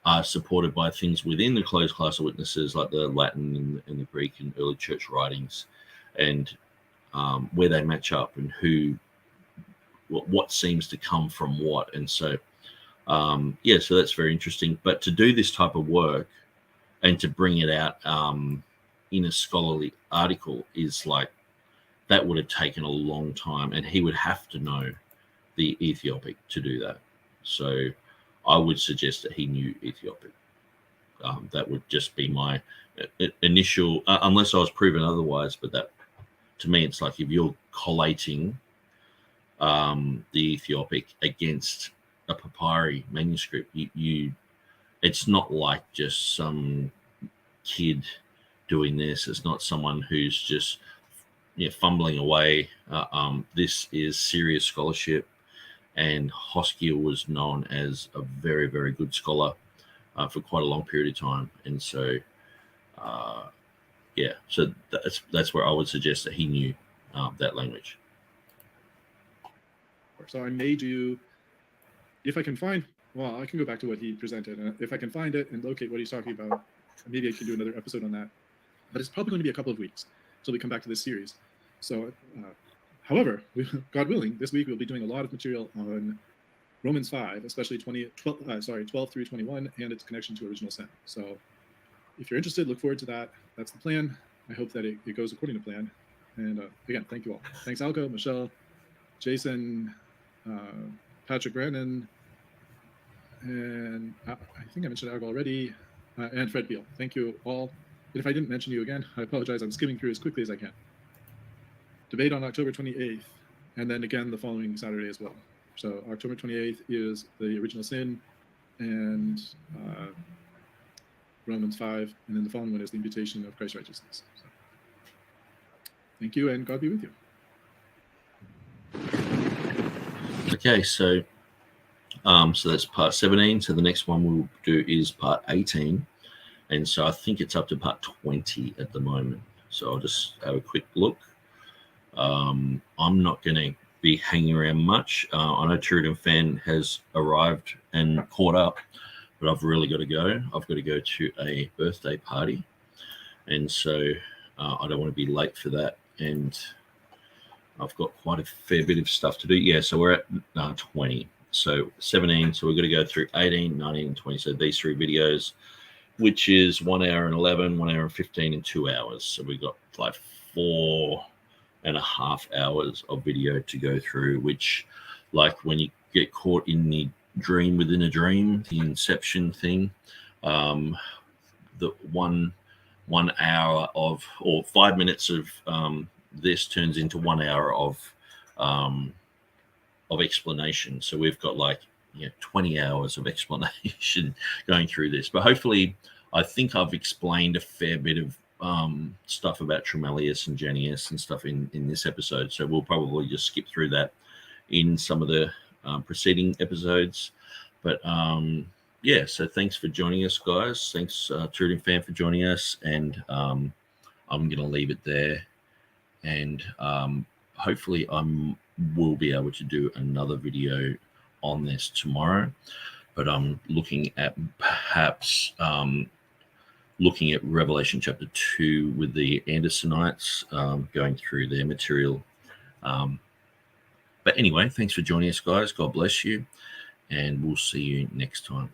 are supported by things within the closed class of witnesses, like the Latin and the Greek and early church writings, and where they match up and what seems to come from what. And so, so that's very interesting. But to do this type of work and to bring it out in a scholarly article is like that would have taken a long time, and he would have to know the Ethiopic to do that. So I would suggest that he knew Ethiopic. That would just be my initial, unless I was proven otherwise. But that, to me, it's like if you're collating the Ethiopic against a papyri manuscript, it's not like just some kid doing this. It's not someone who's just fumbling away. This is serious scholarship, and Hoskill was known as a very, very good scholar for quite a long period of time. And so, so that's where I would suggest that he knew that language. So I may do, if I can find, well, I can go back to what he presented. If I can find it and locate what he's talking about, maybe I can do another episode on that. But it's probably going to be a couple of weeks until we come back to this series. So, however, God willing, this week we'll be doing a lot of material on Romans 5, especially 12 through 21, and its connection to original sin. So if you're interested, look forward to that. That's the plan. I hope that it goes according to plan. And again, thank you all. Thanks, Alco, Michelle, Jason, Patrick Brennan, and I think I mentioned Alco already, and Fred Beal. Thank you all. And if I didn't mention you again, I apologize. I'm skimming through as quickly as I can. Debate on October 28th, and then again the following Saturday as well. So October 28th is the original sin, and Romans 5, and then the following one is the imputation of Christ's righteousness. So, thank you, and God be with you. Okay, so that's part 17. So the next one we'll do is part 18, and so I think it's up to part 20 at the moment. So I'll just have a quick look. I'm not going to be hanging around much. I know TurretinFan has arrived and caught up, but I've really got to go. I've got to go to a birthday party, and so I don't want to be late for that. And I've got quite a fair bit of stuff to do. Yeah, so we're at 20. So 17. So we're going to go through 18, 19, and 20. So these three videos, which is 1 hour and 11, 1 hour and 15, and 2 hours. So we've got like 4.5 hours of video to go through, which, like when you get caught in the dream within a dream, the inception thing, the one hour of, or 5 minutes of this turns into 1 hour of explanation. So we've got like 20 hours of explanation going through this, but hopefully I think I've explained a fair bit of stuff about Tremellius and Janius and stuff in this episode. So we'll probably just skip through that in some of the preceding episodes. But so thanks for joining us, guys. Thanks, TurretinFan, for joining us. And I'm going to leave it there. And hopefully I will be able to do another video on this tomorrow. But I'm looking at perhaps looking at Revelation chapter 2 with the Andersonites, going through their material. But anyway, thanks for joining us, guys. God bless you, and we'll see you next time.